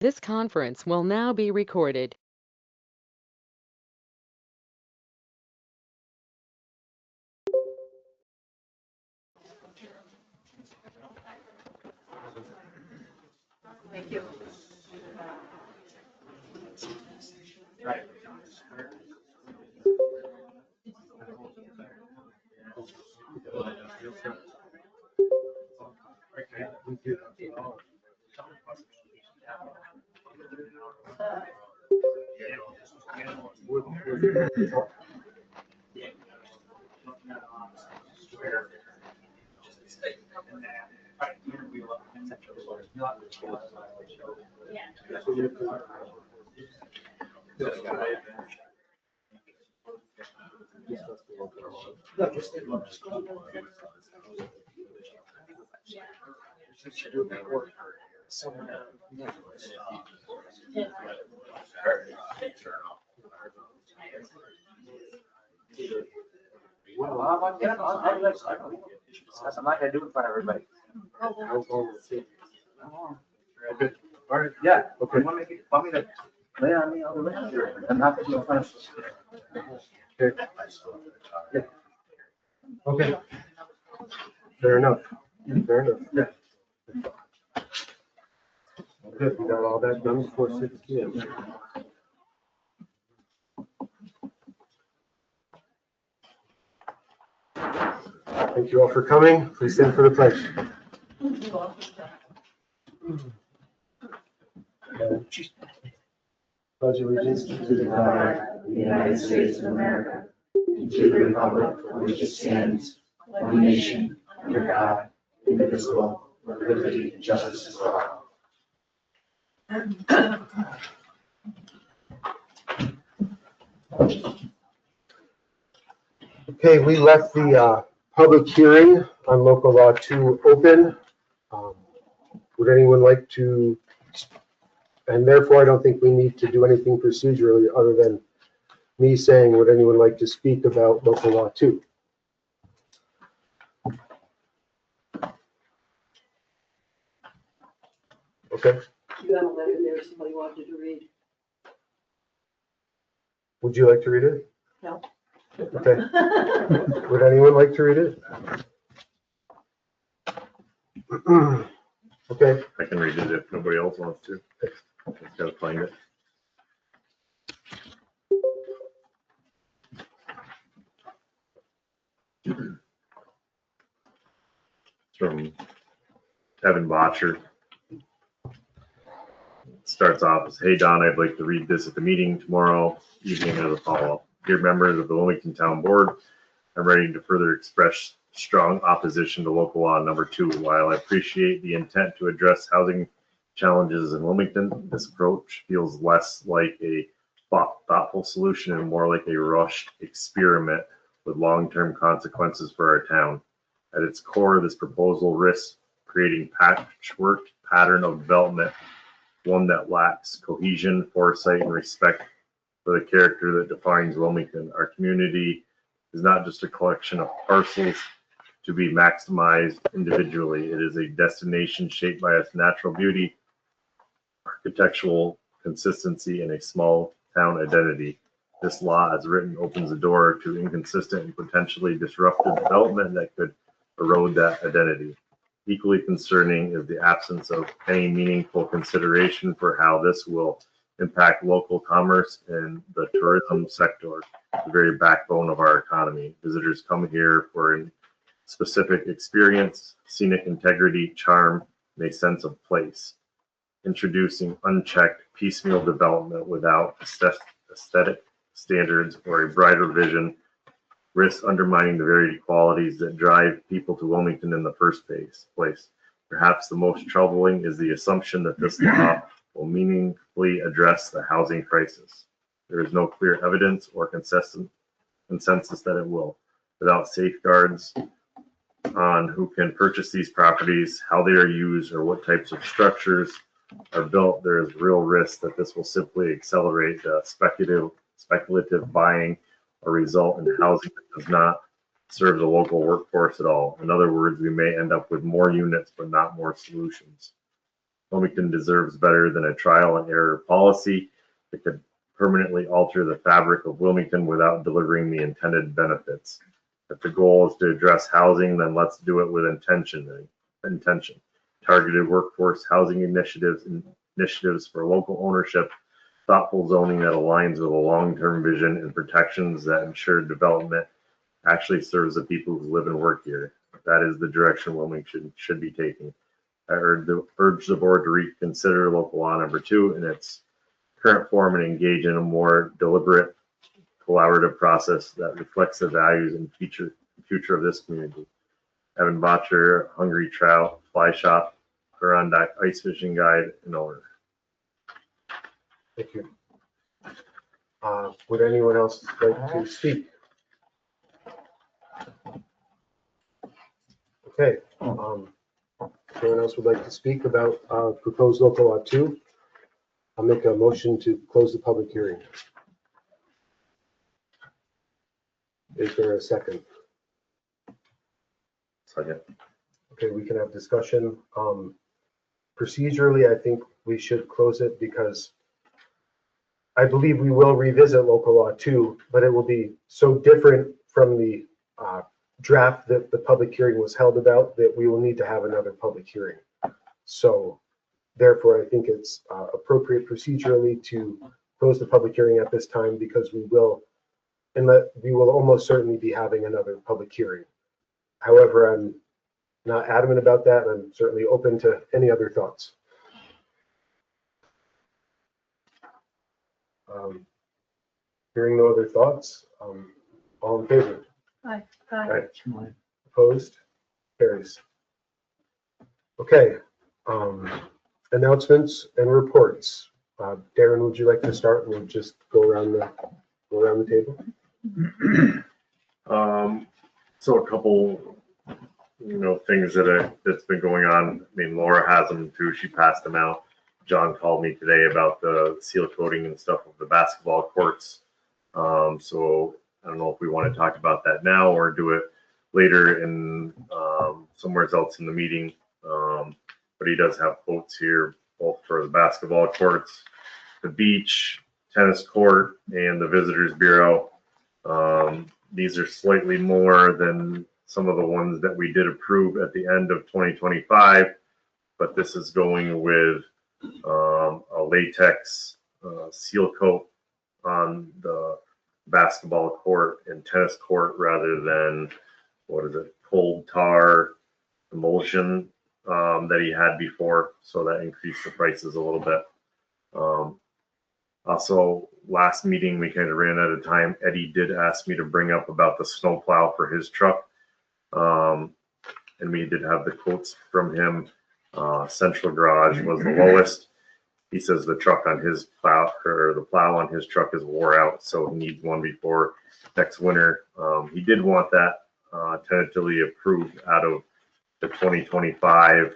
This conference will now be recorded. Thank you. Well, I'm not gonna do it in front of everybody. Okay. All right. Yeah, Okay. want me to lay on me, I'll lay on you, and not to do it in front of. Okay. Yeah. Okay. Fair enough. Fair enough. Yeah. Good, we got all that done before 6 p.m. Thank you all for coming. Please stand for the pledge. Pledge allegiance to the flag of the United States of America, and to the republic for which it stands, one nation, under God, indivisible, with liberty and justice for all. Okay, we left the public hearing on local law 2 open. Would anyone like to, and therefore I don't think we need to do anything procedurally other than me saying, would anyone like to speak about local law 2? Okay. You got a letter there somebody wanted to read. Would you like to read it? No. Okay. Would anyone like to read it? Okay. I can read it if nobody else wants to. Just gotta find it. It's from Evan Botcher. Starts off as, "Hey Don, I'd like to read this at the meeting tomorrow evening as a follow-up. Dear members of the Wilmington Town Board, I'm ready to further express strong opposition to local law number 2. While I appreciate the intent to address housing challenges in Wilmington, this approach feels less like a thoughtful solution and more like a rushed experiment with long-term consequences for our town. At its core, this proposal risks creating patchwork pattern of development, one that lacks cohesion, foresight, and respect for the character that defines Wilmington. Our community is not just a collection of parcels to be maximized individually. It is a destination shaped by its natural beauty, architectural consistency, and a small town identity. This law, as written, opens the door to inconsistent and potentially disruptive development that could erode that identity. Equally concerning is the absence of any meaningful consideration for how this will impact local commerce and the tourism sector, the very backbone of our economy. Visitors come here for a specific experience, scenic integrity, charm, and a sense of place. Introducing unchecked piecemeal development without aesthetic standards or a brighter vision risks undermining the very qualities that drive people to Wilmington in the first place. Perhaps the most troubling is the assumption that this law will meaningfully address the housing crisis. There is no clear evidence or consensus that it will. Without safeguards on who can purchase these properties, how they are used, or what types of structures are built, there is real risk that this will simply accelerate the speculative buying or result in housing that does not serve the local workforce at all. In other words, we may end up with more units, but not more solutions. Wilmington deserves better than a trial and error policy that could permanently alter the fabric of Wilmington without delivering the intended benefits. If the goal is to address housing, then let's do it with intention. Targeted workforce housing initiatives for local ownership, thoughtful zoning that aligns with a long-term vision, and protections that ensure development actually serves the people who live and work here. That is the direction Wilmington should be taking. I urge the board to reconsider local law number 2 in its current form and engage in a more deliberate, collaborative process that reflects the values and future of this community. Evan Botcher, Hungry Trout, Fly Shop, Adirondack Ice Fishing Guide, and owner. Thank you. Would anyone else like to speak? Okay. If anyone else would like to speak about proposed local law 2, I'll make a motion to close the public hearing. Is there a second? Second. Okay, we can have discussion. Procedurally, I think we should close it because I believe we will revisit local law 2, but it will be so different from the draft that the public hearing was held about that we will need to have another public hearing. So therefore, I think it's appropriate procedurally to close the public hearing at this time because we will almost certainly be having another public hearing. However, I'm not adamant about that. I'm certainly open to any other thoughts. Hearing no other thoughts, all in favor? Aye. Aye. Opposed? Carries. Okay, announcements and reports. Darren, would you like to start? We'll just go around the table. So a couple, things that's been going on. I mean, Laura has them too. She passed them out. John called me today about the seal coating and stuff of the basketball courts. So I don't know if we want to talk about that now or do it later in somewhere else in the meeting. But he does have quotes here, both for the basketball courts, the beach, tennis court, and the visitors bureau. These are slightly more than some of the ones that we did approve at the end of 2025, but this is going with a latex seal coat on the basketball court and tennis court rather than, cold tar emulsion that he had before. So that increased the prices a little bit. Also, last meeting, we kind of ran out of time. Eddie did ask me to bring up about the snow plow for his truck. And we did have the quotes from him. Central Garage was the lowest. He says the truck on his plow, or the plow on his truck is wore out, so he needs one before next winter. He did want that tentatively approved out of the 2025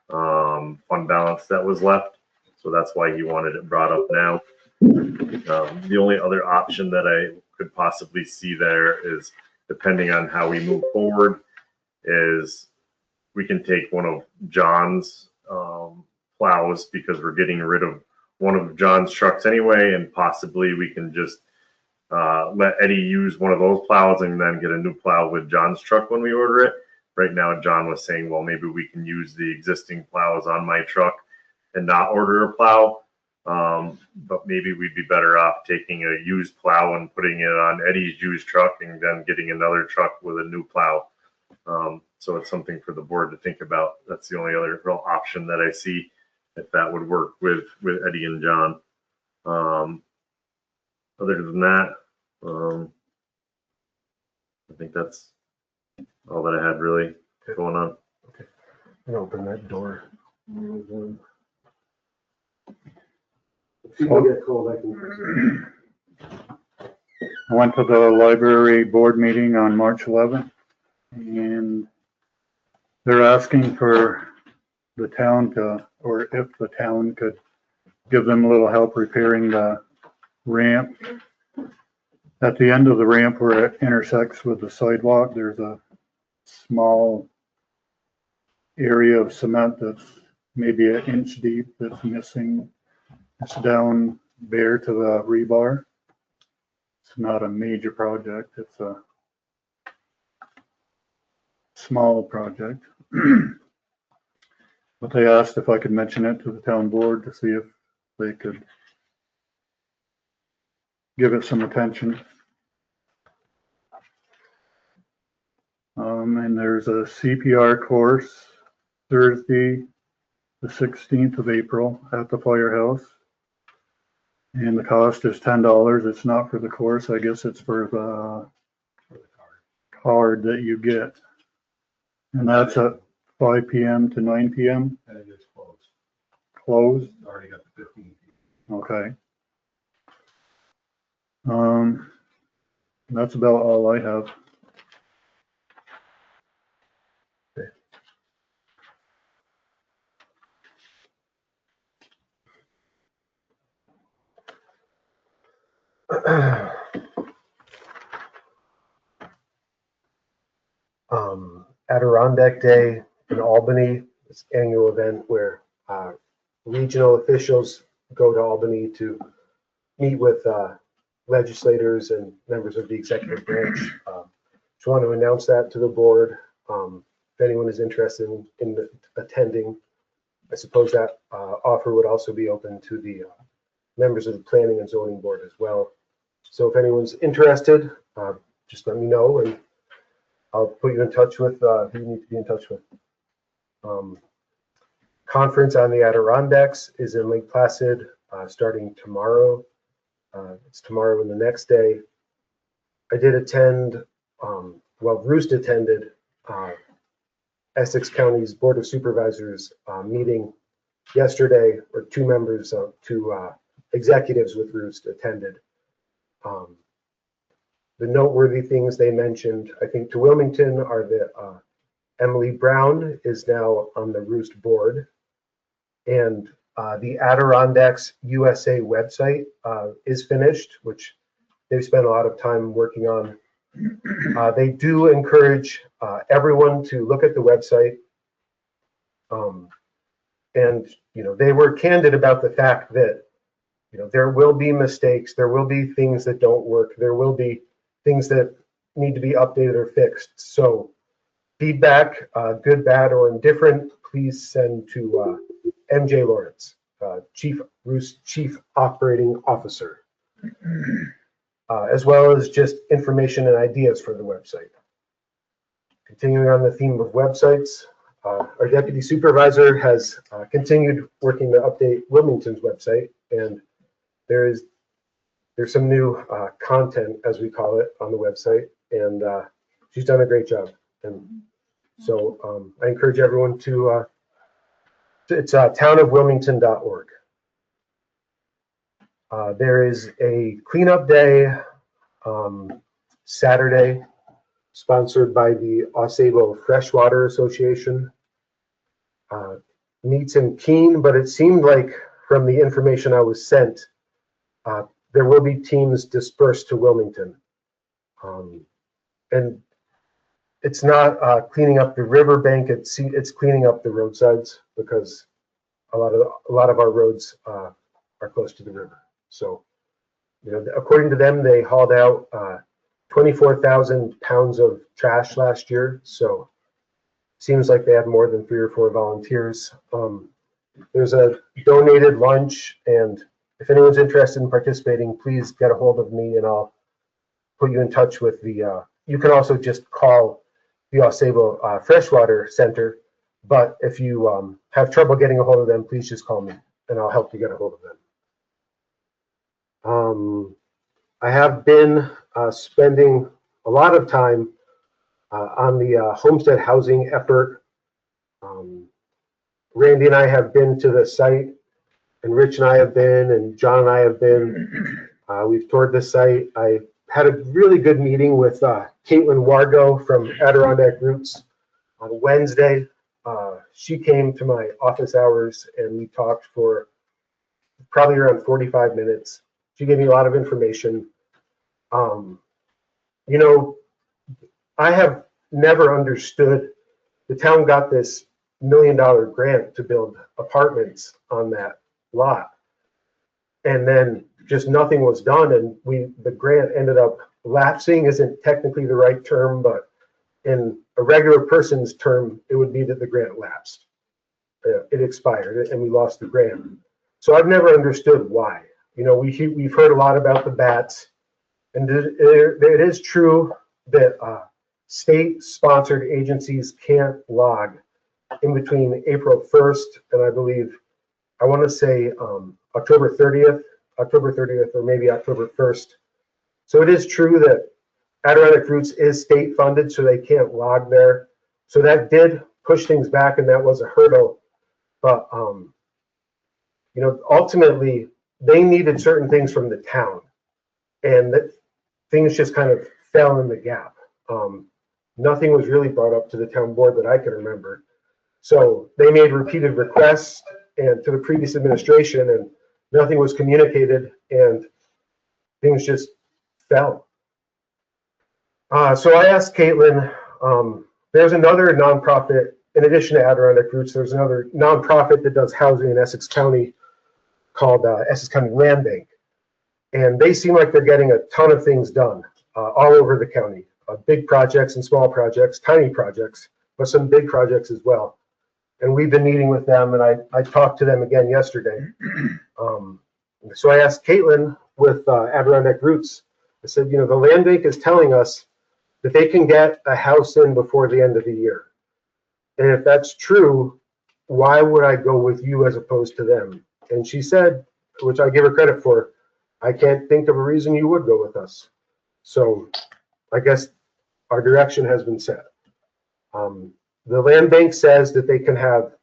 fund balance that was left. So that's why he wanted it brought up now. The only other option that I could possibly see there is, depending on how we move forward, is we can take one of John's plows because we're getting rid of one of John's trucks anyway, and possibly we can just let Eddie use one of those plows and then get a new plow with John's truck when we order it. Right now, John was saying, well, maybe we can use the existing plows on my truck and not order a plow. But maybe we'd be better off taking a used plow and putting it on Eddie's used truck and then getting another truck with a new plow. So it's something for the board to think about. That's the only other real option that I see, if that would work with Eddie and John. Other than that, I think that's all that I had really going on. Okay. I'm gonna open that door. If people get cold, I can. I went to the library board meeting on March 11th, and they're asking for the town to, or if the town could give them a little help repairing the ramp. At the end of the ramp where it intersects with the sidewalk, there's a small area of cement that's maybe an inch deep that's missing. It's down bare to the rebar. It's not a major project. It's a small project. But they asked if I could mention it to the town board to see if they could give it some attention. And there's a CPR course Thursday, the 16th of April at the firehouse. And the cost is $10. It's not for the course. I guess it's for the card that you get. And that's at 5 p.m. to 9 p.m. And it is closed. Closed. Already got the 15 people. Okay. That's about all I have. Adirondack Day in Albany, this annual event where regional officials go to Albany to meet with legislators and members of the executive branch. Just want to announce that to the board. If anyone is interested in attending, I suppose that offer would also be open to the members of the planning and zoning board as well. So if anyone's interested, just let me know and I'll put you in touch with who you need to be in touch with. Conference on the Adirondacks is in Lake Placid starting tomorrow. It's tomorrow and the next day. I did attend, Roost attended Essex County's Board of Supervisors meeting yesterday, or two members, two executives with Roost attended. The noteworthy things they mentioned, I think, to Wilmington are that Emily Brown is now on the Roost board, and the Adirondacks USA website is finished, which they've spent a lot of time working on. They do encourage everyone to look at the website, and they were candid about the fact that there will be mistakes, there will be things that don't work, there will be things that need to be updated or fixed. So feedback, good, bad, or indifferent, please send to MJ Lawrence, Roost Chief Operating Officer, as well as just information and ideas for the website. Continuing on the theme of websites, our deputy supervisor has continued working to update Wilmington's website, and there's some new content, as we call it, on the website, and she's done a great job. And so I encourage everyone to, it's townofwilmington.org. There is a cleanup day Saturday, sponsored by the Osable Freshwater Association. Meets in Keene, but it seemed like from the information I was sent, there will be teams dispersed to Wilmington. And it's not cleaning up the riverbank, it's cleaning up the roadsides, because a lot of our roads are close to the river. So, according to them, they hauled out 24,000 pounds of trash last year. So seems like they have more than 3 or 4 volunteers. There's a donated lunch, and if anyone's interested in participating, please get a hold of me and I'll put you in touch with the, you can also just call the Osable Freshwater Center, but if you have trouble getting a hold of them, please just call me and I'll help you get a hold of them. I have been spending a lot of time on the homestead housing effort. Randy and I have been to the site, and Rich and I have been, and John and I have been. We've toured the site. I had a really good meeting with Caitlin Wargo from Adirondack Roots on Wednesday. She came to my office hours and we talked for probably around 45 minutes. She gave me a lot of information. I have never understood, the town got this $1 million grant to build apartments on that lot. And then just nothing was done, and the grant ended up lapsing. Isn't technically the right term, but in a regular person's term, it would be that the grant lapsed. It expired, and we lost the grant. So I've never understood why. You know, we've heard a lot about the bats, and it is true that state-sponsored agencies can't log in between April 1st and I want to say October 30th, or maybe October 1st. So it is true that Adirondack Roots is state funded, so they can't log there. So that did push things back, and that was a hurdle. But you know, ultimately they needed certain things from the town, and that things just kind of fell in the gap. Nothing was really brought up to the town board that I can remember. So they made repeated requests and to the previous administration, and nothing was communicated, and things just fell. So I asked Caitlin, there's another nonprofit, in addition to Adirondack Roots, there's another nonprofit that does housing in Essex County called Essex County Land Bank. And they seem like they're getting a ton of things done all over the county. Big projects and small projects, tiny projects, but some big projects as well. And we've been meeting with them, and I talked to them again yesterday. So I asked Caitlin with Adirondack Roots, I said, you know, the land bank is telling us that they can get a house in before the end of the year. And if that's true, why would I go with you as opposed to them? And she said, which I give her credit for, I can't think of a reason you would go with us. So I guess our direction has been set. The land bank says that they can have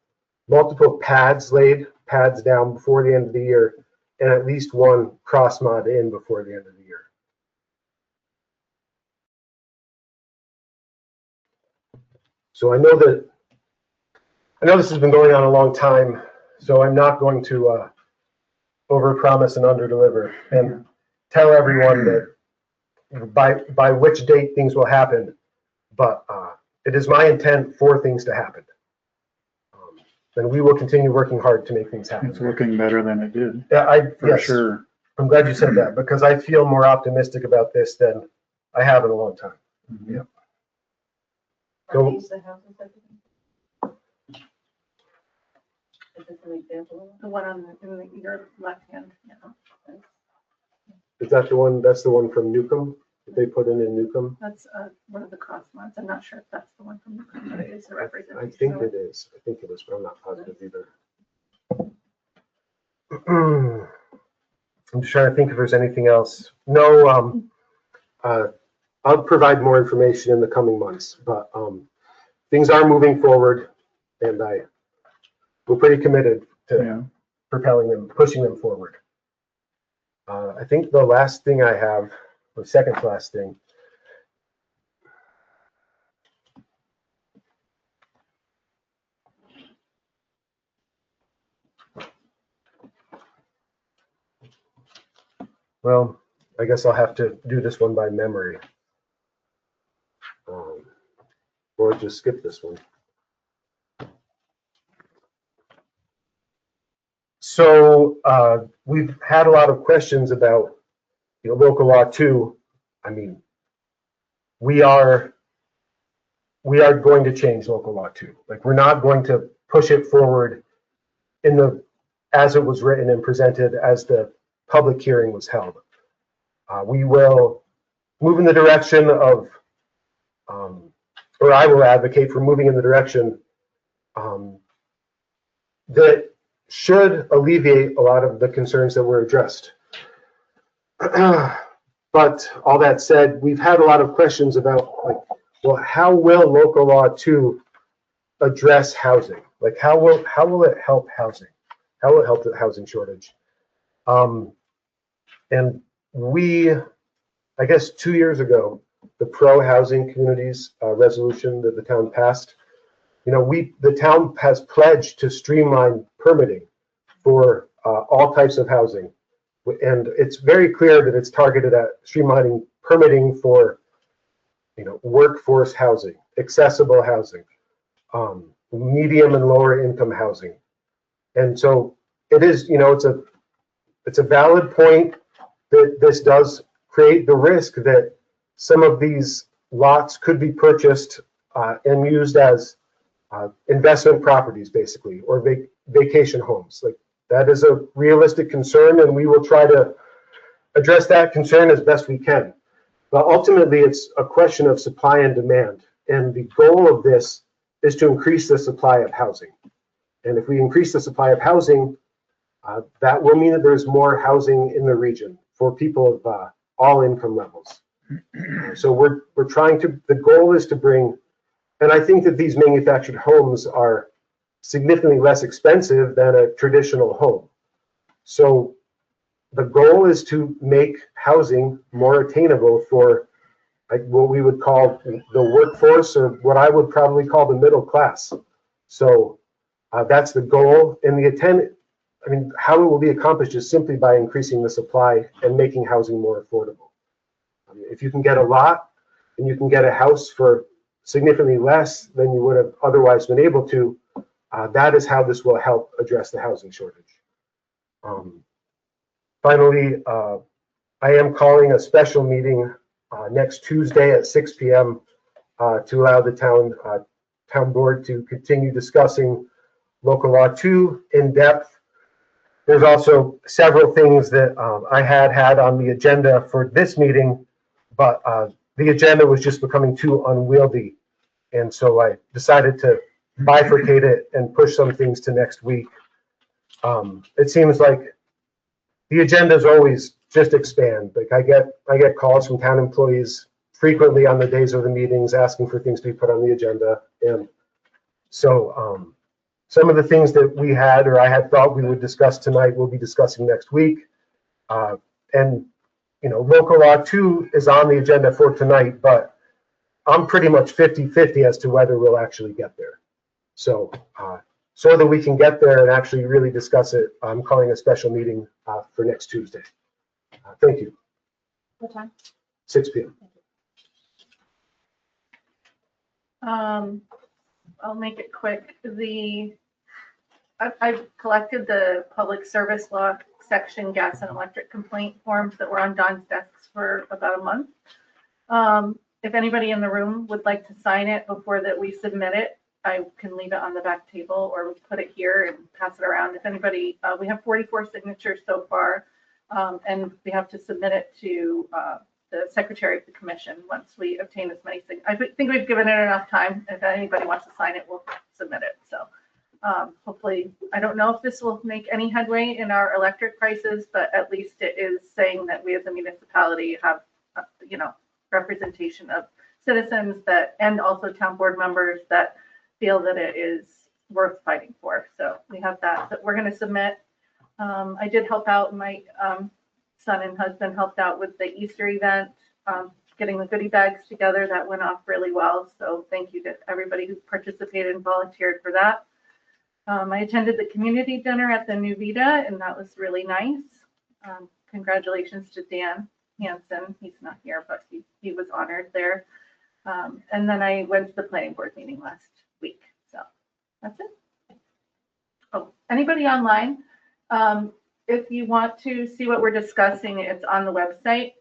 multiple pads down before the end of the year, and at least one cross mod in before the end of the year. So I know this has been going on a long time, so I'm not going to overpromise and underdeliver and tell everyone that by which date things will happen, but it is my intent for things to happen. And we will continue working hard to make things happen. It's looking better than it did. Yeah, yes, sure. I'm glad you said that, because I feel more optimistic about this than I have in a long time. Mhm. Yeah. Are these the houses that is this an example? The one on your left hand, yeah. Is that the one? That's the one from Newcomb that they put in Newcomb? That's one of the cross mods. I'm not sure if that's the one from Newcomb, but it is a I representation. think it is. I think it is, but I'm not positive either. I'm just trying to think if there's anything else. No, I'll provide more information in the coming months, but things are moving forward, and we're pretty committed to propelling them, pushing them forward. I think the last thing I have, or second to last thing, well, I guess I'll have to do this one by memory, or just skip this one. So we've had a lot of questions about, you know, local law 2. I mean, we are going to change local law 2. Like, we're not going to push it forward as it was written and presented as the public hearing was held. We will move in the direction of, or I will advocate for moving in the direction that should alleviate a lot of the concerns that were addressed. But all that said, we've had a lot of questions about, like, well, how will local law 2 address housing? Like, how will it help housing? How will it help the housing shortage? And I guess 2 years ago, the pro-housing communities resolution that the town passed, you know, the town has pledged to streamline permitting for all types of housing. And it's very clear that it's targeted at streamlining permitting for, you know, workforce housing, accessible housing. medium and lower income housing. And so it is, it's a valid point that this does create the risk that some of these lots could be purchased and used as investment properties, basically, or vacation homes. Like, that is a realistic concern, and we will try to address that concern as best we can. But ultimately, it's a question of supply and demand. And the goal of this is to increase the supply of housing. And if we increase the supply of housing, that will mean that there's more housing in the region for people of all income levels. So we're trying to, the goal is to bring, and I think that these manufactured homes are significantly less expensive than a traditional home. So the goal is to make housing more attainable for like what we would call the workforce, or what I would probably call the middle class. So that's the goal. And how it will be accomplished is simply by increasing the supply and making housing more affordable. If you can get a lot and you can get a house for significantly less than you would have otherwise been able to, that is how this will help address the housing shortage. Finally, I am calling a special meeting next Tuesday at 6 p.m. To allow the town board to continue discussing local law 2 in depth. There's also several things that I had on the agenda for this meeting, but the agenda was just becoming too unwieldy. And so I decided to bifurcate it and push some things to next week. It seems like the agendas always just expand. Like I get calls from town employees frequently on the days of the meetings asking for things to be put on the agenda. And so some of the things that we had, or I had thought we would discuss tonight, we'll be discussing next week. And local law 2 is on the agenda for tonight, but I'm pretty much 50-50 as to whether we'll actually get there. So so that we can get there and actually really discuss it, I'm calling a special meeting for next Tuesday. Thank you. What time? 6 p.m. I'll make it quick. I've collected the public service law section gas and electric complaint forms that were on Don's desks for about a month. If anybody in the room would like to sign it before that we submit it, I can leave it on the back table or put it here and pass it around. If anybody, we have 44 signatures so far, and we have to submit it to the secretary of the commission once we obtain as many signatures. I think we've given it enough time. If anybody wants to sign it, we'll submit it. So hopefully, I don't know if this will make any headway in our electric prices, but at least it is saying that we as a municipality have, representation of citizens that, and also town board members that feel that it is worth fighting for. So we have that we're going to submit. I did help out. My son and husband helped out with the Easter event, getting the goodie bags together. That went off really well. So thank you to everybody who participated and volunteered for that. I attended the community dinner at the New Vita, and that was really nice. Congratulations to Dan Hansen. He's not here, but he was honored there. And then I went to the planning board meeting last week. So that's it. Oh, anybody online? If you want to see what we're discussing, it's on the website.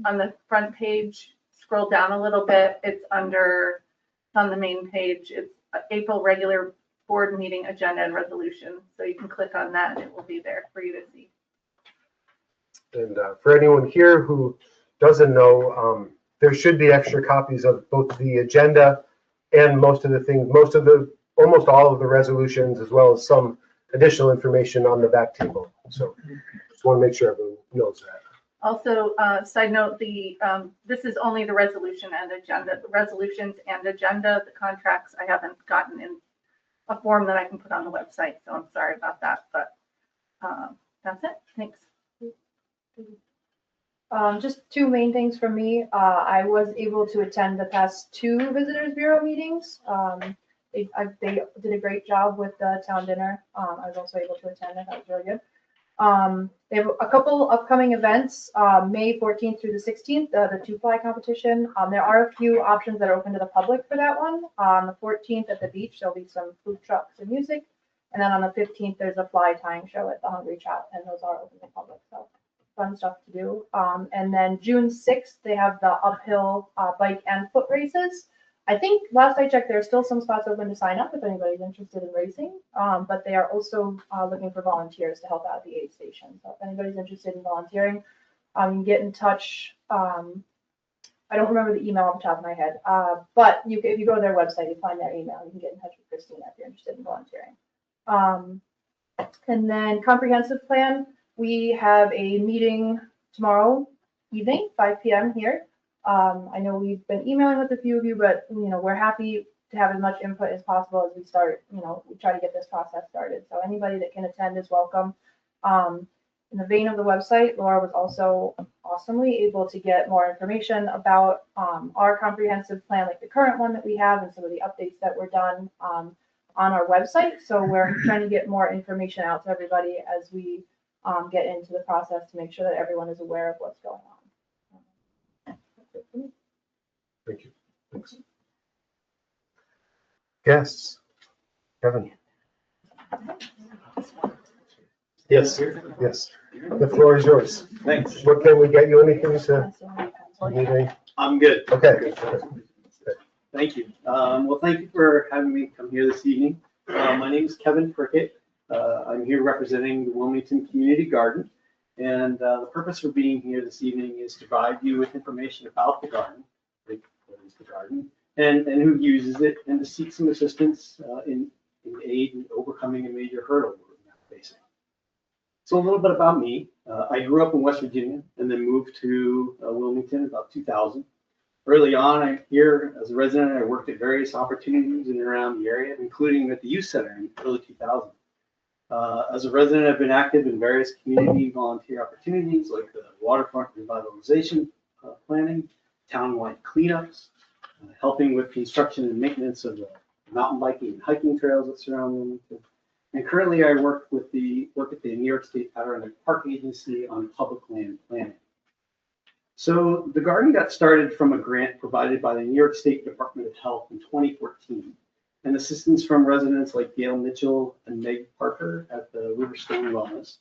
On the front page, scroll down a little bit. It's on the main page. It's April regular board meeting agenda and resolution. So you can click on that and it will be there for you to see. And for anyone here who doesn't know, there should be extra copies of both the agenda and almost all of the resolutions, as well as some additional information on the back table. So just want to make sure everyone knows that. Also, side note, this is only the resolution and agenda. The resolutions and agenda, the contracts, I haven't gotten in a form that I can put on the website, so I'm sorry about that, but that's it. Thanks. Just two main things for me. I was able to attend the past 2 Visitors Bureau meetings. They did a great job with the town dinner. I was also able to attend it. That was really good. They have a couple upcoming events, May 14th through the 16th, the two fly competition. There are a few options that are open to the public for that one. On the 14th at the beach, there'll be some food trucks and music. And then on the 15th, there's a fly tying show at the Hungry Chow, and those are open to the public. So fun stuff to do. And then June 6th, they have the uphill bike and foot races. I think last I checked, there are still some spots open to sign up if anybody's interested in racing, but they are also looking for volunteers to help out at the aid station. So if anybody's interested in volunteering, you can get in touch. I don't remember the email off the top of my head, but if you go to their website, you find their email. You can get in touch with Christina if you're interested in volunteering. And then comprehensive plan, we have a meeting tomorrow evening, 5 p.m. here. I know we've been emailing with a few of you, but we're happy to have as much input as possible as we start. We try to get this process started. So anybody that can attend is welcome. In the vein of the website, Laura was also awesomely able to get more information about our comprehensive plan, like the current one that we have, and some of the updates that were done on our website. So we're trying to get more information out to everybody as we get into the process to make sure that everyone is aware of what's going on. Thank you. Thanks. Guests? Kevin? Yes, yes. The floor is yours. Thanks. What can we get you? Anything to, anything? I'm good. Okay. Thank you. Well, thank you for having me come here this evening. My name is Kevin Prickett. I'm here representing the Wilmington Community Garden. And the purpose for being here this evening is to provide you with information about the garden, like what is the garden, and who uses it, and to seek some assistance in aid in overcoming a major hurdle we're facing. So a little bit about me. I grew up in West Virginia and then moved to Wilmington about 2000. Early on, I'm here as a resident. I worked at various opportunities in and around the area, including at the youth center in early 2000. As a resident, I've been active in various community volunteer opportunities like the waterfront revitalization planning, townwide cleanups, helping with construction and maintenance of the mountain biking and hiking trails that surround Wilmington. And currently, I work at the New York State Adirondack Park Agency on public land planning. So the garden got started from a grant provided by the New York State Department of Health in 2014, and assistance from residents like Gail Mitchell and Meg Parker at the Riverstone Wellness.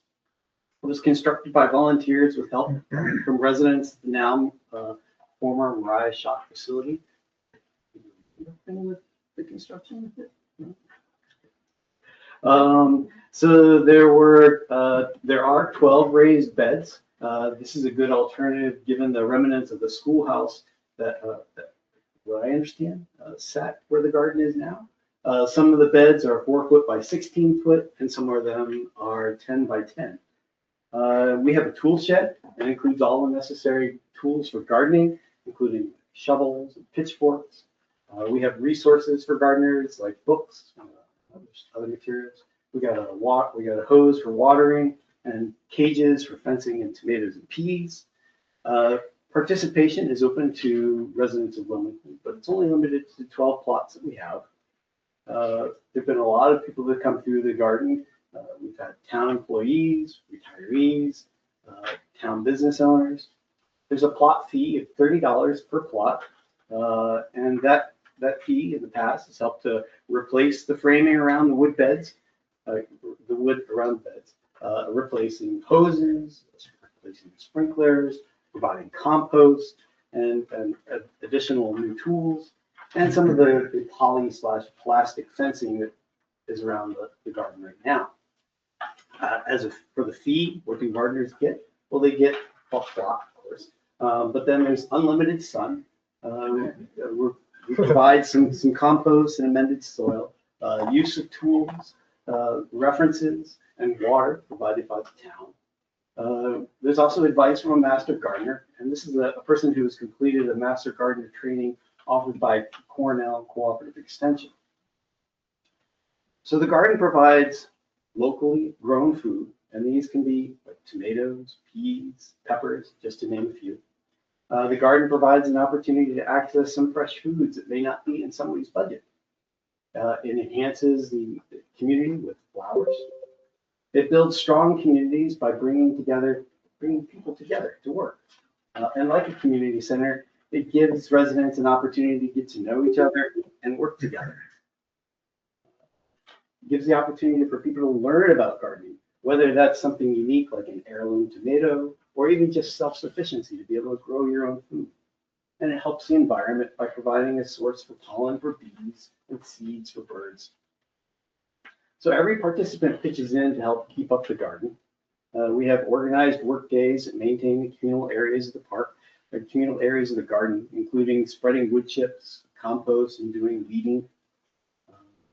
It was constructed by volunteers with help from residents at the now former Mariah Shock facility. With the construction of it? So there are 12 raised beds. This is a good alternative given the remnants of the schoolhouse that what I understand, sat where the garden is now. Some of the beds are 4 foot by 16 foot, and some of them are 10 by 10. We have a tool shed that includes all the necessary tools for gardening, including shovels and pitchforks. We have resources for gardeners like books, other materials. We got a hose for watering and cages for fencing and tomatoes and peas. Participation is open to residents of Wilmington, but it's only limited to 12 plots that we have. There've been a lot of people that come through the garden. We've had town employees, retirees, town business owners. There's a plot fee of $30 per plot, and that fee in the past has helped to replace the framing around the wood beds, the wood around the beds, replacing hoses, replacing sprinklers, providing compost, and additional new tools, and some of the poly/plastic fencing that is around the garden right now. For the fee, what do gardeners get? Well, they get a plot, of course, but then there's unlimited sun. We provide some compost and amended soil, use of tools, references, and water provided by the town. There's also advice from a master gardener, and this is a person who has completed a master gardener training offered by Cornell Cooperative Extension. So the garden provides locally grown food, and these can be like tomatoes, peas, peppers, just to name a few. The garden provides an opportunity to access some fresh foods that may not be in somebody's budget. It enhances the community with flowers, It builds strong communities by bringing people together to work. And like a community center, it gives residents an opportunity to get to know each other and work together. It gives the opportunity for people to learn about gardening, whether that's something unique like an heirloom tomato, or even just self-sufficiency to be able to grow your own food. And it helps the environment by providing a source for pollen for bees and seeds for birds. So every participant pitches in to help keep up the garden. We have organized work days that maintain the communal areas of the park, or communal areas of the garden, including spreading wood chips, compost, and doing weeding.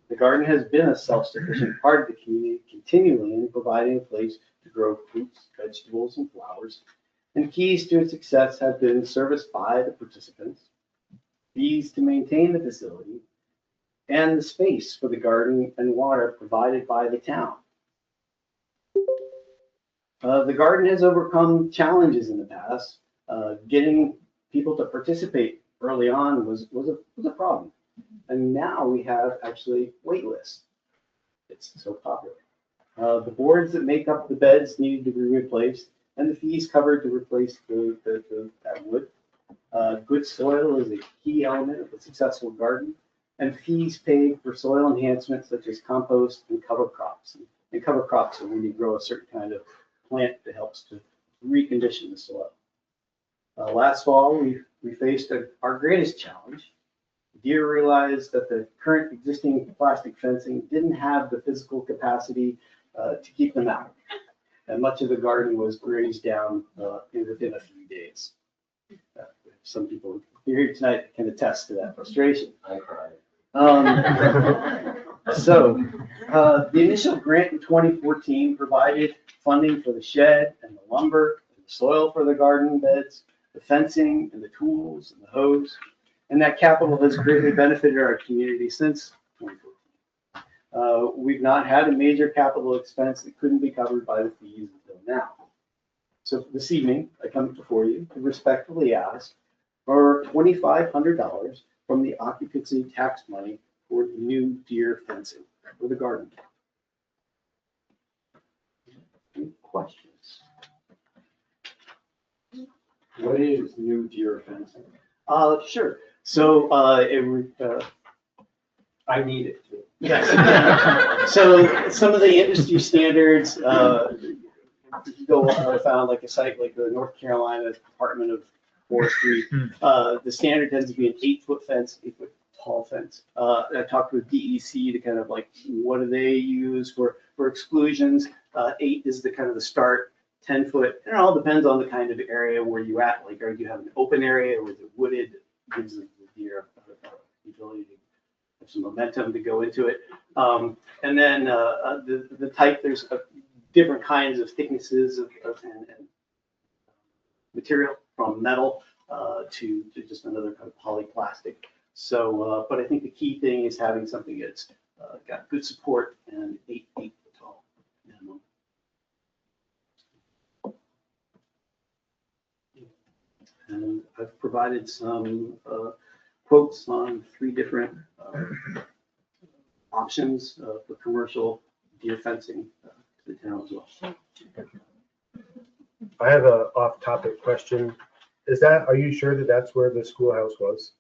The garden has been a self-sufficient part of the community continually in providing a place to grow fruits, vegetables, and flowers. And keys to its success have been serviced by the participants, fees to maintain the facility, and the space for the garden and water provided by the town. The garden has overcome challenges in the past. Getting people to participate early on was a problem. And now we have actually wait lists. It's so popular. The boards that make up the beds needed to be replaced, and the fees covered to replace that wood. Good soil is a key element of a successful garden, and fees paid for soil enhancements such as compost and cover crops. And cover crops are when you grow a certain kind of plant that helps to recondition the soil. Last fall, we faced our greatest challenge. Deer realized that the current existing plastic fencing didn't have the physical capacity to keep them out. And much of the garden was grazed down within a few days. Some people here tonight can attest to that frustration. I cried. The initial grant in 2014 provided funding for the shed and the lumber, and the soil for the garden beds, the fencing and the tools and the hose. And that capital has greatly benefited our community since 2014. We've not had a major capital expense that couldn't be covered by the fees until now. So this evening, I come before you to respectfully ask for $2,500 from the occupancy tax money for new deer fencing for the garden. Any questions? What is new deer fencing? Sure. So I need it. Yes. So some of the industry standards, I found like a site like the North Carolina Department of Forestry. The standard tends to be an 8-foot fence, 8-foot tall fence. I talked with DEC to kind of like, what do they use for exclusions? 8 is the kind of the start. 10-foot, and it all depends on the kind of area where you at. Like, are you have an open area or is it wooded? Gives the deer the ability to have some momentum to go into it. And then the type, there's different kinds of thicknesses and material, from metal to just another kind of polyplastic. So, but I think the key thing is having something that's got good support and 8 foot tall minimum. And I've provided some quotes on 3 different options for commercial deer fencing to the town as well. I have a off-topic question. Are you sure that that's where the schoolhouse was?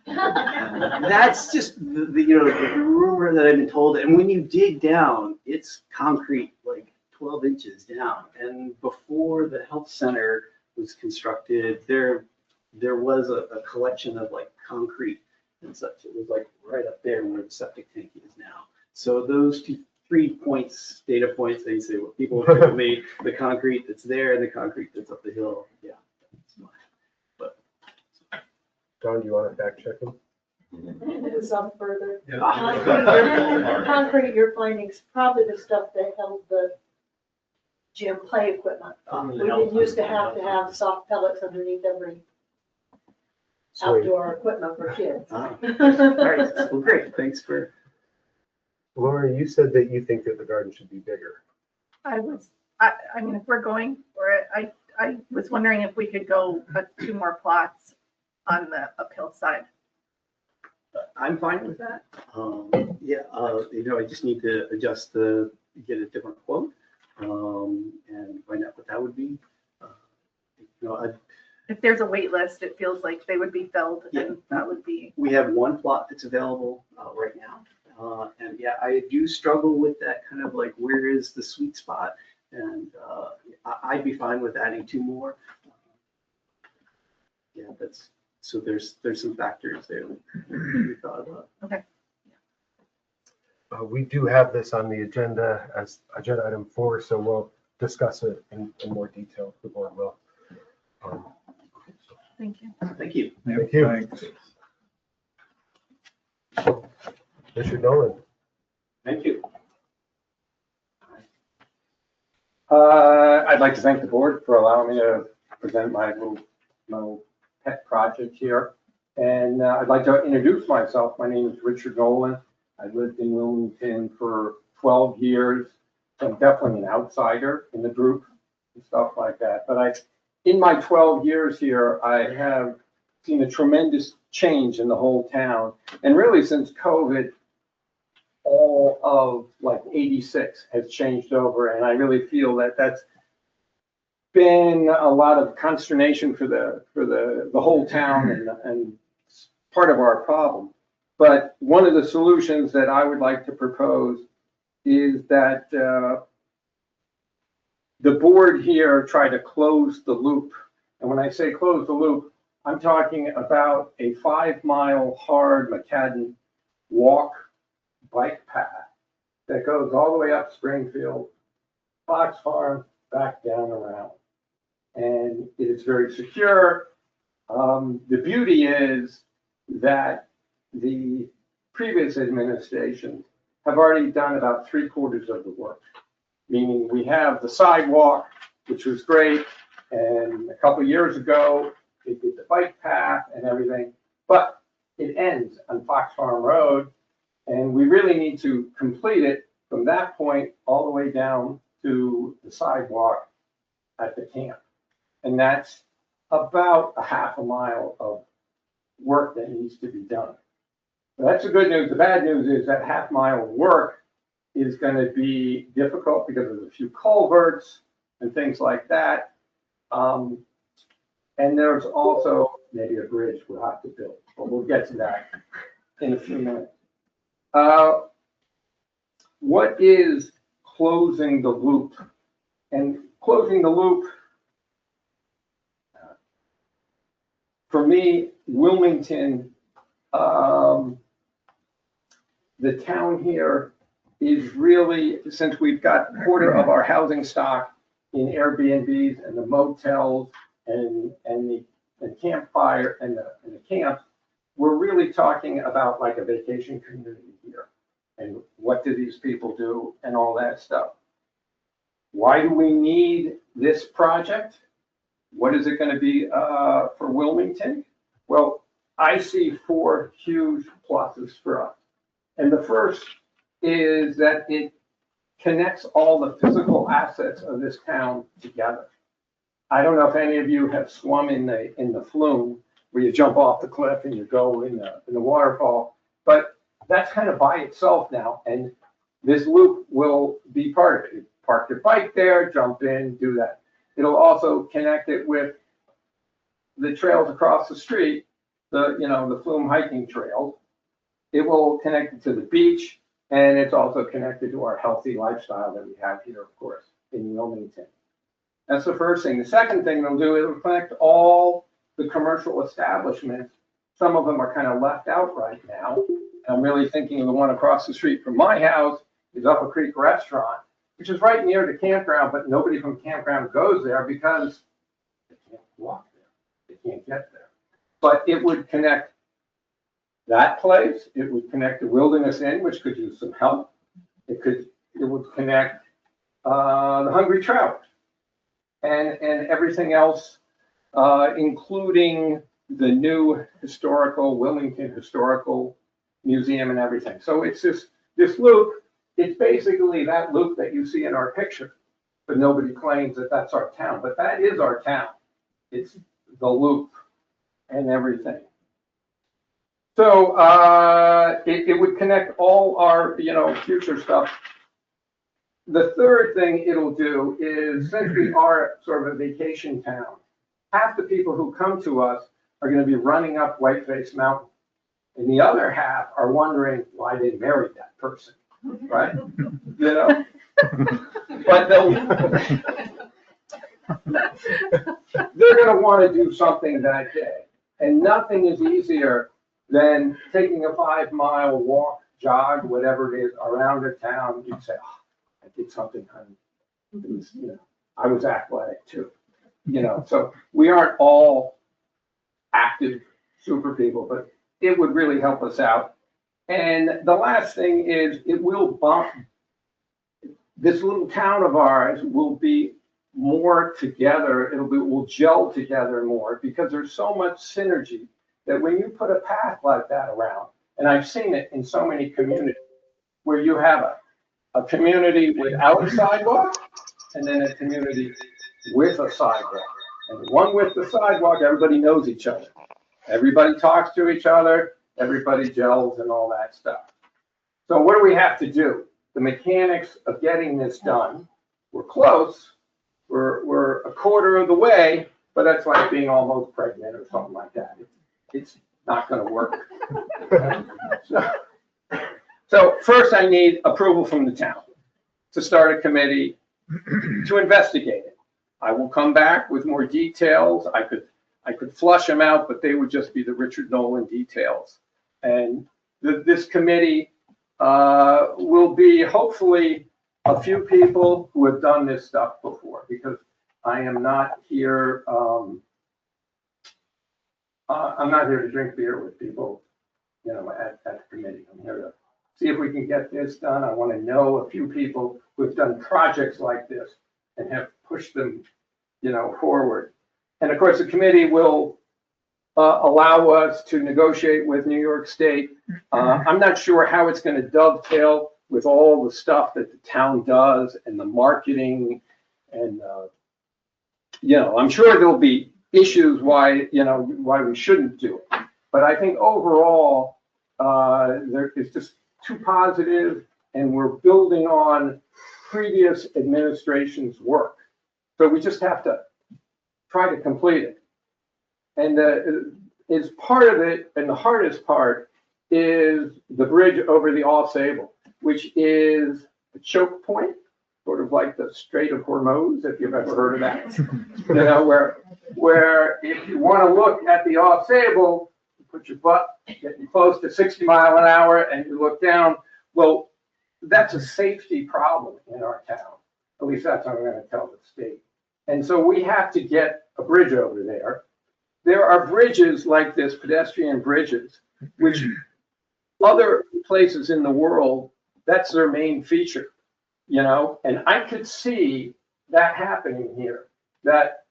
That's just the rumor that I've been told. And when you dig down, it's concrete, like 12 inches down. And before the health center was constructed, there was a collection of like concrete and such. It was like right up there where the septic tank is now. So those 3 points, data points, they say, well, people have told me the concrete that's there and the concrete that's up the hill. Yeah. But Don, do you want to fact check him? It was up further. yeah. Concrete, you're finding is probably the stuff that held the gym play equipment. We didn't used to have soft pellets underneath every Sweet. outdoor equipment for kids. All right. Well, great. Thanks for. Laura, you said that you think that the garden should be bigger. I mean, if we're going for it, I was wondering if we could go 2 more plots on the uphill side. I'm fine with that. I just need to get a different quote. and find out what that would be. You know, If there's a wait list, it feels like they would be filled and that would be. we have one plot that's available right now. And yeah, I do struggle with that kind of like, where is the sweet spot? And I'd be fine with adding 2 more. Yeah, so there's some factors there that we thought about. Okay. We do have this on the agenda as agenda item 4, so we'll discuss it in more detail. The board will. Thank you. Thank you. Thank you. Thanks. Mr. Nolan. Thank you. I'd like to thank the board for allowing me to present my little pet project here. And I'd like to introduce myself. My name is Richard Nolan. I've lived in Wilmington for 12 years. So I'm definitely an outsider in the group and stuff like that. But in my 12 years here, I have seen a tremendous change in the whole town. And really since COVID, all of like 86 has changed over. And I really feel that that's been a lot of consternation for the whole town and part of our problem. But one of the solutions that I would like to propose is that the board here try to close the loop. And when I say close the loop, I'm talking about a 5-mile hard macadam walk bike path that goes all the way up Springfield, Fox Farm, back down around. And it is very secure. The beauty is that the previous administrations have already done about 3/4 of the work, meaning we have the sidewalk, which was great, and a couple of years ago, they did the bike path and everything, but it ends on Fox Farm Road, and we really need to complete it from that point all the way down to the sidewalk at the camp. And that's about a 1/2 mile of work that needs to be done. So that's the good news. The bad news is that 1/2 mile work is going to be difficult because of a few culverts and things like that. And there's also maybe a bridge we'll have to build, but we'll get to that in a few minutes. What is closing the loop? And closing the loop, for me, Wilmington, the town here is really, since we've got 1/4 of our housing stock in Airbnbs and the motels and the campfire and the camps, we're really talking about like a vacation community here. And what do these people do and all that stuff. Why do we need this project? What is it going to be for Wilmington? Well, I see 4 huge pluses for us. And the first is that it connects all the physical assets of this town together. I don't know if any of you have swum in the flume where you jump off the cliff and you go in the waterfall, but that's kind of by itself now. And this loop will be part of it. You park your bike there, jump in, do that. It'll also connect it with the trails across the street, the flume hiking trails. It will connect it to the beach, and it's also connected to our healthy lifestyle that we have here, of course, in Wilmington. That's the first thing. The second thing it'll do, it'll connect all the commercial establishments. Some of them are kind of left out right now. I'm really thinking of the one across the street from my house is Upper Creek Restaurant, which is right near the campground, but nobody from campground goes there because they can't walk there. They can't get there. But it would connect that place. It would connect the Wilderness Inn, which could use some help. It would connect the Hungry Trout and everything else, including the new Wilmington Historical Museum and everything. So it's this loop. It's basically that loop that you see in our picture, but nobody claims that that's our town. But that is our town. It's the loop and everything. So it would connect all our future stuff the third thing it'll do is, since we are sort of a vacation town, half the people who come to us are going to be running up Whiteface Mountain. And the other half are wondering why they married that person, right? You know? But they're going to want to do something that day. And nothing is easier than taking a 5-mile walk, jog, whatever it is, around a town. You'd say, oh, I did something, honey. It was, you know, I was athletic too. You know, so we aren't all active super people, but it would really help us out. And the last thing is, it will bump, this little town of ours will be more together, will gel together more, because there's so much synergy that when you put a path like that around, and I've seen it in so many communities, where you have a community without a sidewalk, and then a community with a sidewalk. And the one with the sidewalk, everybody knows each other. Everybody talks to each other, everybody gels and all that stuff. So what do we have to do? The mechanics of getting this done, we're close. We're a quarter of the way, but that's like being almost pregnant or something like that. It's not going to work. So first I need approval from the town to start a committee to investigate it. I will come back with more details. I could flush them out, but they would just be the Richard Nolan details. And this committee will be hopefully a few people who have done this stuff before, because I am not here. I'm not here to drink beer with people, you know, at the committee. I'm here to see if we can get this done. I want to know a few people who have done projects like this and have pushed them, you know, forward. And of course, the committee will allow us to negotiate with New York State. I'm not sure how it's going to dovetail with all the stuff that the town does and the marketing, and you know, I'm sure there'll be issues why we shouldn't do it. But I think overall, it's just too positive, and we're building on previous administration's work. So we just have to try to complete it. And is part of it, and the hardest part is the bridge over the All Sable, which is a choke point, sort of like the Strait of Hormuz, if you've ever heard of that. You know, where if you want to look at the All Sable, you put your butt getting close to 60 miles an hour and you look down. Well, that's a safety problem in our town. At least that's what I'm going to tell the state. And so we have to get a bridge over there. There are bridges like this, pedestrian bridges, which other places in the world, that's their main feature, you know? And I could see that happening here, that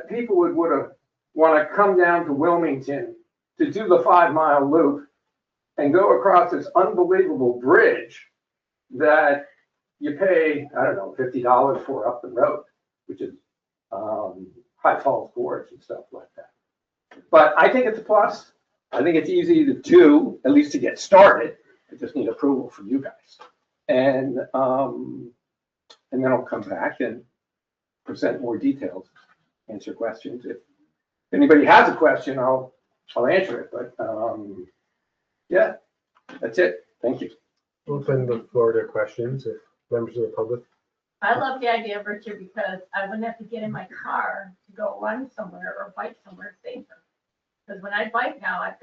people would want to come down to Wilmington to do the 5-mile loop and go across this unbelievable bridge that you pay, I don't know, $50 for up the road, which is High Falls Gorge and stuff like that. But I think it's a plus. I think it's easy to do, at least to get started. I just need approval from you guys. And then I'll come back and present more details, answer questions. If anybody has a question, I'll answer it. But yeah, that's it. Thank you. Open the floor to questions if members of the public. I love the idea of Richard, because I wouldn't have to get in my car to go run somewhere or bike somewhere safer. Because when I bike now, I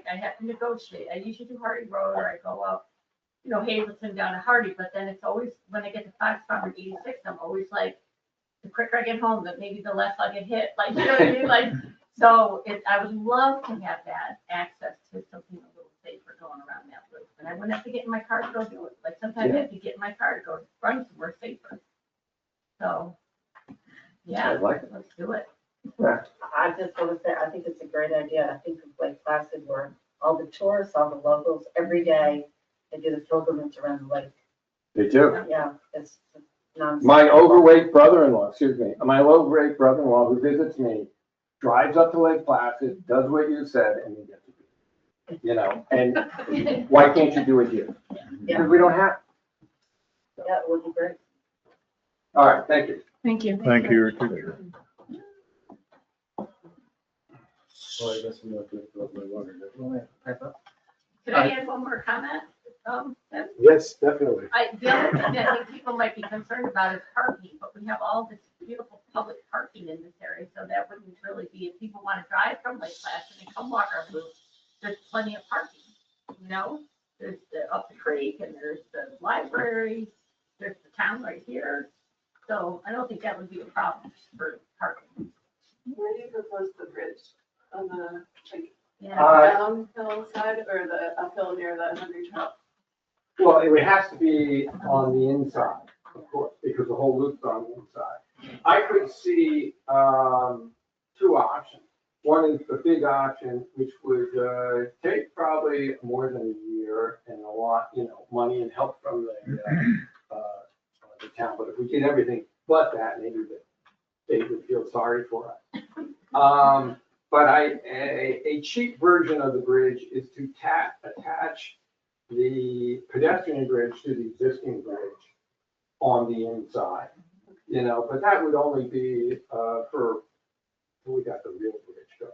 have to negotiate. I usually do Hardy Road, or I go up, you know, Hazleton down to Hardy, but then it's always, when I get to 586, I'm always like, the quicker I get home, maybe the less I get hit. Like, you know what I mean? Like, so I would love to have that access to something a little safer going around that loop. And I wouldn't have to get in my car to go do it. Like, sometimes I have to get in my car to go run somewhere safer. So, yeah, let's do it. I just want to say, I think it's a great idea. I think of Lake Placid, where all the tourists, all the locals, every day, they do the pilgrimage around the lake. They do. Yeah, it's nonstop. My overweight brother-in-law who visits me, drives up to Lake Placid, does what you said, and we get to do it. You know, and why can't you do it here? Yeah. Because we don't have. Yeah, it would be great. All right, thank you. Thank you. Thank you, Richard. Well, I guess I'm not gonna fill up my water then. Could I add one more comment? Yes, definitely. The other thing that I think people might be concerned about is parking, but we have all this beautiful public parking in this area, so that wouldn't really be, if people want to drive from Lake Placid and come walk our loop, there's plenty of parking, you know? There's the up the creek, and there's the library, there's the town right here, so I don't think that would be a problem for parking. Where do you propose the bridge? On the, like, Yeah. downhill side or the uphill near the Hungry Trout? Well, it has to be on the inside, of course, because the whole loop's on the inside. I could see two options. One is the big option, which would take probably more than a year and a lot, money and help from the town. But if we did everything but that, maybe the state would feel sorry for us. But a cheap version of the bridge is to attach the pedestrian bridge to the existing bridge on the inside, but that would only be for, we got the real bridge going.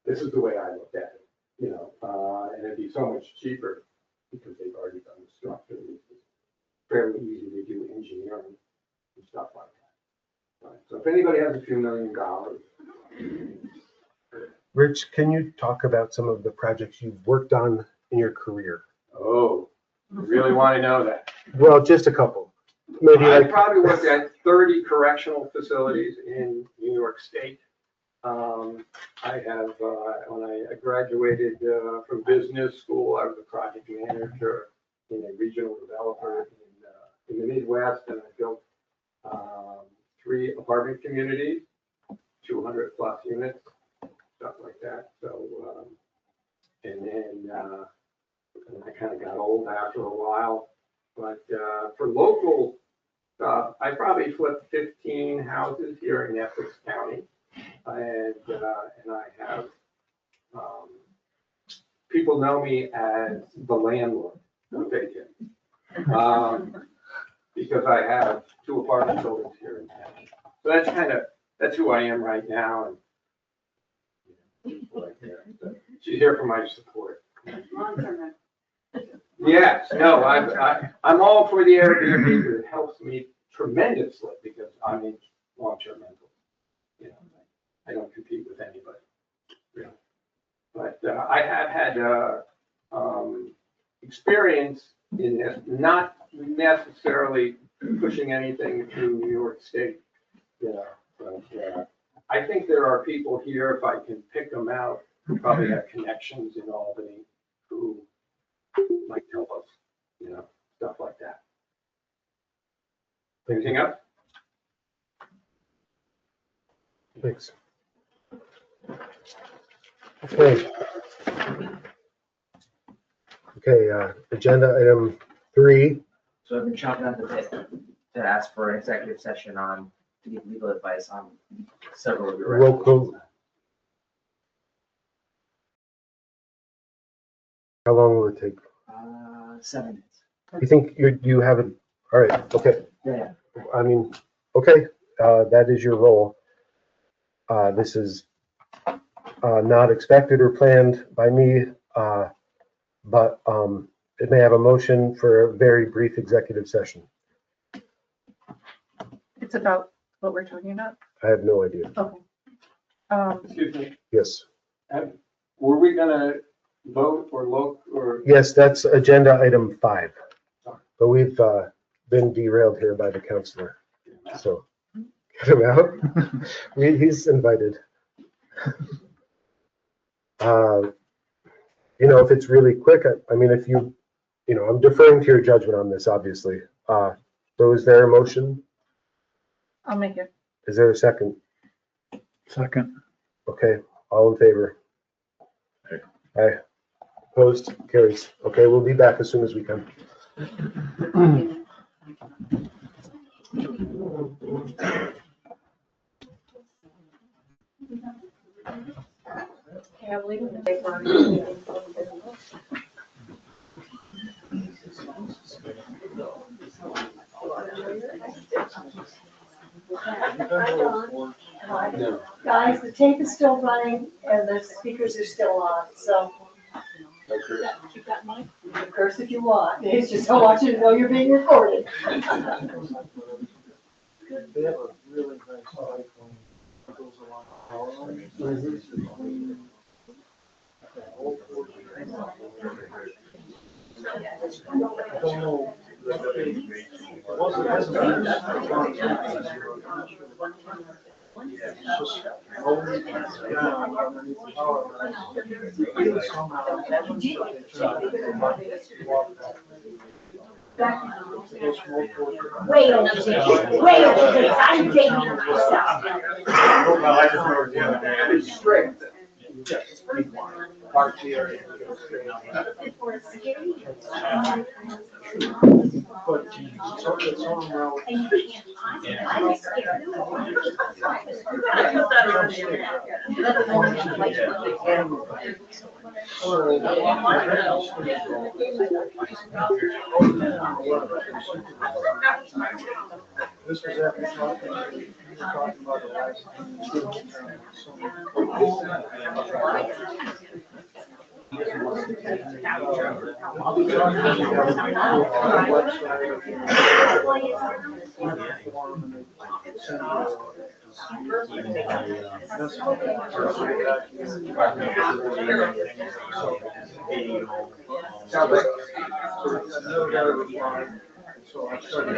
This is the way I looked at it, and it'd be so much cheaper because they've already done the structure. It's fairly easy to do engineering and stuff like that. Right. So if anybody has a few $1 million. Rich, can you talk about some of the projects you've worked on in your career? Oh, you really want to know that? Well, just a couple. Maybe I like, probably worked at 30 correctional facilities in New York State. I have, when I graduated from business school, I was a project manager in a regional developer in the Midwest, and I built 3 apartment communities, 200 plus units, stuff like that. So, and then I kind of got old after a while. But for local stuff, I probably flipped 15 houses here in Essex County. And I have, people know me as the landlord of vacant. Because I have 2 apartment buildings here in town. So that's who I am right now. And so you hear from my support. Yes, no, I'm all for the Airbnb. It helps me tremendously because I'm in long-term rental. I don't compete with anybody. Really. But I have had experience in this, not necessarily pushing anything to New York State. But I think there are people here, if I can pick them out, who probably have connections in Albany who might help us, stuff like that. Anything else? thanks. Okay. Okay, agenda item 3. So I've been chopping at the bit to ask for an executive session to give legal advice on several of your Roll call. How long will it take? 7 minutes. You think you have it? All right, okay. Yeah. I mean, okay, that is your role. This is not expected or planned by me, but it may have a motion for a very brief executive session. It's about what we're talking about. I have no idea. Okay. Excuse me. Yes. Were we gonna vote or Yes, that's agenda item 5. But we've been derailed here by the counselor. So get him out. He's invited. If it's really quick, I mean, if I'm deferring to your judgment on this, obviously. So is there a motion? I'll make it. Is there a second? Second. Okay, all in favor? Aye. Opposed? Carries. Okay, we'll be back as soon as we can. Okay, I'm leaving the paper. Guys, the tape is still running and the speakers are still on, so. Curse if you want, it's just I want you to know you're being recorded. They have a really nice iPhone that goes along the power line. I don't know. Wait a minute, I'm dating myself. Strict. But it's on route. This was after talking about the last. So I started.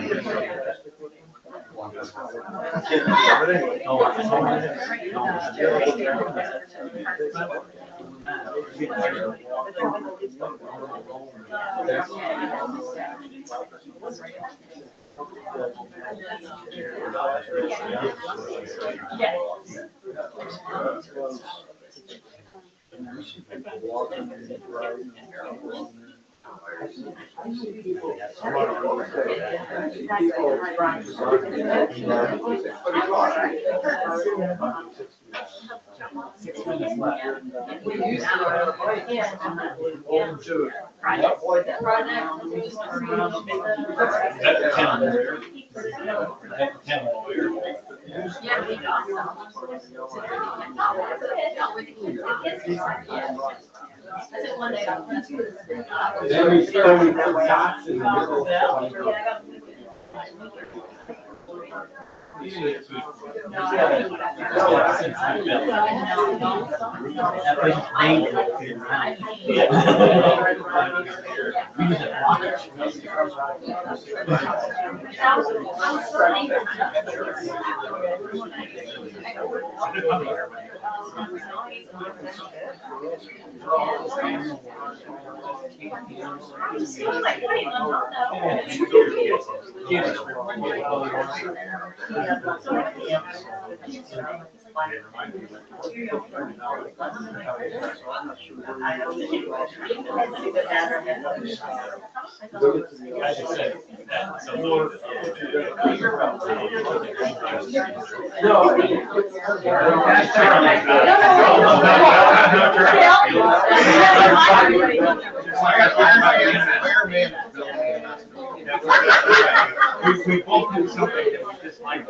We both do something that we just like.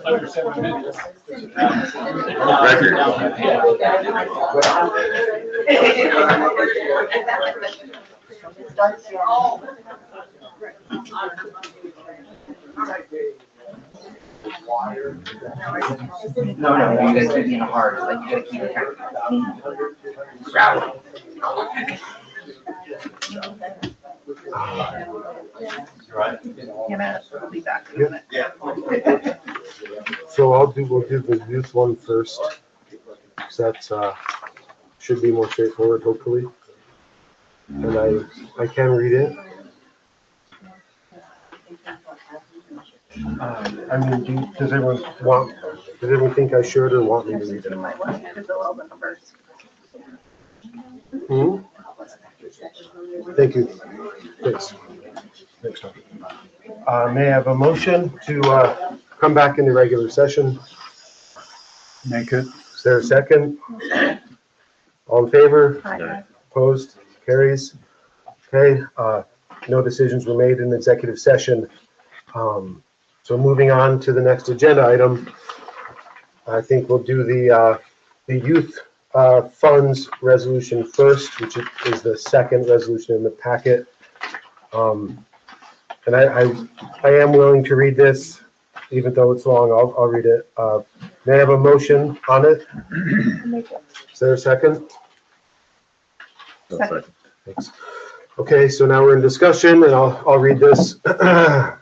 Under 7 minutes. No, you guys keep being hard, like you gotta keep it kind of gravel. I'll be back in a minute. So we'll do the youth one first. So that's, should be more straightforward, hopefully. And I can read it. I mean, does everyone think I should or want me to read You it? might want to know all the numbers. Hmm? Thank you. Thanks. Thanks, Tom. May I have a motion to come back into regular session? Make it. Is there a second? All in favor? Aye. Opposed? Carries? Okay, no decisions were made in executive session. So moving on to the next agenda item, I think we'll do the youth funds resolution first, which is the second resolution in the packet. And I am willing to read this, even though it's long, I'll read it. May I have a motion on it? Is there a second? Second. Thanks. Okay, so now we're in discussion, and I'll read this. A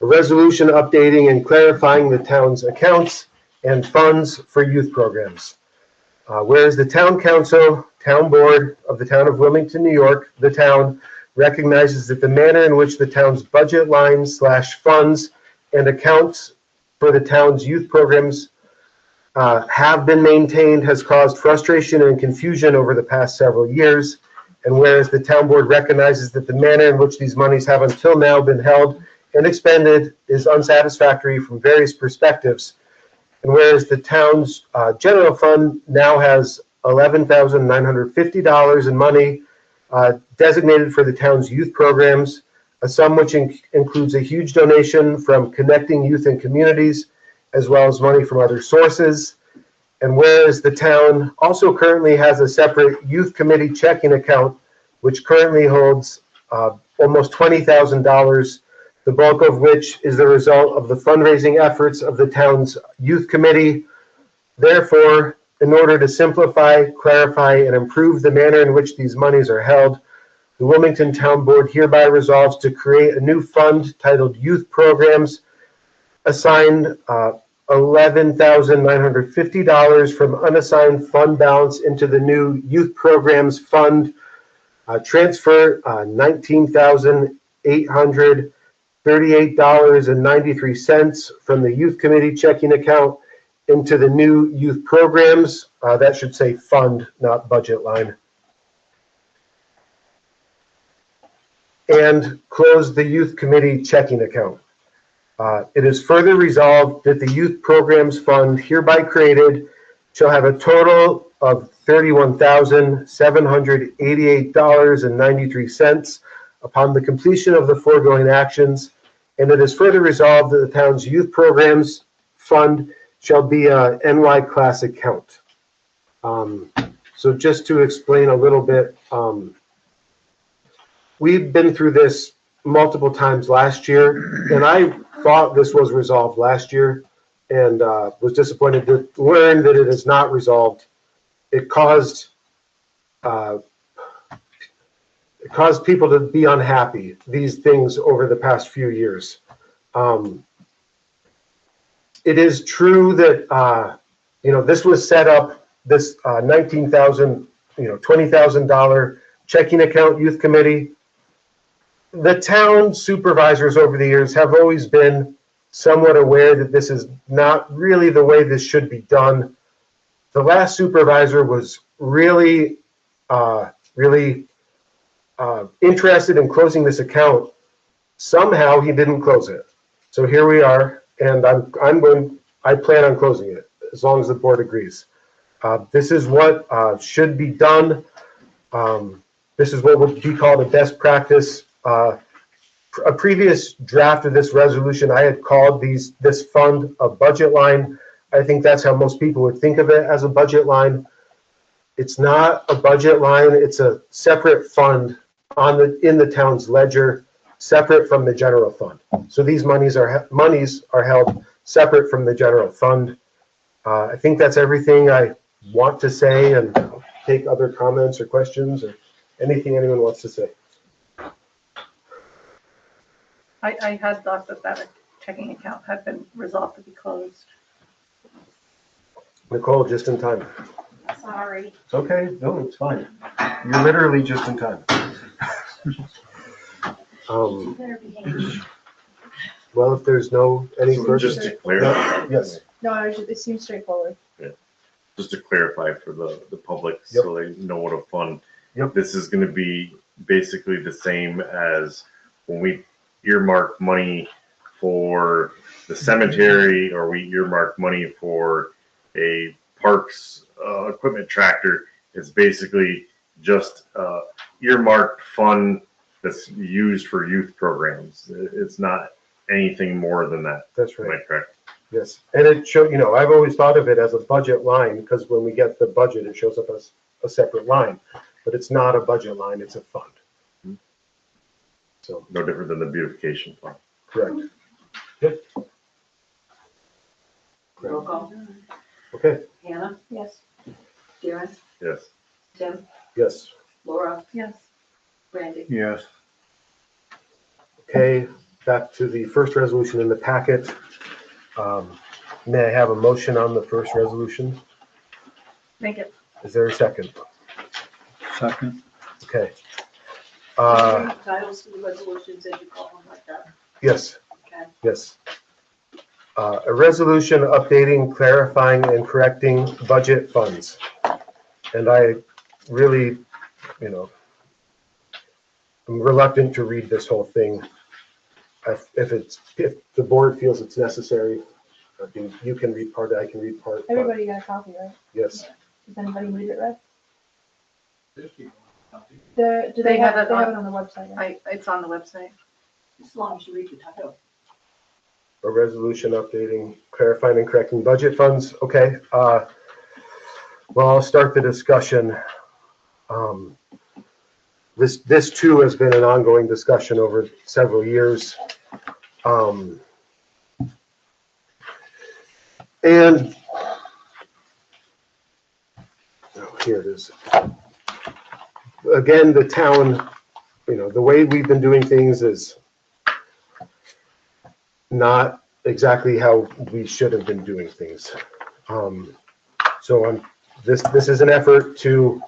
resolution updating and clarifying the town's accounts and funds for youth programs. Whereas the Town Council, Town Board of the Town of Wilmington, New York, the town recognizes that the manner in which the town's budget lines / funds and accounts for the town's youth programs have been maintained has caused frustration and confusion over the past several years. And whereas the town board recognizes that the manner in which these monies have until now been held and expended is unsatisfactory from various perspectives. And whereas the town's general fund now has $11,950 in money designated for the town's youth programs, a sum which includes a huge donation from Connecting Youth and Communities, as well as money from other sources. And whereas the town also currently has a separate youth committee checking account, which currently holds almost $20,000, the bulk of which is the result of the fundraising efforts of the town's youth committee. Therefore, in order to simplify, clarify, and improve the manner in which these monies are held, the Wilmington Town Board hereby resolves to create a new fund titled Youth Programs, assign $11,950 from unassigned fund balance into the new Youth Programs Fund, transfer $19,838.93 from the Youth Committee checking account into the new Youth Programs, that should say fund, not budget line, and close the Youth Committee checking account. It is further resolved that the Youth Programs Fund hereby created shall have a total of $31,788.93 upon the completion of the foregoing actions, and it is further resolved that the town's Youth Programs Fund shall be a NY class account. So just to explain a little bit, we've been through this multiple times last year, and I thought this was resolved last year and was disappointed to learn that it is not resolved. It caused people to be unhappy, these things, over the past few years. It is true that this was set up, this $19,000, $20,000 checking account youth committee. The town supervisors over the years have always been somewhat aware that this is not really the way this should be done. The last supervisor was really interested in closing this account. Somehow he didn't close it. So here we are, and I plan on closing it as long as the board agrees. This is what should be done. This is what would be called a best practice. A previous draft of this resolution, I had called this fund a budget line. I think that's how most people would think of it, as a budget line. It's not a budget line. It's a separate fund in the town's ledger, separate from the general fund. So these monies are held separate from the general fund. I think that's everything I want to say, and I'll take other comments or questions or anything anyone wants to say. I had thought that checking account had been resolved to be closed. Nicole, just in time. Sorry. It's okay. No, it's fine. You're literally just in time. Well, if there's any So further. just to clarify. Yes, No, it seems straightforward. Just to clarify for the public, so they know what a fund. Yep. This is gonna be basically the same as when we earmark money for the cemetery, or we earmark money for a parks, equipment tractor. It's basically just, earmarked fund that's used for youth programs. It's not anything more than that. that's Am right. I correct? Yes. And it I've always thought of it as a budget line, because when we get the budget, it shows up as a separate line. But it's not a budget line, it's a fund. So, No different than the beautification fund. correct. Good. Roll call. Okay, Hannah, Yes. Darren, Yes. Tim, yes. Laura, Yes. Randy. Yes. Okay, back to the first resolution in the packet. May I have a motion on the first resolution? Make it. Is there a second? Second. Okay. Titles to the resolutions as you call them like that. Yes, Okay. yes. A resolution updating, clarifying, and correcting budget funds. And I really, I'm reluctant to read this whole thing. If the board feels it's necessary, you can read part, I can read part. but Everybody got a copy, right? Yes, Does anybody need it read? This people copy. Do they have it on the website? Right? It's on the website. As long as you read the title. a resolution updating, clarifying, and correcting budget funds. Okay, well, I'll start the discussion. This too has been an ongoing discussion over several years. And here it is. Again, the town, the way we've been doing things is not exactly how we should have been doing things. So this is an effort to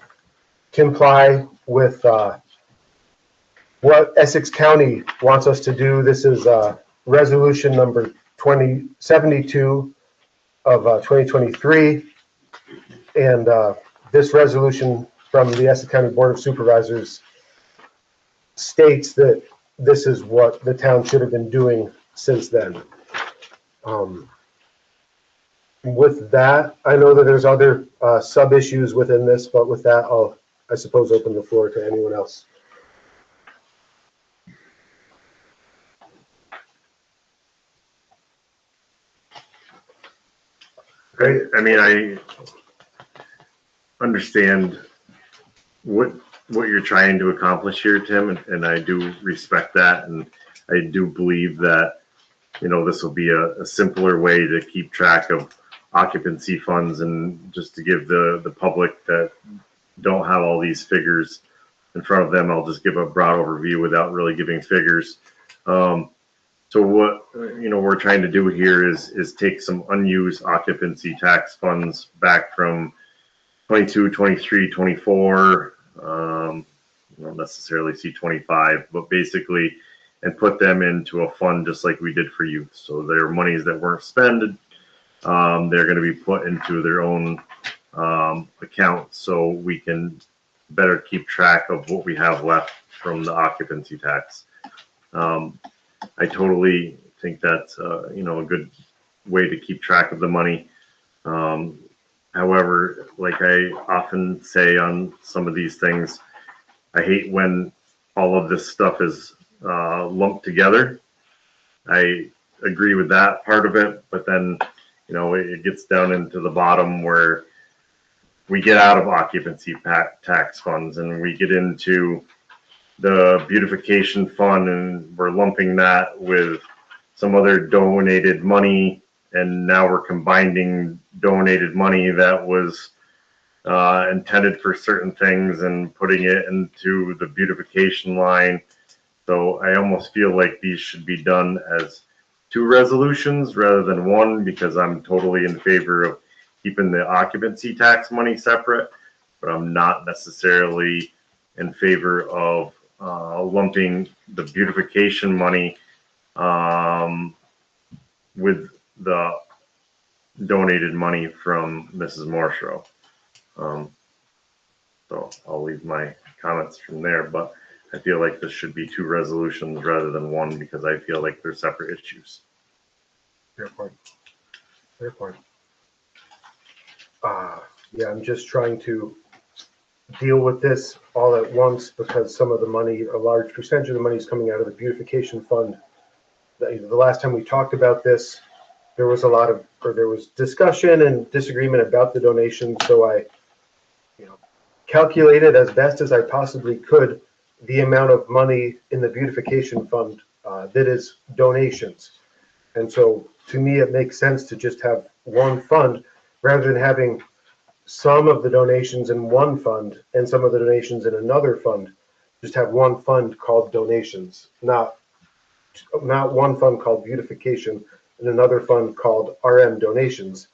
comply with what Essex County wants us to do. This is resolution number 2072 of 2023. And this resolution from the Essex County Board of Supervisors states that this is what the town should have been doing since then. With that, I know that there's other sub-issues within this, but with that, I'll, I suppose, open the floor to anyone else. Great. I mean, I understand what you're trying to accomplish here, Tim, and I do respect that, and I do believe that, this will be a simpler way to keep track of occupancy funds, and just to give the public that don't have all these figures in front of them, I'll just give a broad overview without really giving figures. So what we're trying to do here is take some unused occupancy tax funds back from 22, 23, 24. You don't necessarily see 25, but basically, and put them into a fund just like we did for youth. So their monies that weren't spent, they're going to be put into their own account, so we can better keep track of what we have left from the occupancy tax. I totally think that's a good way to keep track of the money. However, like I often say on some of these things, I hate when all of this stuff is lumped together. I agree with that part of it, but then it gets down into the bottom where we get out of occupancy tax funds and we get into the beautification fund, and we're lumping that with some other donated money, and now we're combining donated money that was intended for certain things and putting it into the beautification line. So I almost feel like these should be done as two resolutions rather than one, because I'm totally in favor of keeping the occupancy tax money separate, but I'm not necessarily in favor of lumping the beautification money with the donated money from Mrs. Morshow. So I'll leave my comments from there, but I feel like this should be 2 resolutions rather than 1 because I feel like they're separate issues. Fair point. Fair point. Yeah, I'm just trying to deal with this all at once because some of the money, a large percentage of the money is coming out of the beautification fund. The last time we talked about this, there was there was discussion and disagreement about the donation. So I, calculated as best as I possibly could the amount of money in the beautification fund that is donations. And so to me, it makes sense to just have one fund rather than having some of the donations in one fund and some of the donations in another fund. Just have one fund called donations, not one fund called beautification and another fund called RM donations.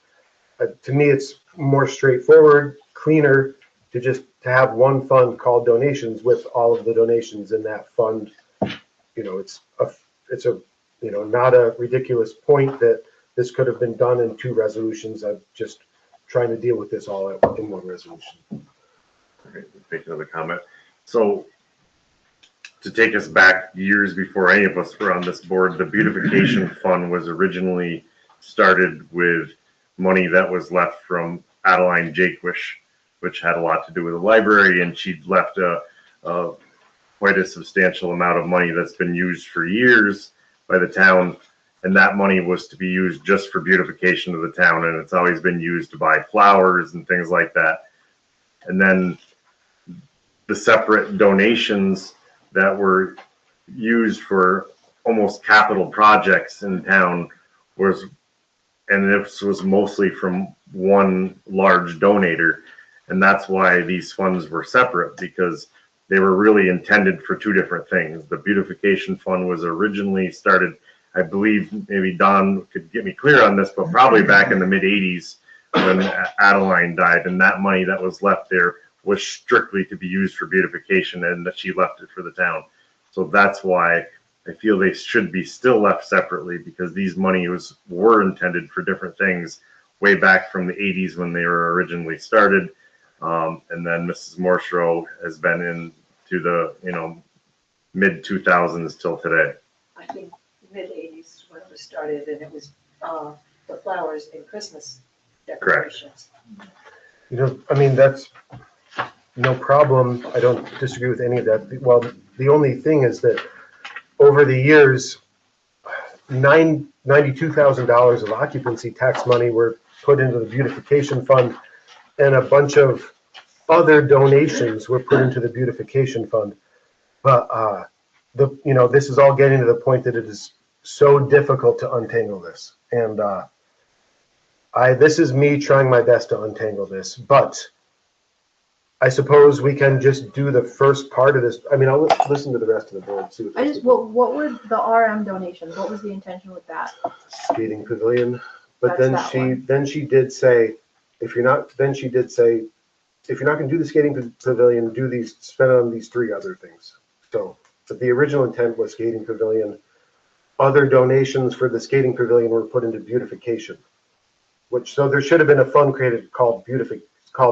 To me, it's more straightforward, cleaner to have one fund called donations with all of the donations in that fund. It's not a ridiculous point that this could have been done in 2 resolutions. I'm just trying to deal with this all in 1 resolution. Okay, take another comment. So to take us back years before any of us were on this board, the beautification fund was originally started with money that was left from Adeline Jaquish, which had a lot to do with the library, and she'd left quite a substantial amount of money that's been used for years by the town, and that money was to be used just for beautification of the town, and it's always been used to buy flowers and things like that. And then the separate donations that were used for almost capital projects in town and this was mostly from one large donator. And that's why these funds were separate, because they were really intended for 2 different things. The beautification fund was originally started, I believe, maybe Don could get me clear on this, but probably back in the mid-'80s when Adeline died, and that money that was left there was strictly to be used for beautification, and that she left it for the town. So that's why I feel they should be still left separately, because these monies were intended for different things way back from the 80s when they were originally started. And then Mrs. Morshow has been into the mid-2000s till today. I think mid-80s when it was started, and it was the flowers and Christmas decorations. That's no problem. I don't disagree with any of that. Well, the only thing is that over the years, $92,000 of occupancy tax money were put into the beautification fund, and a bunch of other donations were put into the beautification fund. But this is all getting to the point that it is so difficult to untangle this. And this is me trying my best to untangle this, but I suppose we can just do the first part of this. I'll listen to the rest of the board. See what were the RM donations? What was the intention with that? Skating pavilion. But then she did say, if you're not going to do the skating pavilion, spend it on these 3 other things. So, but the original intent was skating pavilion. Other donations for the skating pavilion were put into beautification, so there should have been a fund created called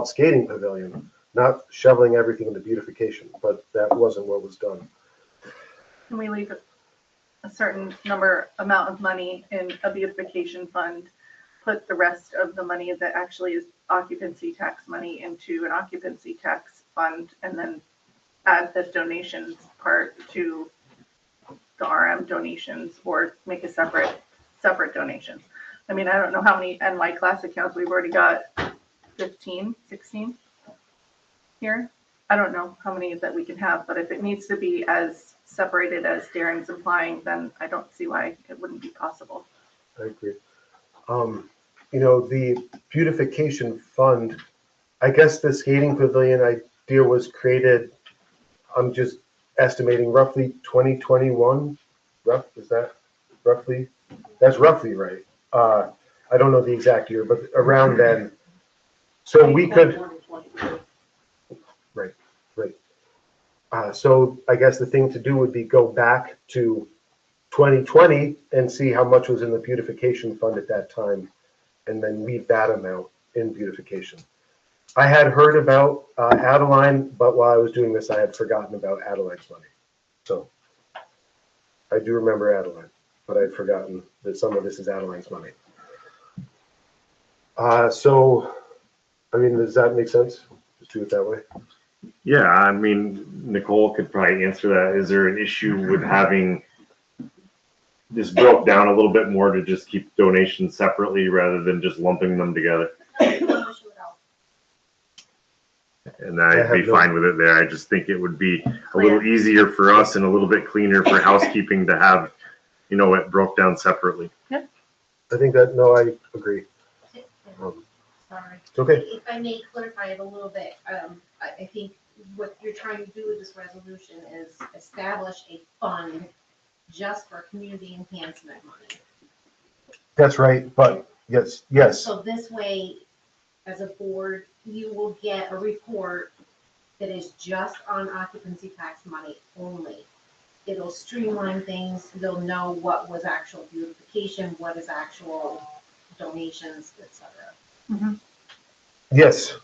skating pavilion, not shoveling everything into beautification, but that wasn't what was done. Can we leave a certain amount of money in a beautification fund, put the rest of the money that actually is occupancy tax money into an occupancy tax fund, and then add the donations part to the RM donations, or make a separate donations? I don't know how many NY class accounts we've already got. 15, 16 here. I don't know how many that we can have, but if it needs to be as separated as Darren's implying, then I don't see why it wouldn't be possible. I agree. The beautification fund, I guess the skating pavilion idea was created, I'm just estimating, roughly 2021. Is that roughly? That's roughly right. I don't know the exact year, but around then. So we could, right. So I guess the thing to do would be go back to 2020 and see how much was in the beautification fund at that time, and then leave that amount in beautification. I had heard about Adeline, but while I was doing this, I had forgotten about Adeline's money. So I do remember Adeline, but I had forgotten that some of this is Adeline's money. So, I mean, does that make sense? Just do it that way. Yeah, I mean, Nicole could probably answer that. Is there an issue with having this broke down a little bit more to just keep donations separately rather than just lumping them together? And I'd be fine with it there. I just think it would be a little easier for us and a little bit cleaner for housekeeping to have, you know, it broke down separately. Yep. I think that, no, I agree. Sorry. It's okay. If I may clarify it a little bit, I think what you're trying to do with this resolution is establish a fund just for community enhancement money. That's right, but yes. So this way, as a board, you will get a report that is just on occupancy tax money only. It'll streamline things. They'll know what was actual beautification, what is actual donations, etc. Mm-hmm. Yes.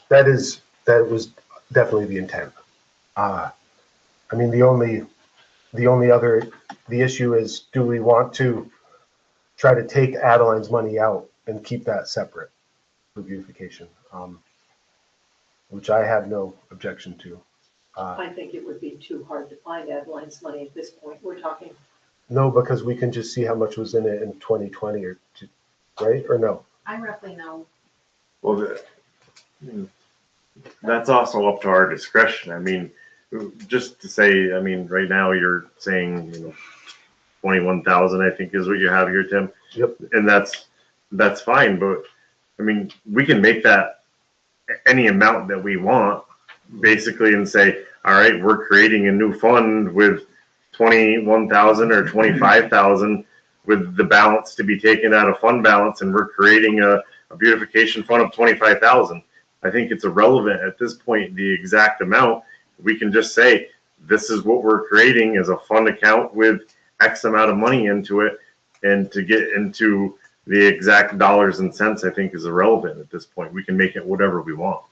That was definitely the intent. I mean, the issue is, do we want to try to take Adeline's money out and keep that separate for beautification? Which I have no objection to. I think it would be too hard to find Adeline's money at this point. We're talking. No, because we can just see how much was in it in 2020 right? Or no? I roughly know. Well, that's also up to our discretion. I mean, just to say, I mean, right now you're saying, 21,000, I think is what you have here, Tim. Yep. And that's fine, but I mean, we can make that any amount that we want, basically, and say, all right, we're creating a new fund with 21,000 or 25,000 with the balance to be taken out of fund balance, and we're creating a beautification fund of 25,000. I think it's irrelevant at this point, the exact amount. We can just say, this is what we're creating as a fund account with X amount of money into it, and to get into the exact dollars and cents, I think is irrelevant at this point. We can make it whatever we want.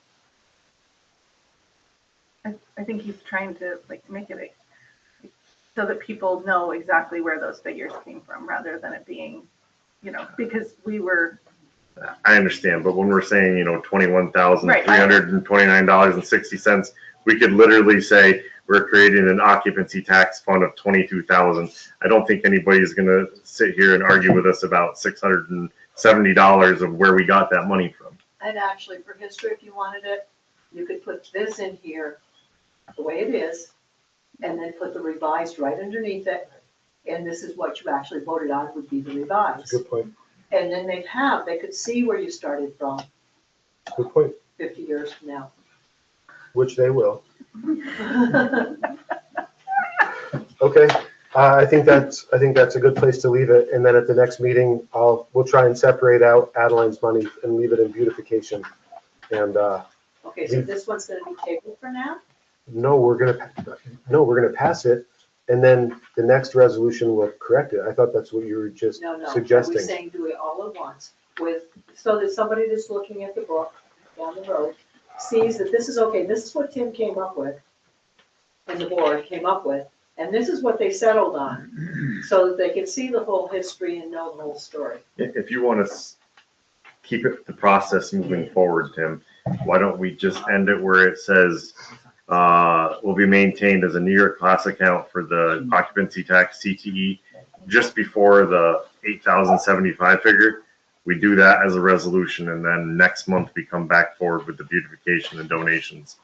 I think he's trying to make it so that people know exactly where those figures came from, rather than it being, because we were. I understand, but when we're saying, $21,329.60, we could literally say we're creating an occupancy tax fund of 22,000. I don't think anybody's going to sit here and argue with us about $670 of where we got that money from. And actually, for history, if you wanted it, you could put this in here the way it is, and then put the revised right underneath it. And this is what you actually voted on, would be the revised. Good point. And then they could see where you started from Good point. 50 years from now. Which they will. Okay. I think that's a good place to leave it. And then at the next meeting, we'll try and separate out Adeline's money and leave it in beautification. And Okay, so this one's going to be tabled for now? no, we're gonna pass it, and then the next resolution will correct it. I thought that's what you were just No, suggesting. we're saying do it all at once so that somebody that's looking at the book down the road sees that this is okay, this is what Tim came up with and the board came up with, and this is what they settled on, so that they can see the whole history and know the whole story. If you want to keep the process moving forward, Tim, why don't we just end it where it says will be maintained as a New York class account for the occupancy tax CTE just before the 8,075 figure. We do that as a resolution, and then next month we come back forward with the beautification and donations.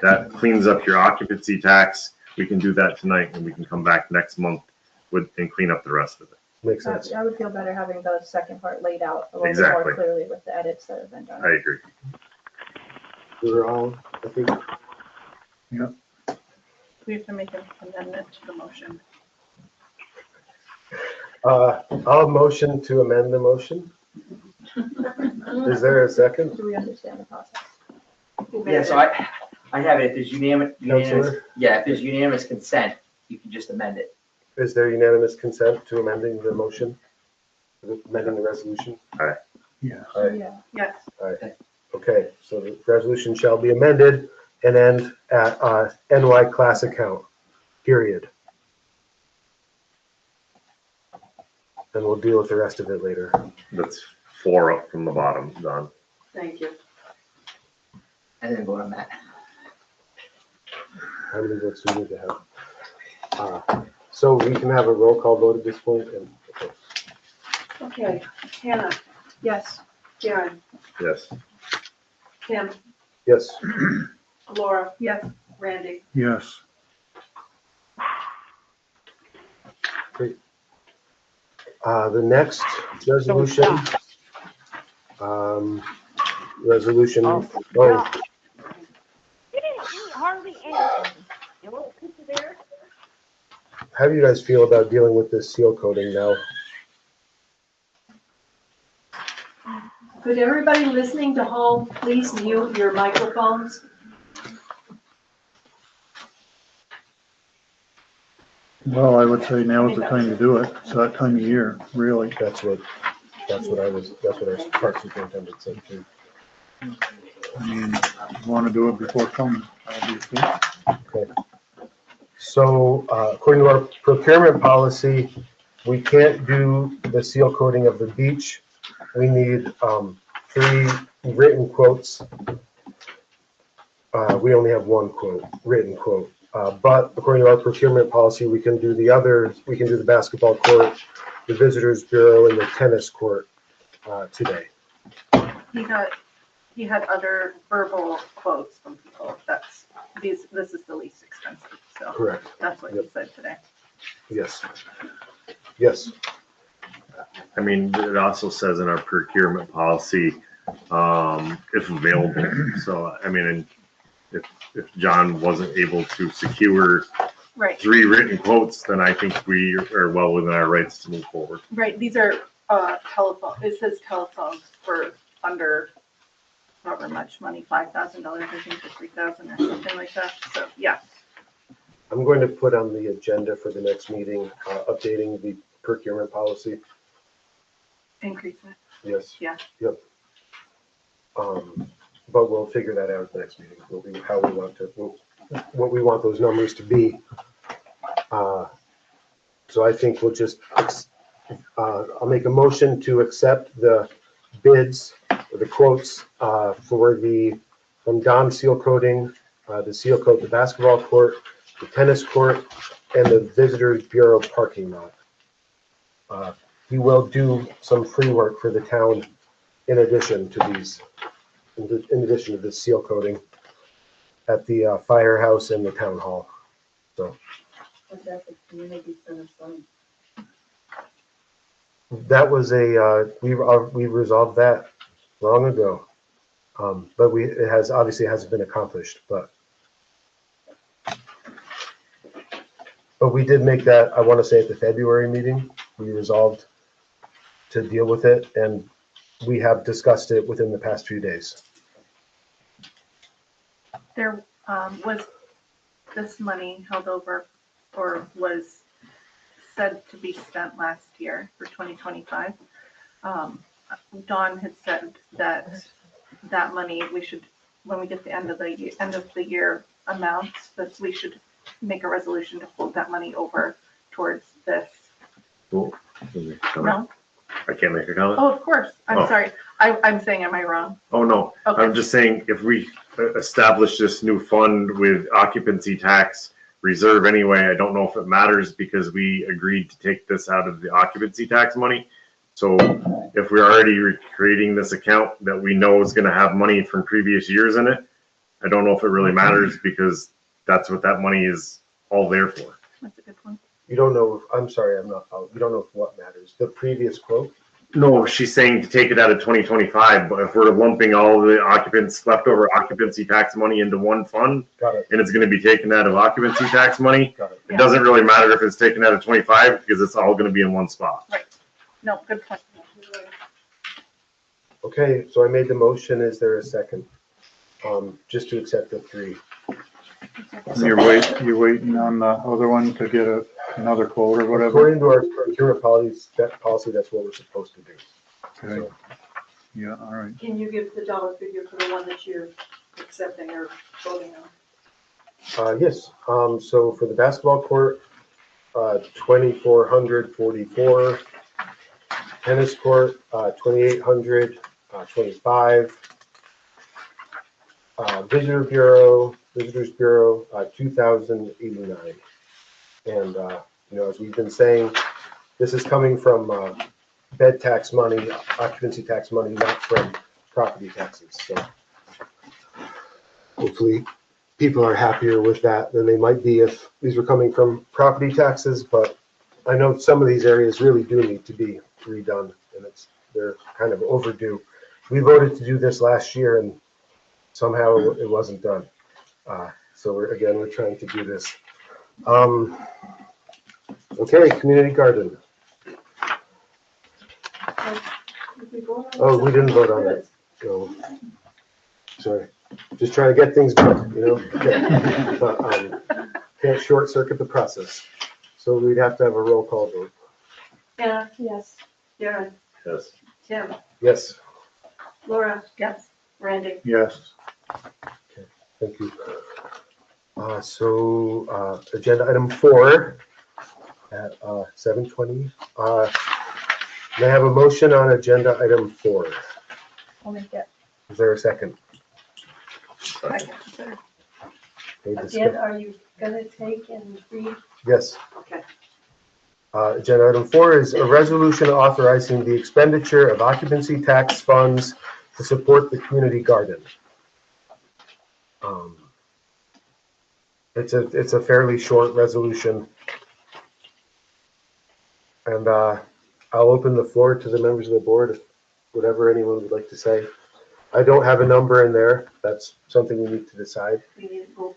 That cleans up your occupancy tax. We can do that tonight, and we can come back next month and clean up the rest of it. Makes sense. I would feel better having the second part laid out a little bit Exactly. more clearly with the edits that have been done. I agree. We're all, I think. Yep. We have to make an amendment to the motion. I'll motion to amend the motion. Is there a second? Do we understand the process? Yeah, so I have it, if there's unanimous, Counselor? if there's unanimous consent, you can just amend it. Is there unanimous consent to amending the motion? Amending the resolution? Yeah. Aye. Yes. Aye. Okay, so the resolution shall be amended and end at NY class account, period. And we'll deal with the rest of it later. That's 4 up from the bottom, Don. Thank you. And then vote on that. How many votes do we need to have? So we can have a roll call vote at this point and, okay. Okay, Hannah, Yes. Karen, Yes. Kim, Yes, Laura, Yes. Randy. Yes. the next resolution. Resolution, You didn't do hardly anything. You little piece of there. how do you guys feel about dealing with this seal coating now? Could everybody listening to home please mute your microphones? Well, I would say now is the time to do it. It's that time of year, really. That's what our park superintendent said too. I mean, you want to do it before summer, obviously. Okay. So, according to our procurement policy, we can't do the seal coating of the beach. We need 3 written quotes. We only have 1 quote, written quote. But according to our procurement policy, we can do the others. We can do the basketball court, the visitors bureau, and the tennis court today. He had other verbal quotes from people. This is the least expensive, so. Correct. That's what he said today. Yes. Yes. I mean, it also says in our procurement policy, if available. So, I mean, if John wasn't able to secure Right. 3 written quotes, then I think we are well within our rights to move forward. Right, these are telephone, it says telephones for under however much money, $5,000, I think, or $3,000 or something like that, so, yeah. I'm going to put on the agenda for the next meeting, updating the procurement policy. Increase it, Yes. yeah. Yep. But we'll figure that out at the next meeting. We'll be how we want to, what we want those numbers to be. So I think we'll just, I'll make a motion to accept the bids, or the quotes, from Don Seal Coating, the seal coat, the basketball court, the tennis court, and the Visitors Bureau parking lot. He will do some free work for the town in addition to these, in addition to the seal coating at the firehouse and the town hall. So What's that, the community center sign? that was we resolved that long ago. But it hasn't been accomplished, but we did make that, I want to say at the February meeting, we resolved to deal with it, and we have discussed it within the past few days. There was this money held over, or was said to be spent last year for 2025. Dawn had said that money, we should, when we get the end of the year amounts, that we should make a resolution to hold that money over towards this. Cool. No? I can't make a comment? Oh, of course. I'm Oh. sorry. I'm saying, am I wrong? Oh, no. Okay. I'm just saying, if we establish this new fund with occupancy tax reserve anyway, I don't know if it matters because we agreed to take this out of the occupancy tax money. So if we're already creating this account that we know is gonna have money from previous years in it, I don't know if it really matters because that's what that money is all there for. That's a good point. You don't know, I'm sorry, you don't know what matters. The previous quote? No, she's saying to take it out of 2025, but if we're lumping all the leftover occupancy tax money into one fund, Got it. and it's gonna be taken out of occupancy tax money, Got it. it doesn't really matter if it's taken out of 25 because it's all gonna be in one spot. No, good point. Okay, so I made the motion. Is there a second? Just to accept the 3. You're waiting on the other one to get another quote or whatever? According to our procurement policy, that's what we're supposed to do. Okay. Yeah, all right. Can you give the dollar figure for the one that you're accepting or voting on? Yes, so for the basketball court, 2,444. Tennis court, 2,800, 25. Visitors Bureau, 2,089. And, as we've been saying, this is coming from bed tax money, occupancy tax money, not from property taxes. So hopefully people are happier with that than they might be if these were coming from property taxes. But I know some of these areas really do need to be redone, and they're kind of overdue. We voted to do this last year, and somehow it wasn't done. So we're trying to do this. Okay, community garden. Oh, we didn't vote on it. No. Sorry. Just trying to get things done, Can't short circuit the process. So we'd have to have a roll call vote. Anna? Yes. Darren? Yes. Tim? Yes. Laura? Yes. Randy? Yes. Okay, thank you. Agenda item 4 at 7:20. May I have a motion on agenda item 4? I'll make it. Is there a second? Okay, Again, are you gonna take and read? Yes. Okay. Agenda item 4 is a resolution authorizing the expenditure of occupancy tax funds to support the community garden. It's a fairly short resolution. And I'll open the floor to the members of the board, whatever anyone would like to say. I don't have a number in there. That's something we need to decide. We need to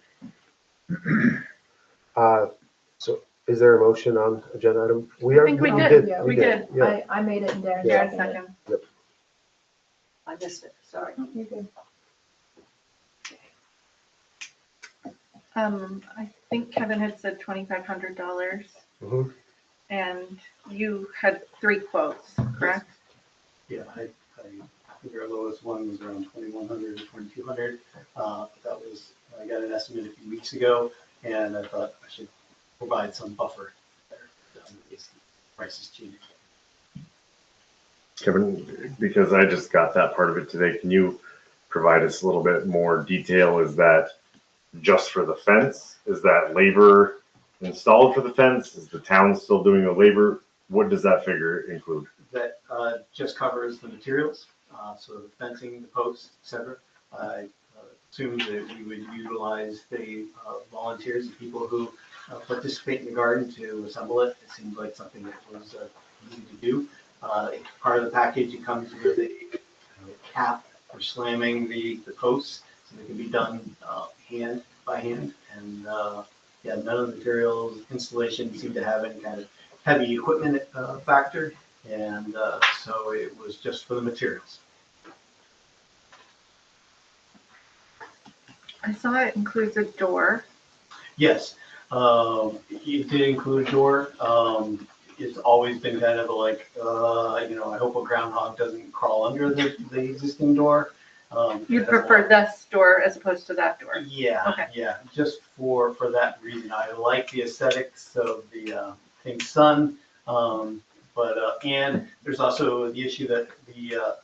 So is there a motion on agenda item? I think we did. Yeah, We did. Yeah. I made it and Darren Yeah. seconded it. Second. I missed it, sorry. You're good. I think Kevin had said $2,500, Mhm. and you had 3 quotes, correct? Yeah, I think our lowest one was around 2,100 or 2,200. That was, I got an estimate a few weeks ago, and I thought I should provide some buffer there in case the prices change. Kevin, because I just got that part of it today, can you provide us a little bit more detail? Is that just for the fence? Is that labor installed for the fence? Is the town still doing the labor? What does that figure include? That just covers the materials, so the fencing, the posts, et cetera. I assumed that we would utilize the volunteers, the people who participate in the garden to assemble it. It seemed like something that was easy to do. Part of the package, it comes with a cap for slamming the posts, so they can be done hand by hand. And none of the materials, installation seemed to have any kind of heavy equipment factor, and so it was just for the materials. I saw it includes a door. Yes, it did include a door. It's always been kind of like, I hope a groundhog doesn't crawl under the existing door. You'd prefer this door as opposed to that door? Yeah, Okay. yeah, just for that reason. I like the aesthetics of the pink sun, and there's also the issue that the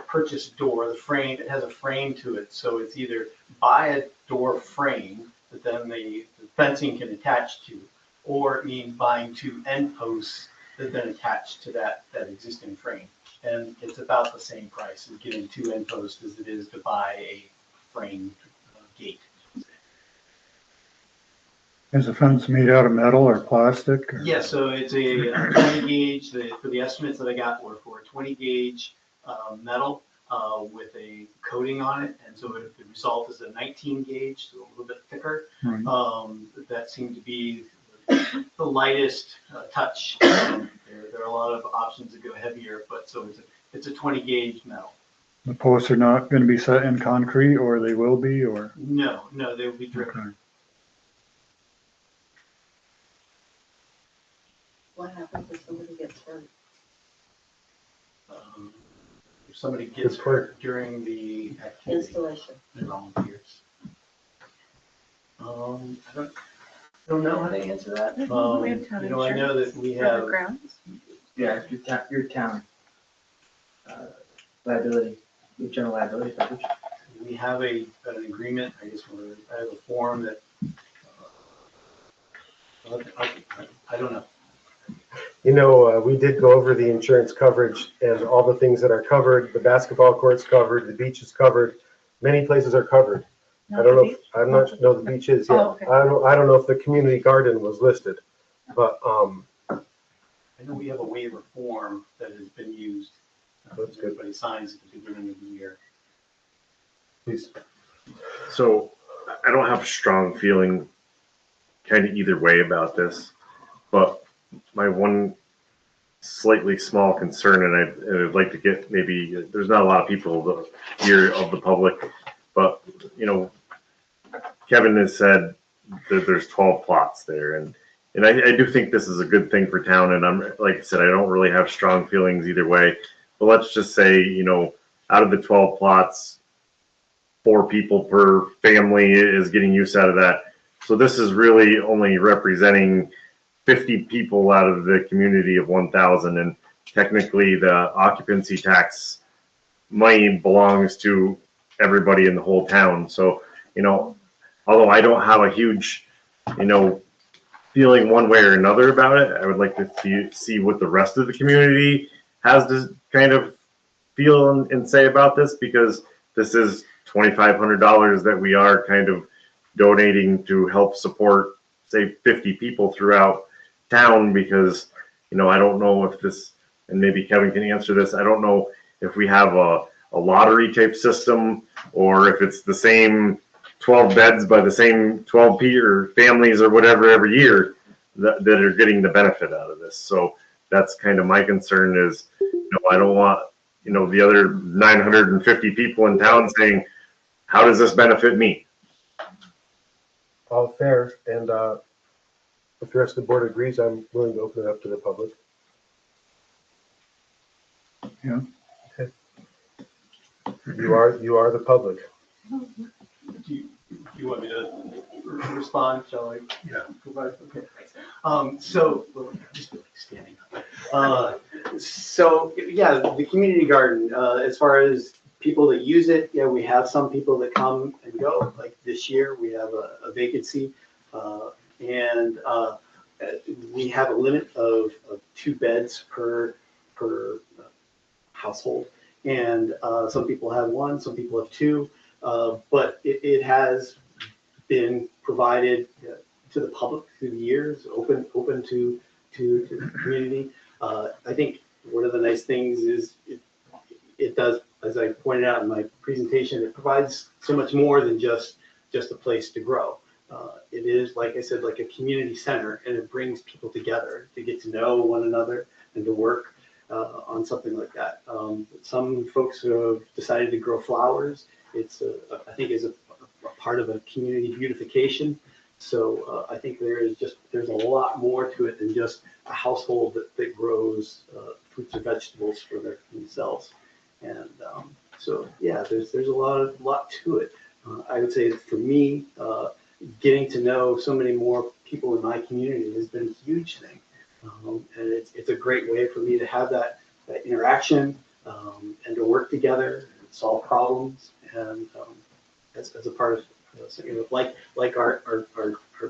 purchase door, the frame, it has a frame to it, so it's either buy a door frame that then the fencing can attach to, or it means buying 2 end posts that then attach to that existing frame. And it's about the same price as getting 2 end posts as it is to buy a frame gate. Is the fence made out of metal or plastic? Or? Yeah, so it's a 20 gauge, for the estimates that I got were for a 20 gauge metal with a coating on it. And so the result is a 19 gauge, so a little bit thicker. Right. That seemed to be the lightest touch. There are a lot of options that go heavier, but so it's a 20 gauge metal. The posts are not going to be set in concrete, or they will be, or? No, they will be driven. Okay. What happens if somebody gets hurt? If somebody Good gets point. hurt during the activity, Installation. the volunteers. I don't know how to answer that. We have town You know, I know that we For the have, grounds? Yeah, your town liability, your general liability coverage. we have an agreement, I guess, I have a form that, I don't know. You know, we did go over the insurance coverage and all the things that are covered. The basketball court's covered, the beach is covered. Many places are covered. I don't know, I'm not, no, the beach is, yeah. Oh, okay. I don't know if the community garden was listed, but, I know we have a waiver form that has been used. That's good. Everybody signs at the beginning of the year. please. So I don't have a strong feeling kind of either way about this, but my one slightly small concern, and I'd like to get maybe, there's not a lot of people here of the public, but, you know, Kevin has said that there's 12 plots there, and I do think this is a good thing for town, and I'm, like I said, I don't really have strong feelings either way, but let's just say, you know, out of the 12 plots, 4 people per family is getting use out of that. So this is really only representing 50 people out of the community of 1,000, and technically the occupancy tax money belongs to everybody in the whole town. So, you know, although I don't have a huge, you know, feeling one way or another about it, I would like to see what the rest of the community has to kind of feel and say about this, because this is $2,500 that we are kind of donating to help support, say, 50 people throughout town, because, you know, I don't know if this, and maybe Kevin can answer this, I don't know if we have a lottery type system, or if it's the same 12 beds by the same 12 or families or whatever every year that are getting the benefit out of this. So that's kind of my concern is, you know, I don't want, you know, the other 950 people in town saying, how does this benefit me? All fair, and if the rest of the board agrees, I'm willing to open it up to the public. Yeah. Okay. You are the public. Do you want me to respond, shall I? Yeah. Okay. So, just standing up. So, yeah, the community garden, as far as people that use it, yeah, we have some people that come and go. Like this year, we have a vacancy, and we have a limit of 2 beds per household. And some people have 1, some people have 2, but it has been provided to the public through the years, open to the community. I think one of the nice things is it does, as I pointed out in my presentation, it provides so much more than just a place to grow. It is, like I said, like a community center, and it brings people together to get to know one another and to work on something like that. Some folks who have decided to grow flowers, it's I think is a part of a community beautification. So I think there's a lot more to it than just a household that grows fruits or vegetables for themselves. And so yeah, there's a lot to it. I would say for me, getting to know so many more people in my community has been a huge thing. And it's a great way for me to have that interaction and to work together and solve problems, and as a part of like our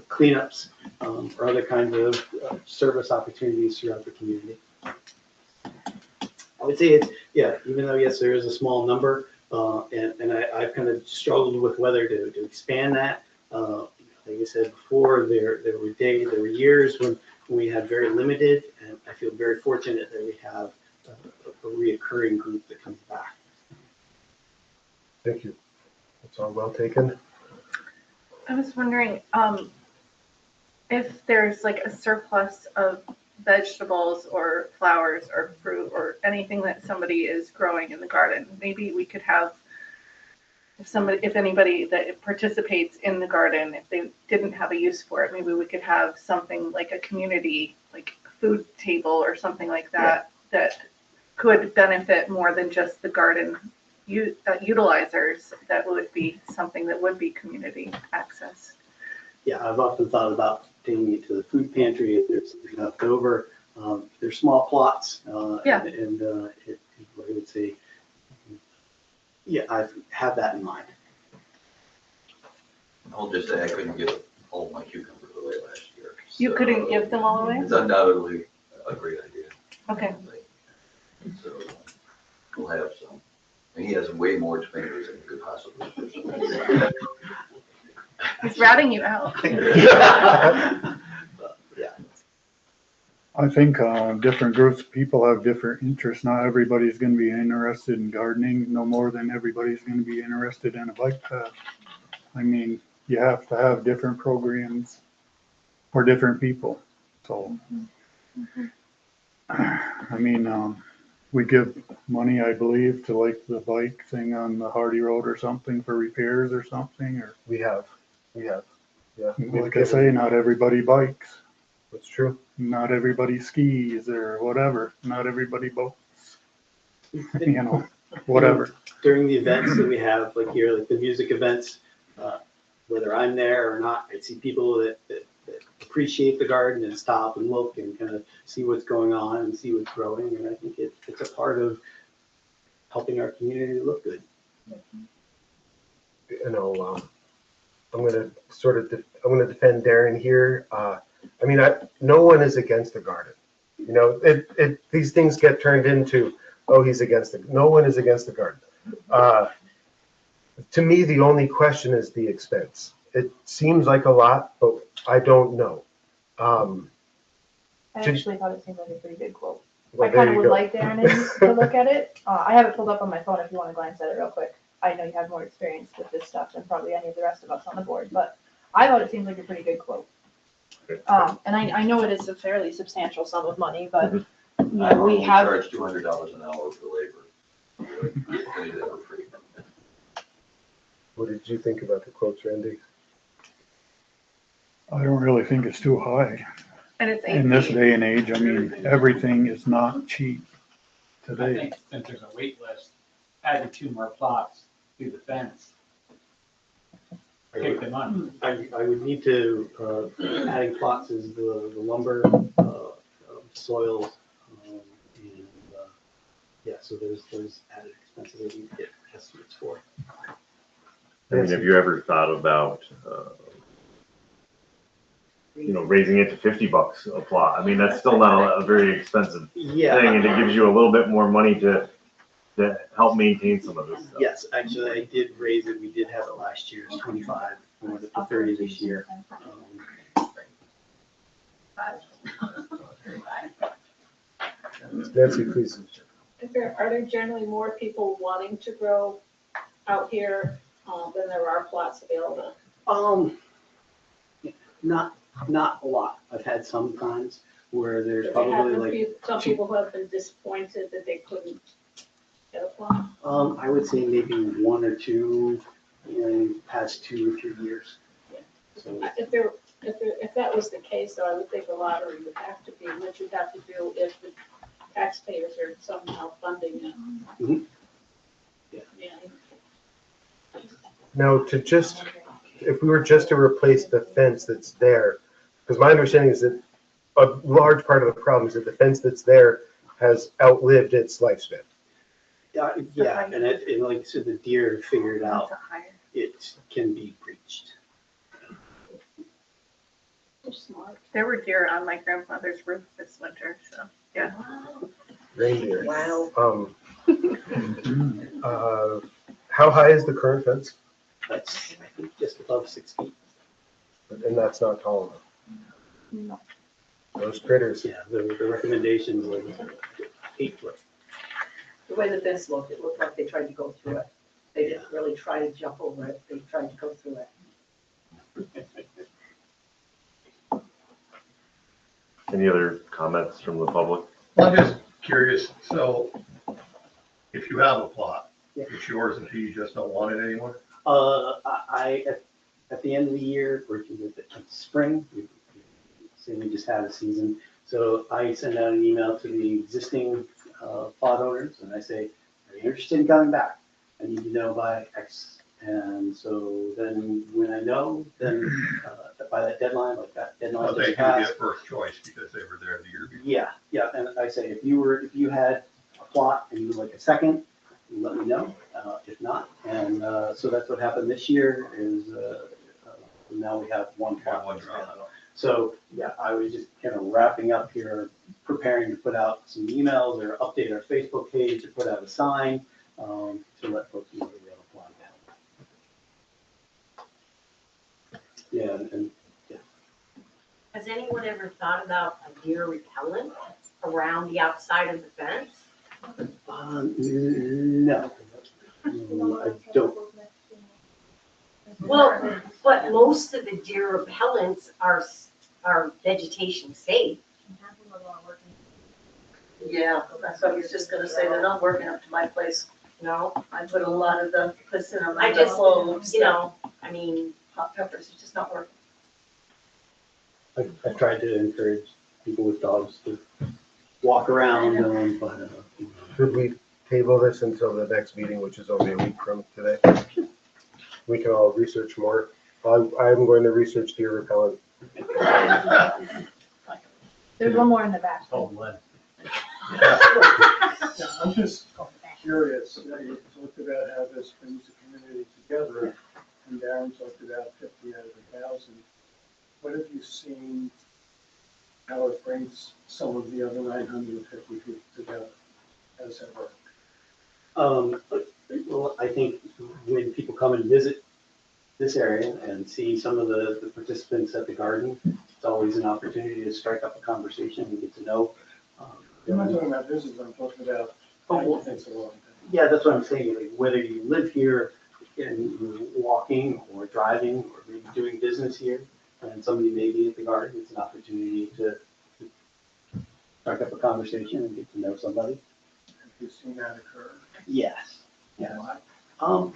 cleanups or other kinds of service opportunities throughout the community. I would say it's, yeah, even though yes, there is a small number, and I've kind of struggled with whether to expand that. Like I said before, there were years when we had very limited, and I feel very fortunate that we have a reoccurring group that comes back. Thank you. That's all well taken. I was wondering if there's like a surplus of vegetables or flowers or fruit or anything that somebody is growing in the garden. Maybe we could have, if anybody that participates in the garden, if they didn't have a use for it, maybe we could have something like a community, like food table or something like that, that could benefit more than just the garden utilizers. That would be something that would be community access. Yeah, I've often thought about taking it to the food pantry if there's left over. They're small plots. Yeah. And I would say, yeah, I have that in mind. I'll just say I couldn't give all my cucumbers away last year. You couldn't give them all away? It's undoubtedly a great idea. Okay. So we'll have some. And he has way more tomatoes than he could possibly. He's ratting you out. Yeah. I think different groups of people have different interests. Not everybody's going to be interested in gardening no more than everybody's going to be interested in a bike path. I mean, you have to have different programs for different people. So, I mean, we give money, I believe, to like the bike thing on the Hardy Road or something for repairs or something, or. We have, yeah. Like I say, not everybody bikes. That's true. Not everybody skis or whatever. Not everybody boats. You know, whatever. During the events that we have, like here, like the music events, whether I'm there or not, I see people that appreciate the garden and stop and look and kind of see what's going on and see what's growing. And I think it's a part of helping our community look good. You know, I'm going to defend Darren here. I mean, no one is against the garden. You know, these things get turned into, oh, he's against it. No one is against the garden. To me, the only question is the expense. It seems like a lot, but I don't know. I actually thought it seemed like a pretty good quote. Well, I kind of you would go. like Darren to look at it. I have it pulled up on my phone if you want to glance at it real quick. I know you have more experience with this stuff than probably any of the rest of us on the board, but I thought it seemed like a pretty good quote. And I know it is a fairly substantial sum of money, but you I know, we normally have. charge $200 an hour for labor. I do that for free. What did you think about the quotes, Randy? I don't really think it's too high. And it's In this day and age, I mean, everything is not cheap I today. think since there's a wait list, add 2 more plots through the fence. Take the money. I would need to, adding plots is the lumber, soils, and, yeah, so there's added expenses that we get estimates for. I mean, have you ever thought about, raising it to $50 a plot? I mean, that's still not a very expensive Yeah. thing, and it gives you a little bit more money to help maintain some of this stuff. Yes, actually, I did raise it. We did have it last year, it's 25, we went up to 30 this year. Nancy, please. Are there generally more people wanting to grow out here than there are plots available? Not a lot. I've had some times where there's There probably have been like, some people who have been disappointed that they couldn't get a plot. I would say maybe 1 or 2 in the past 2 or 3 years. So, If that was the case, though, I would think a lottery would have to be, what you'd have to do if the taxpayers are somehow funding it. Mhm. Yeah. Now, if we were just to replace the fence that's there, because my understanding is that a large part of the problem is that the fence that's there has outlived its lifespan. yeah, and like I said, the deer figured out it can be breached. They're smart. There were deer on my grandmother's roof this winter, so, yeah. Reindeer. Wow. How high is the current fence? That's, I think, just above 6 feet. And that's not tall enough. No. Those critters. Yeah, the recommendations were 8 foot. The way that this looked, it looked like they tried to go through it. They didn't really try to jump over it, they tried to go through it. Any other comments from the public? Well, I'm just curious, so if you have a plot, it's yours until you just don't want it anymore? At the end of the year, or in the spring, we just had a season, So I send out an email to the existing plot owners and I say, are you interested in coming back? I need to know by X. And so then when I know, then by that deadline, like that deadline But they just do passed. get first choice because they were there the year before. Yeah, and I say, if you had a plot and you would like a second, let me know, if not. And so that's what happened this year is now we have one plot. One drop. So, yeah, I was just kind of wrapping up here, preparing to put out some emails or update our Facebook page or put out a sign to let folks know that we have a plot now. Yeah, and Has anyone ever thought about a deer repellent around the outside of the fence? no. I don't. Well, but most of the deer repellents are vegetation safe. Yeah, that's what I was just gonna say, they're not working up to my place. No, I put a lot of the cinnamon, I the just, cloves, you know, I mean, hot peppers, it's just not working. I tried to encourage people with dogs to walk around, but. Should we table this until the next meeting, which is only a week from today? We can all research more. I'm going to research deer repellent. There's one more in the back. Oh, Len. I'm just curious, you talked about how this brings the community together, and Darren talked about 50 out of 1,000. What have you seen, how it brings some of the other 950 people together? How does that work? Well, I think when people come and visit this area and see some of the participants at the garden, it's always an opportunity to strike up a conversation and get to know. I'm not talking about business, I'm talking about things along. Yeah, that's what I'm saying, like whether you live here and you're walking or driving or maybe doing business here, and somebody may be at the garden, it's an opportunity to strike up a conversation and get to know somebody. Have you seen that occur? Yes. Yeah. Why?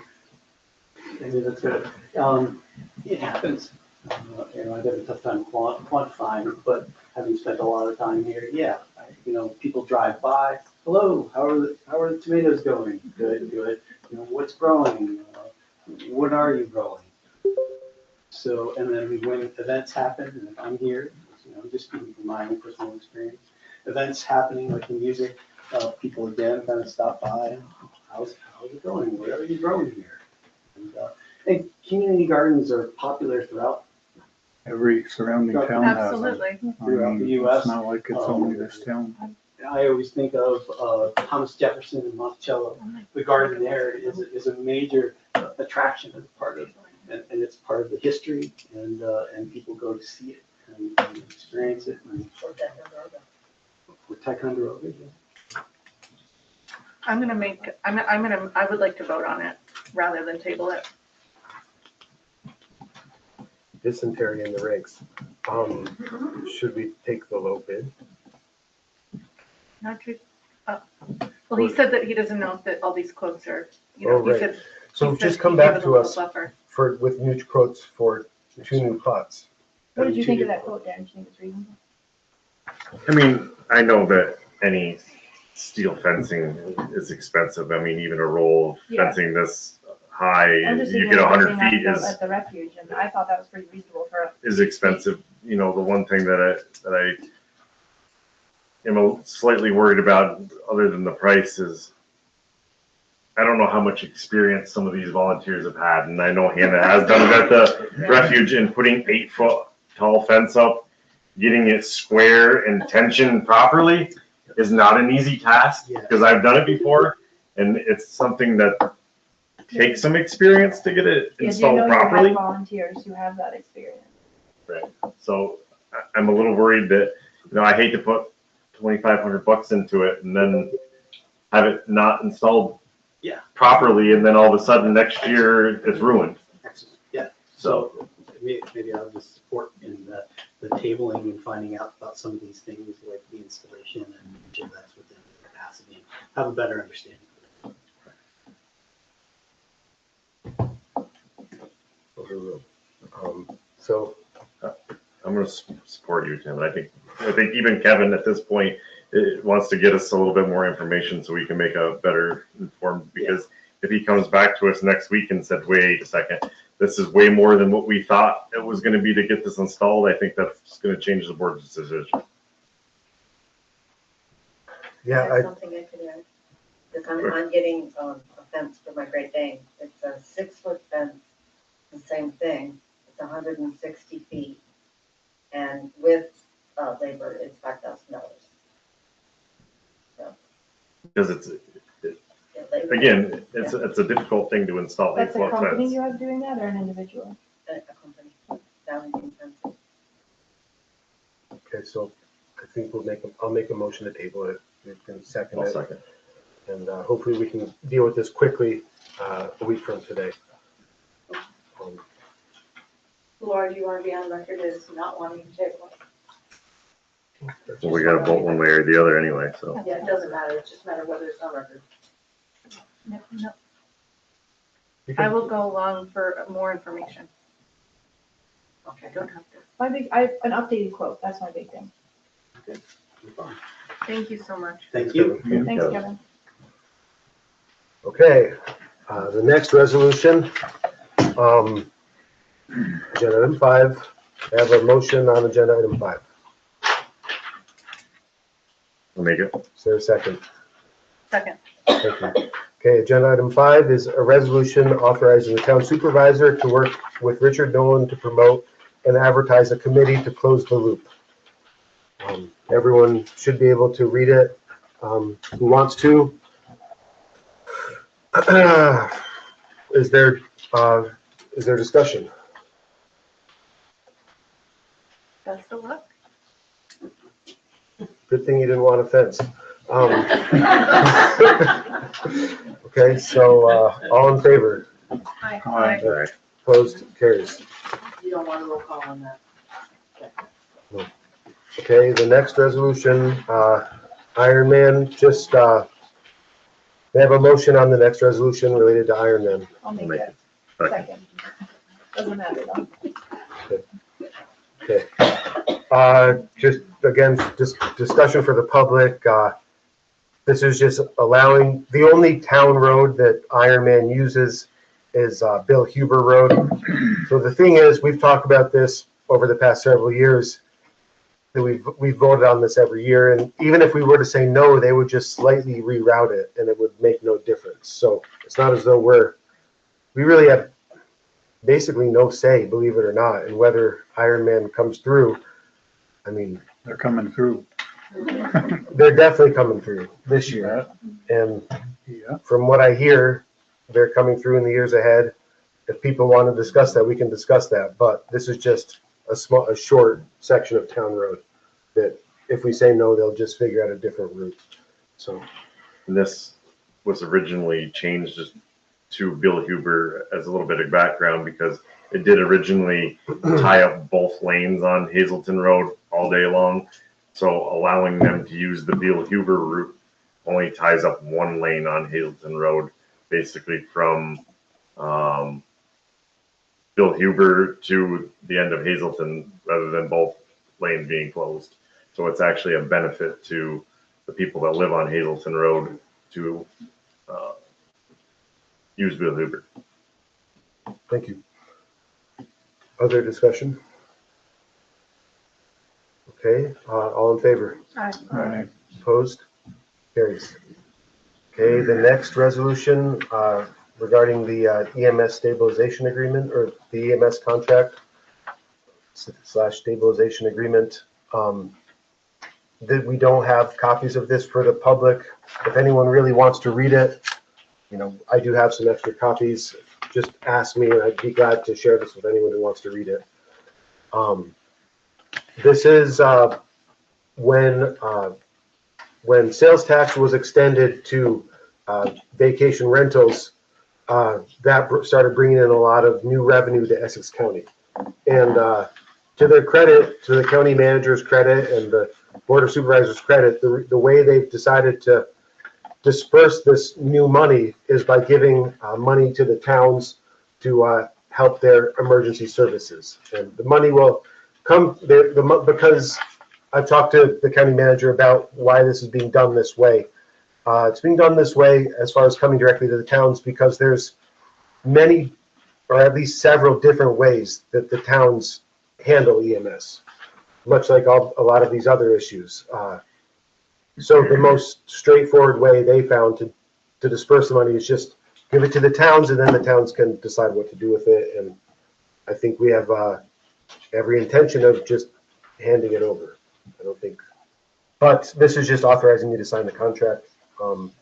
Maybe that's good. It happens. I've had a tough time quantifying it, but having spent a lot of time here, yeah, people drive by. Hello, how are the tomatoes going? Good, good. What's growing? What are you growing? So, and then when events happen, and if I'm here, just speaking from my own personal experience, events happening like the music, people again kind of stop by. How's it going? What are you growing here? And community gardens are popular throughout Every surrounding town has them. Absolutely. Throughout the It's US. not like it's only this town. I always think of Thomas Jefferson and Monticello. The garden there is a major attraction as part of, and it's part of the history, and people go to see it and experience it. For Ticonderoga, yeah. I would like to vote on it rather than table it. Dysentery in the ranks. Should we take the low bid? Not to, well, he said that he doesn't know that all these quotes are, Oh, he right. said. So he said just come he'd give back it a to little us buffer. with new quotes for 2 new plots. What did you Two think new of that quotes. quote, Darren? Do you think it's reasonable? I mean, I know that any steel fencing is expensive. I mean, even a roll of Yeah. fencing this high, I'm just you thinking get of 100 everything feet at the refuge, and I thought that was pretty reasonable for a. is expensive. The one thing that I am slightly worried about, other than the price, is I don't know how much experience some of these volunteers have had, and I know Hannah has done it at the refuge in putting 8-foot tall fence up, getting it square and tensioned properly is not an easy task, because I've done it before, and it's something that takes some experience to get it installed You properly. have volunteers who have that experience. Right. So I'm a little worried that, I hate to put $2,500 into it and then have it not installed properly, and then all of a sudden next year it's ruined. Yeah, so maybe I'll just support in the tabling and finding out about some of these things, like the installation and which of that's within the capacity, and have a better understanding. So I'm going to support you, Tim. I think I think even Kevin at this point wants to get us a little bit more information so we can make a better informed, because if he comes back to us next week and said, wait a second, this is way more than what we thought it was going to be to get this installed, I think that's going to change the board's decision. Yeah, There's something I could add. Because I'm getting a fence for my Great Dane. It's a 6-foot fence, the same thing. It's 160 feet. And with labor, it's $5,000. So, Because again, it's a difficult thing to install. That's a 8-foot company fence. you have doing that or an individual? a company, Darlington Fences. Okay, so I think I'll make a motion to table it. You can second I'll it. second. And hopefully we can deal with this quickly a week from today. Laura, do you want to be on record as not wanting to table it? Well, we got to vote one way or the other anyway, so. Yeah, it doesn't matter, it just matters whether it's on record. No. I will go along for more information. Okay, don't have to. My big, I have an updated quote, that's my big thing. Thank you so much. Thank you. Thanks, Kevin. Okay, the next resolution, agenda item 5. I have a motion on agenda item 5. I'll make it. Is there a second? Second. Thank you. Okay, agenda item 5 is a resolution authorizing the town supervisor to work with Richard Nolan to promote and advertise a committee to close the loop. Everyone should be able to read it, who wants to. Is there discussion? Best of luck. Good thing you didn't want a fence. Okay, so all in favor? Hi. Aye. Opposed? Carries. You don't want a roll call on that. Okay, the next resolution, Ironman, just, they have a motion on the next resolution related to Ironman. I'll make Make it. it. Second. Doesn't matter though. Okay. Just, again, just discussion for the public. This is just allowing, the only town road that Ironman uses is Bill Huber Road. So the thing is, we've talked about this over the past several years. We've voted on this every year, and even if we were to say no, they would just slightly reroute it, and it would make no difference. So it's not as though we really have basically no say, believe it or not, in whether Ironman comes through. I mean, They're coming through. they're definitely coming through this year, and from what I hear, they're coming through in the years ahead. If people want to discuss that, we can discuss that, but this is just a short section of town road that if we say no, they'll just figure out a different route. So And this was originally changed to Bill Huber as a little bit of background because it did originally tie up both lanes on Hazelton Road all day long. So allowing them to use the Bill Huber route only ties up one lane on Hazelton Road, basically from Bill Huber to the end of Hazelton, rather than both lanes being closed. So it's actually a benefit to the people that live on Hazelton Road to use Bill Huber. thank you. Other discussion? Okay, all in favor? Aye. Opposed? Carries. Okay, the next resolution regarding the EMS stabilization agreement, or the EMS contract / stabilization agreement. That we don't have copies of this for the public. If anyone really wants to read it, I do have some extra copies. Just ask me and I'd be glad to share this with anyone who wants to read it. This is when sales tax was extended to vacation rentals, that started bringing in a lot of new revenue to Essex County. And to their credit, to the county manager's credit and the Board of Supervisors' credit, the way they've decided to disperse this new money is by giving money to the towns to help their emergency services. And the money will come there because I've talked to the county manager about why this is being done this way. It's being done this way as far as coming directly to the towns because there's many, or at least several different ways that the towns handle EMS, much like a lot of these other issues. So the most straightforward way they found to disperse the money is just give it to the towns, and then the towns can decide what to do with it. And I think we have every intention of just handing it over. I don't think, but this is just authorizing me to sign the contract. And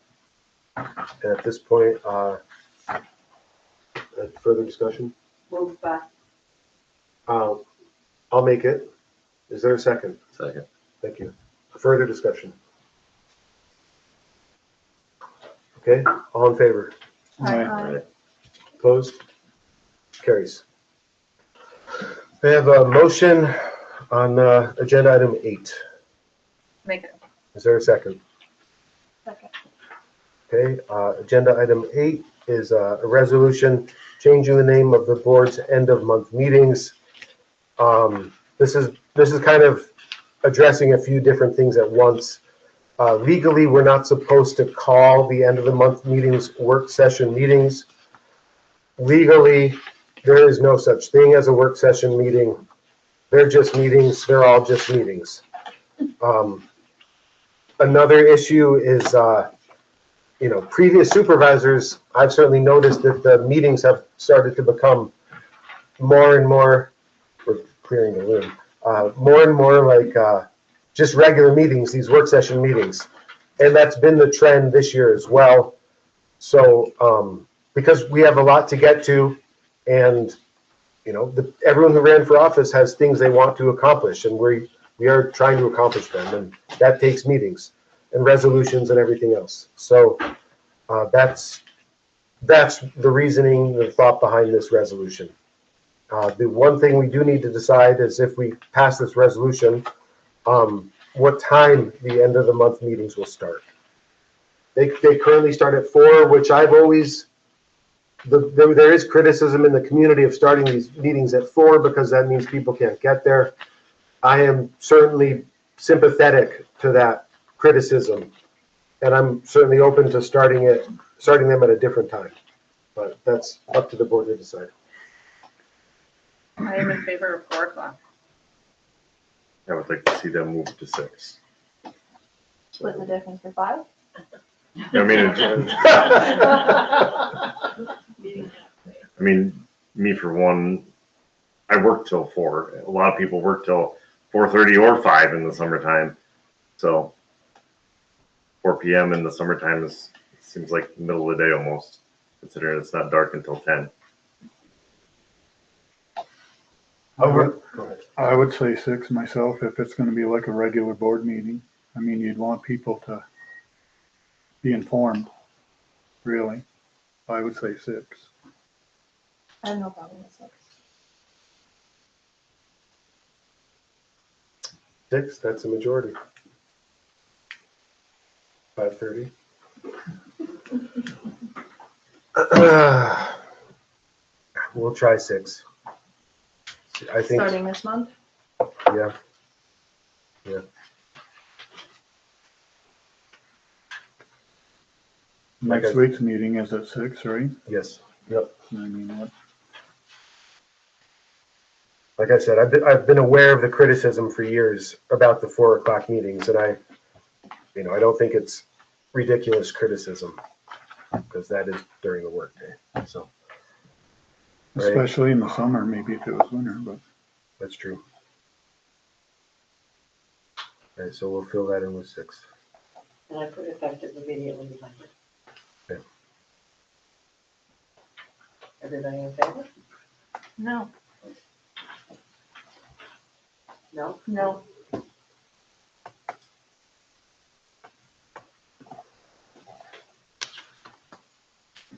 at this point, further discussion? Move back. I'll make it. Is there a second? Second. Thank you. Further discussion? Okay, all in favor? Aye. Opposed? Carries. We have a motion on agenda item 8. Make it. Is there a second? Second. Okay, agenda item 8 is a resolution changing the name of the board's end of month meetings. This is kind of addressing a few different things at once. Legally, we're not supposed to call the end of the month meetings work session meetings. Legally, there is no such thing as a work session meeting. They're just meetings. They're all just meetings. Another issue is, previous supervisors, I've certainly noticed that the meetings have started to become more and more, we're clearing the room, more and more like just regular meetings, these work session meetings. And that's been the trend this year as well. So because we have a lot to get to, and everyone who ran for office has things they want to accomplish, and we are trying to accomplish them, and that takes meetings and resolutions and everything else. So that's the reasoning, the thought behind this resolution. The one thing we do need to decide is if we pass this resolution, what time the end of the month meetings will start. They currently start at 4, which I've always, there is criticism in the community of starting these meetings at 4 because that means people can't get there. I am certainly sympathetic to that criticism, and I'm certainly open to starting them at a different time, but that's up to the board to decide. I am in favor of 4 o'clock. I would like to see them move to 6. Split the difference for 5? I mean, me for one, I work till 4. A lot of people work till 4:30 or 5 in the summertime. So 4 p.m. in the summertime seems like the middle of the day almost, considering it's not dark until 10. I would say 6 myself if it's going to be like a regular board meeting. I mean, you'd want people to be informed, really. I would say 6. I have no problem with 6. 6, that's a majority. 5:30. We'll try 6. I think. Starting this month? Yeah. Next week's meeting is at 6, right? Yes. Yep. I mean, what? Like I said, I've been aware of the criticism for years about the 4 o'clock meetings, and I don't think it's ridiculous criticism because that is during the workday. So. Especially in the summer, maybe if it was winter, but. That's true. Okay, so we'll fill that in with 6. And I put effective immediately behind it. Okay. Everybody in favor? No. No? No.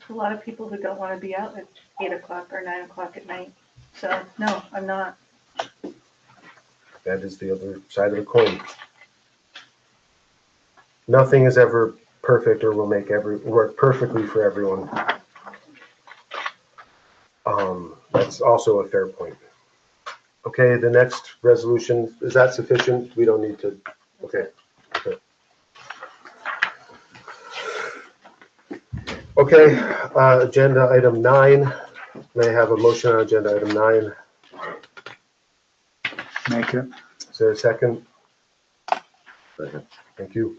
A lot of people who don't want to be out at 8 o'clock or 9 o'clock at night. So, no, I'm not. That is the other side of the coin. Nothing is ever perfect or will work perfectly for everyone. That's also a fair point. Okay, the next resolution, is that sufficient? We don't need to, okay. Okay, agenda item 9. May I have a motion on agenda item 9? Make it. Is there a second? Second. Thank you.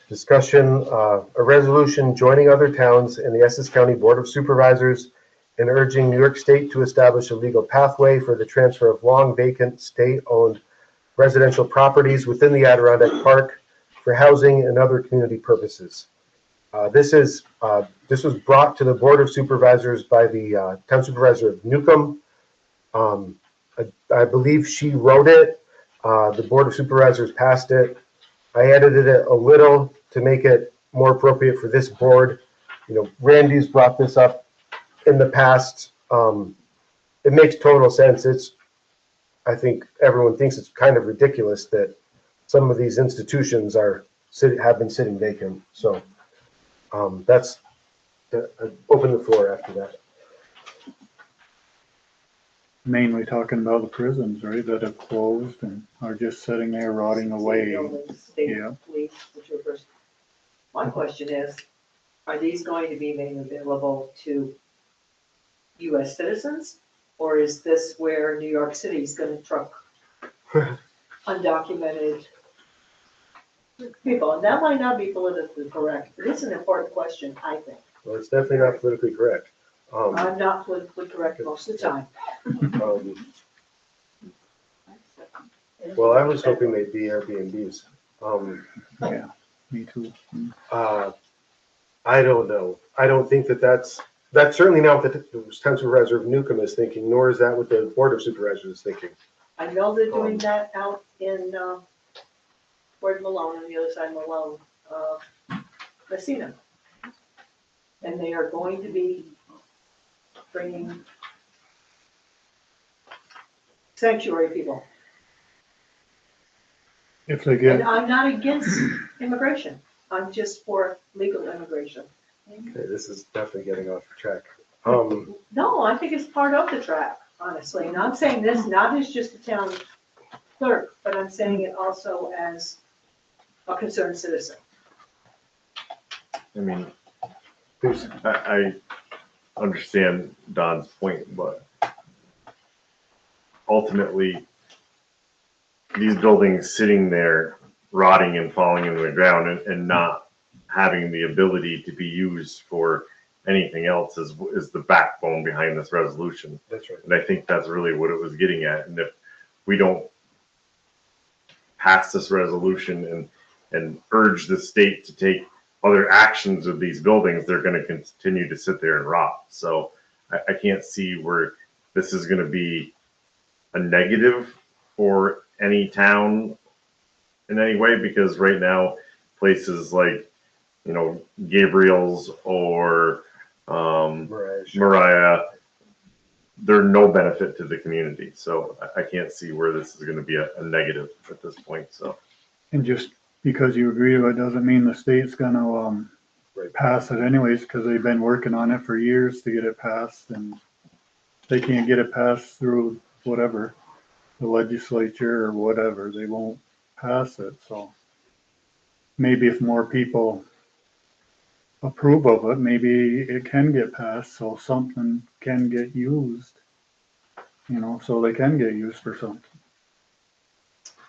Discussion, a resolution joining other towns in the Essex County Board of Supervisors and urging New York State to establish a legal pathway for the transfer of long vacant state-owned residential properties within the Adirondack Park for housing and other community purposes. This was brought to the Board of Supervisors by the Town Supervisor of Newcomb. I believe she wrote it. The Board of Supervisors passed it. I edited it a little to make it more appropriate for this board. You know, Randy's brought this up in the past. It makes total sense. I think everyone thinks it's kind of ridiculous that some of these institutions have been sitting vacant. So that's open the floor after that. Mainly talking about the prisons, right, that have closed and are just sitting there rotting away. State Yeah. police, which were first. My question is, are these going to be made available to US citizens? Or is this where New York City is gonna truck undocumented people? And that might not be politically correct, but it's an important question, I think. Well, it's definitely not politically correct. I'm not politically correct most of the time. Well, I was hoping they'd be Airbnbs. Yeah, me too. I don't know. I don't think that's certainly not what the Town Supervisor of Newcomb is thinking, nor is that what the Board of Supervisors is thinking. I know they're doing that out in, where's Malone, on the other side of Malone, Messina. And they are going to be bringing sanctuary people. If they get, And I'm not against immigration, I'm just for legal immigration. Okay, this is definitely getting off track. No, I think it's part of the track, honestly, and I'm saying this not as just a town clerk, but I'm saying it also as a concerned citizen. I mean, I understand Don's point, but ultimately, these buildings sitting there rotting and falling into the ground and not having the ability to be used for anything else is the backbone behind this resolution. That's right. And I think that's really what it was getting at. And if we don't pass this resolution and urge the state to take other actions with these buildings, they're going to continue to sit there and rot. So I can't see where this is going to be a negative for any town in any way, because right now places like, you know, Gabriel's or Mariah, they're no benefit to the community. So I can't see where this is going to be a negative at this point. So, and just because you agree to it doesn't mean the state's gonna pass it anyways, because they've been working on it for years to get it passed, and they can't get it passed through whatever, the legislature or whatever, they won't pass it. So maybe if more people approve of it, maybe it can get passed, so something can get used, you know, so they can get used for something.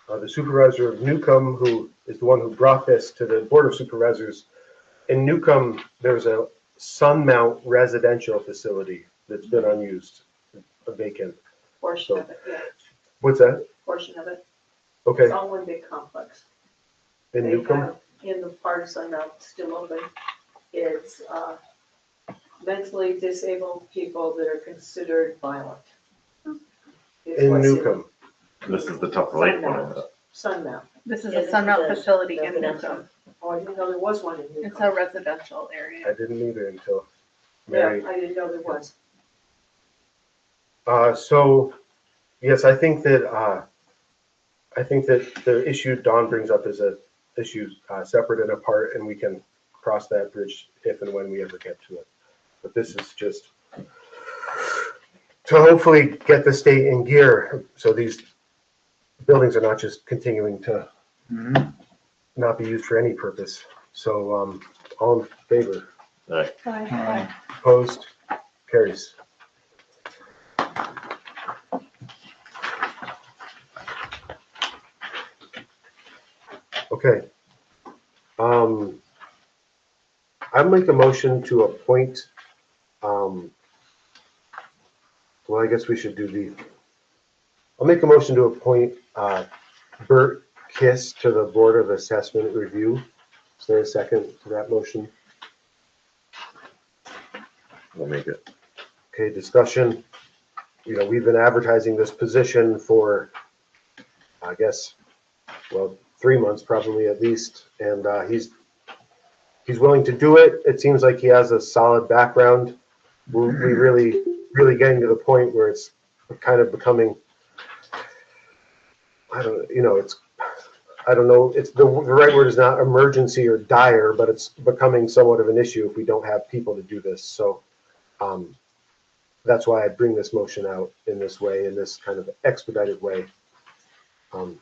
The Supervisor of Newcomb, who is the one who brought this to the Board of Supervisors, in Newcomb, there's a Sunmount residential facility that's been unused, vacant. Portion of it, yeah, What's that? portion of it. Okay, It's all one big complex. in They Newcomb? have in the part of Sunmount still open, it's mentally disabled people that are considered violent. Is In what's Newcomb. this is the Tough Lake one. Sunmount. This is Yeah, a this Sunmount is a facility in residential. Newcomb. Oh, I didn't know there was one in Newcomb. It's a residential area. I didn't either until Yeah, Mary. I didn't know there was. So, yes, I think that the issue Don brings up is a issue separate and apart, and we can cross that bridge if and when we ever get to it. But this is just, to hopefully get the state in gear, so these buildings are not just continuing to not be used for any purpose. So, all in favor? Aye. Opposed? Carries. Okay. I'd make a motion to appoint, well, I guess we should do I'll make a motion to appoint, Bert Kiss to the Board of Assessment Review. Is there a second to that motion? I'll make it. Okay, discussion. You know, we've been advertising this position for, I guess, well, 3 months probably at least, and he's willing to do it. It seems like he has a solid background. We really getting to the point where it's kind of becoming, I don't know, it's the right word is not emergency or dire, but it's becoming somewhat of an issue if we don't have people to do this. So that's why I bring this motion out in this way, in this kind of expedited way. I'll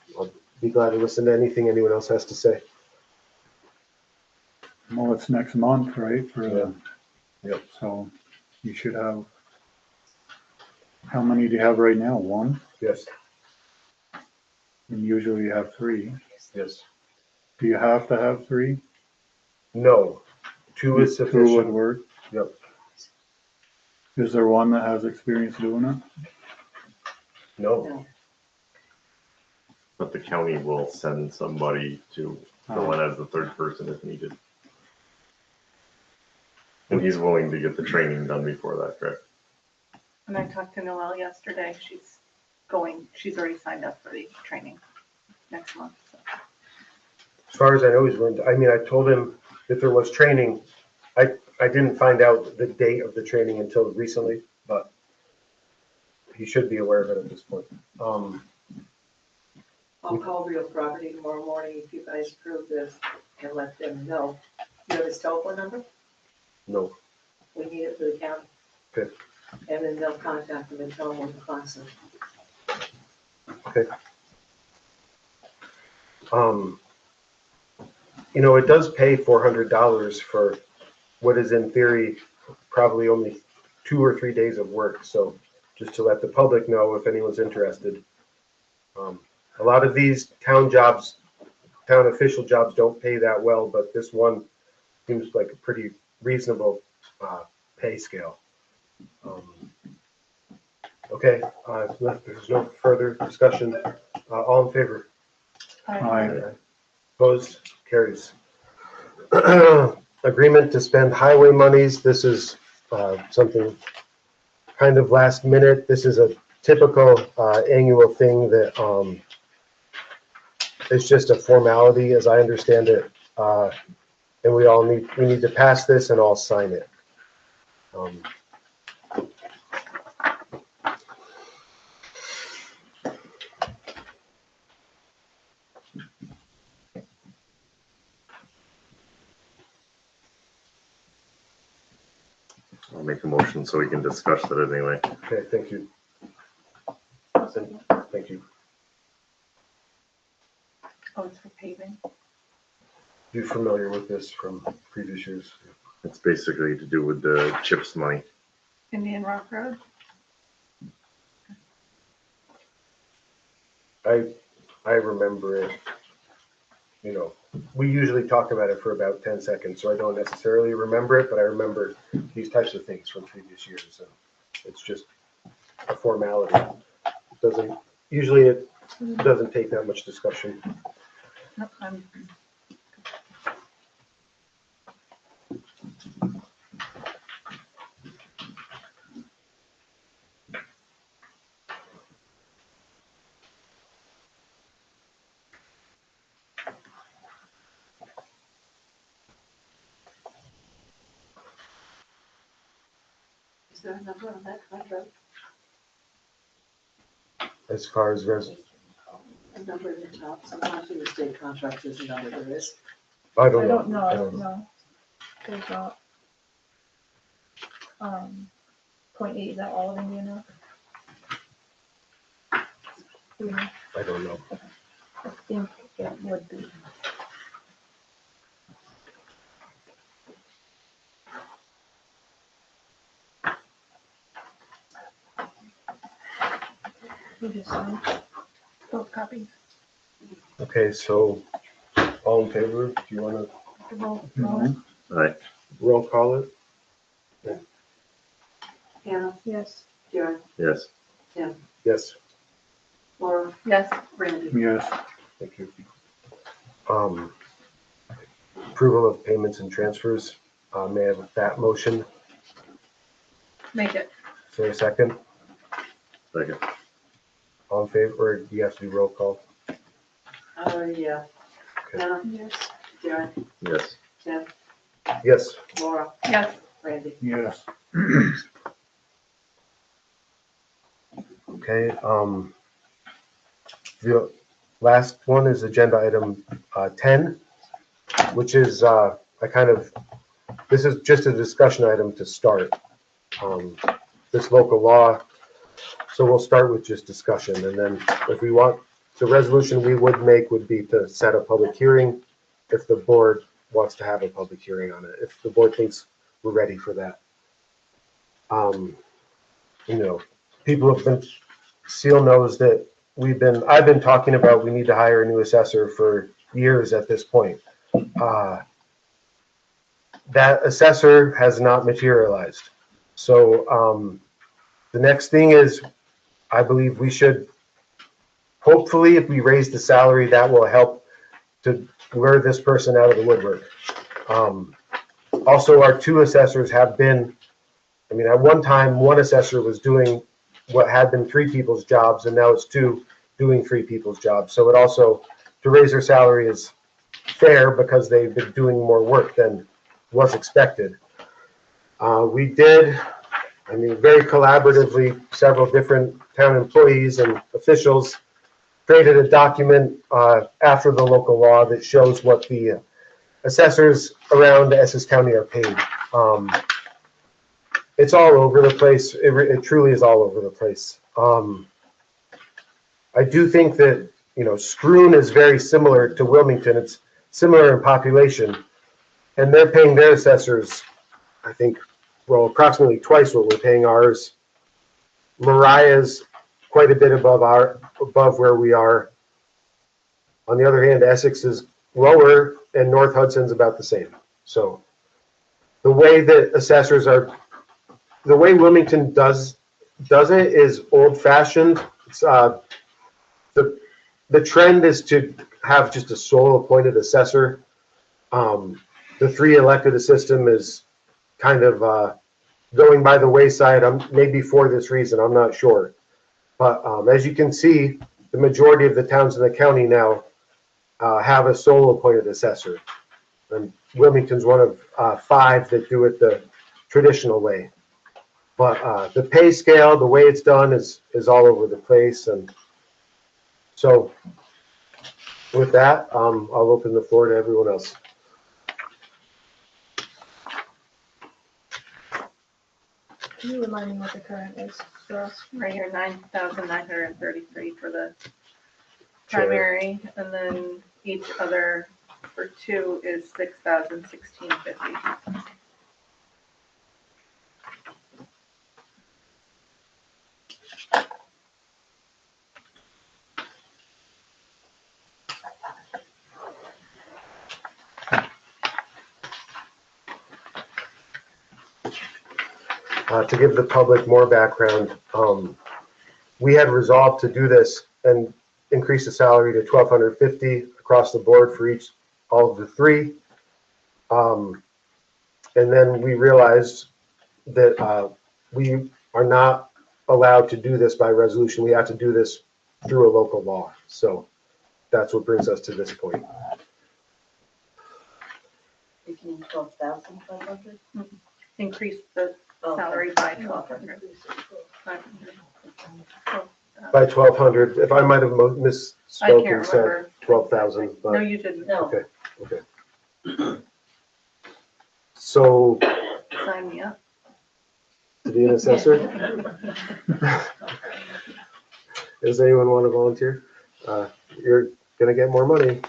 be glad to listen to anything anyone else has to say. Well, it's next month, right? Yep. So you should have, how many do you have right now? 1? Yes. And usually you have 3. Yes. Do you have to have 3? No. 2 is sufficient. 2 would work. Yep. Is there one that has experience doing it? No. But the county will send somebody to fill in as the third person if needed. And he's willing to get the training done before that, correct? And I talked to Noelle yesterday. She's already signed up for the training next month. So. As far as I know, he's willing to, I mean, I told him if there was training, I didn't find out the date of the training until recently, but he should be aware of it at this point. I'll call Real Property tomorrow morning if you guys approve this and let them know. You have his telephone number? No. We need it for the county. Okay. And then they'll contact them and tell them what the cost is. Okay. You know, it does pay $400 for what is in theory probably only 2 or 3 days of work. So just to let the public know if anyone's interested. A lot of these town official jobs don't pay that well, but this one seems like a pretty reasonable pay scale. Okay, if there's no further discussion. All in favor? Aye. Opposed? Carries. Agreement to spend highway monies. This is something kind of last minute. This is a typical annual thing that it's just a formality, as I understand it, and we need to pass this and all sign it. I'll make a motion so we can discuss it anyway. Okay, thank you. Thank you. Oh, it's for paving. You familiar with this from previous years? It's basically to do with the CHIPS money. Indian Rock Road. I remember it. You know, we usually talk about it for about 10 seconds, so I don't necessarily remember it, but I remember these types of things from previous years, and it's just a formality. Usually it doesn't take that much discussion. Nope, Is there a number on that contract? As far as A number in the top, sometimes in the state contracts there's a number, there is. I don't know. I don't know. There's not. 0.8, is that all of Indiana? I don't know. I think it would be. You just sign both copies. Okay, so all in favor, do you want to Roll. All right. roll call it? Hannah, Yes. Jerry, Yes. Tim, Yes, Laura, Yes. Randy. Yes. thank you. Approval of payments and transfers, may I have that motion? Make it. Is there a second? Second. All in favor, or do you have to do roll call? Yeah. Okay. Hannah, Yes. Jerry, Yes. Tim, Yes, Laura, Yes. Randy. Yes. okay, the last one is agenda item 10, which is, this is just a discussion item to start. This local law, so we'll start with just discussion, and then if we want, the resolution we would make would be to set a public hearing if the board wants to have a public hearing on it, if the board thinks we're ready for that. People have been, Seal knows that I've been talking about we need to hire a new assessor for years at this point. That assessor has not materialized. So the next thing is, I believe we should, hopefully, if we raise the salary, that will help to lure this person out of the woodwork. Also, our two assessors have been, at one time, one assessor was doing what had been three people's jobs, and now it's two doing three people's jobs. So it also, to raise their salary is fair because they've been doing more work than was expected. We did, very collaboratively, several different town employees and officials created a document after the local law that shows what the assessors around Essex County are paid. It's all over the place. It truly is all over the place. I do think that, Scroon is very similar to Wilmington. It's similar in population, and they're paying their assessors, I think, approximately twice what we're paying ours. Mariah's quite a bit above where we are. On the other hand, Essex is lower, and North Hudson's about the same. So the way that assessors are, the way Wilmington does it is old-fashioned. It's the trend is to have just a sole appointed assessor. The three elected system is kind of going by the wayside. Maybe for this reason, I'm not sure. But as you can see, the majority of the towns in the county now have a sole appointed assessor. And Wilmington's one of 5 that do it the traditional way. But the pay scale, the way it's done is all over the place. And so with that, I'll open the floor to everyone else. Can you remind me what the current is for us? Right here, 9,933 for the primary, and then each other for 2 is 6,1650. To give the public more background, we had resolved to do this and increase the salary to $1,250 across the board for all of the 3. And then we realized that we are not allowed to do this by resolution. We have to do this through a local law. So that's what brings us to this point. 12,500? Increase the salary by 1,200. By 1,200. If I might have misspoken and said remember. 12,000. No, you didn't. No. Okay. So Sign me up. to be an assessor? Does anyone want to volunteer? You're gonna get more money.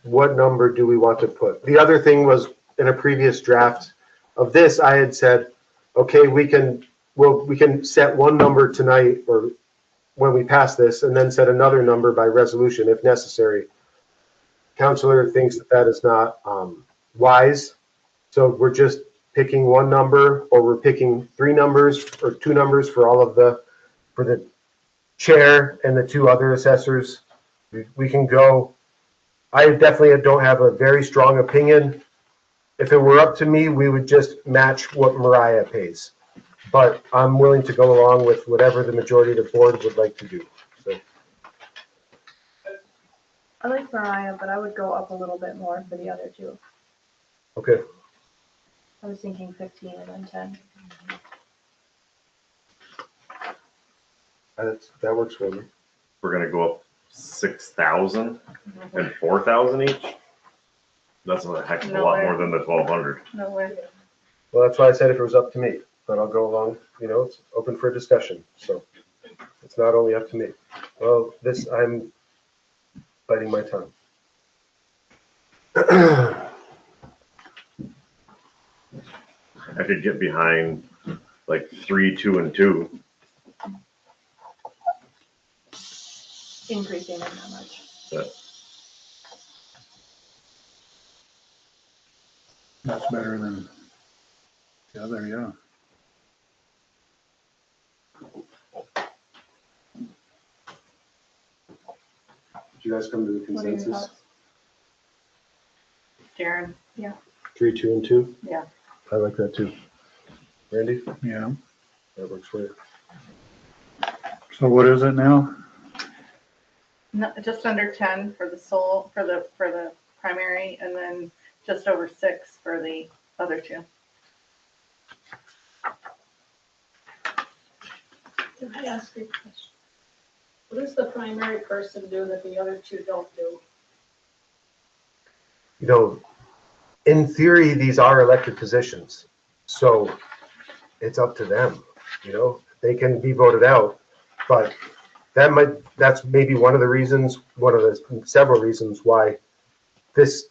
What number do we want to put? The other thing was, in a previous draft of this, I had said, okay, we can set one number tonight or when we pass this, and then set another number by resolution if necessary. Counselor thinks that is not wise. So we're just picking one number, or we're picking three numbers or two numbers for for the chair and the two other assessors. We can go. I definitely don't have a very strong opinion. If it were up to me, we would just match what Mariah pays. But I'm willing to go along with whatever the majority of the board would like to do. So. I like Mariah, but I would go up a little bit more for the other two. Okay. I was thinking 15 and then 10. That works for me. We're gonna go up 6,000 and 4,000 each. That's a heck of a No lot way. more than the 1,200. No way. Well, that's why I said if it was up to me, but I'll go along, it's open for discussion. So it's not only up to me. Well, I'm biting my tongue. I could get behind like 3, 2, and 2. Increasing them that much. But That's better than the other, yeah. Did you guys come to the What are your consensus? thoughts? Darren? Yeah. 3, 2, and 2? Yeah. I like that too. Randy? Yeah. That works for you. So what is it now? No, just under 10 for the for the primary, and then just over 6 for the other two. Can I ask you a question? What does the primary person do that the other two don't do? In theory, these are elected positions. So it's up to them, they can be voted out, but that's maybe one of the several reasons why this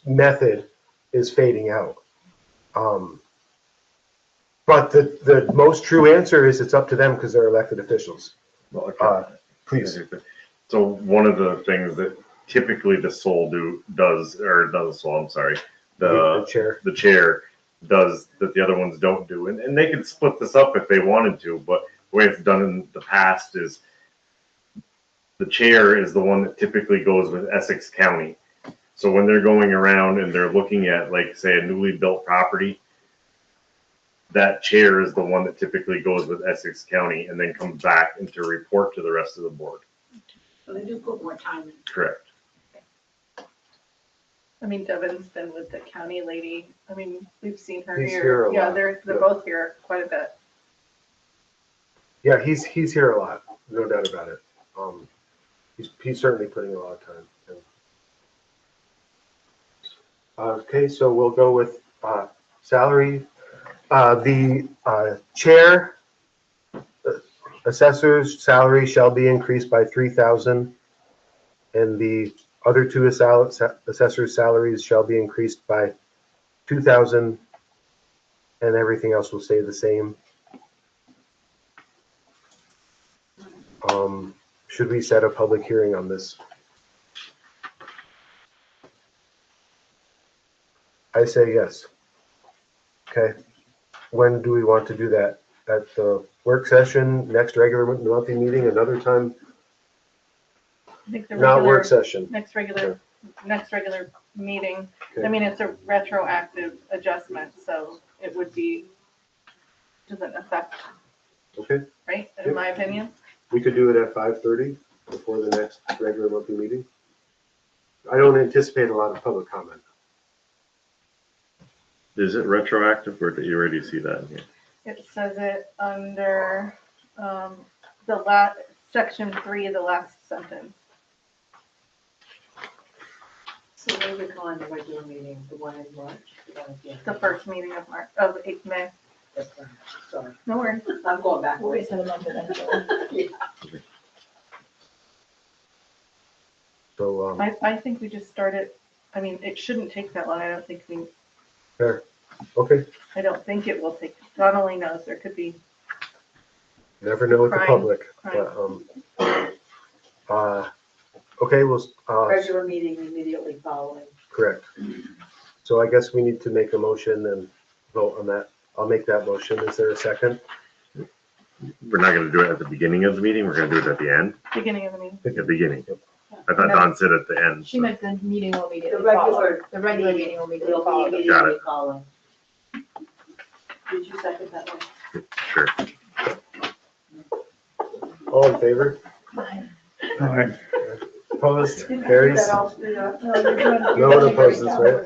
method is fading out. But the most true answer is it's up to them because they're elected officials. well, okay. Please. So one of the things that typically the the chair does that the other ones don't do, and they can split this up if they wanted to, but the way it's done in the past is the chair is the one that typically goes with Essex County. So when they're going around and they're looking at, like, say, a newly built property, that chair is the one that typically goes with Essex County and then comes back and to report to the rest of the board. So they do put more time in. Correct. I mean, Devin's been with the county lady. I mean, we've seen her He's here. here a Yeah, lot. they're Yeah. both here quite a bit. Yeah, he's here a lot, no doubt about it. He's certainly putting a lot of time in. Okay, so we'll go with salary. The chair assessor's salary shall be increased by 3,000, and the other two assessors' salaries shall be increased by 2,000, and everything else will stay the same. Should we set a public hearing on this? I say yes. Okay. When do we want to do that? At the work session, next regular monthly meeting, another time? I think the Not work regular, session. next regular meeting. Okay. I mean, it's a retroactive adjustment, so it would be, doesn't affect, Okay. right, in my opinion? We could do it at 5:30 before the next regular monthly meeting. I don't anticipate a lot of public comment. Is it retroactive, or did you already see that in here? It says it under section 3, the last sentence. So maybe we call in the regular meeting, the one in March. The first meeting of May. Sorry, No worries. I'm going back. We'll get to the month eventually. So, I think we just started, I mean, it shouldn't take that long. I don't think fair. Okay, I don't think it will take, God only knows, there could be. never know with the Crime. public. Crime. But, okay, well, Regular meeting immediately following. correct. So I guess we need to make a motion and vote on that. I'll make that motion. Is there a second? We're not gonna do it at the beginning of the meeting, we're gonna do it at the end, Beginning of the meeting. at the beginning. I thought Don said at the end. She meant the meeting will immediately The follow. regular- The regular meeting will immediately It'll be follow. immediately following. Did you second that one? Sure. All in favor? All right. Opposed? Carries? That all screwed up? No one opposes, right?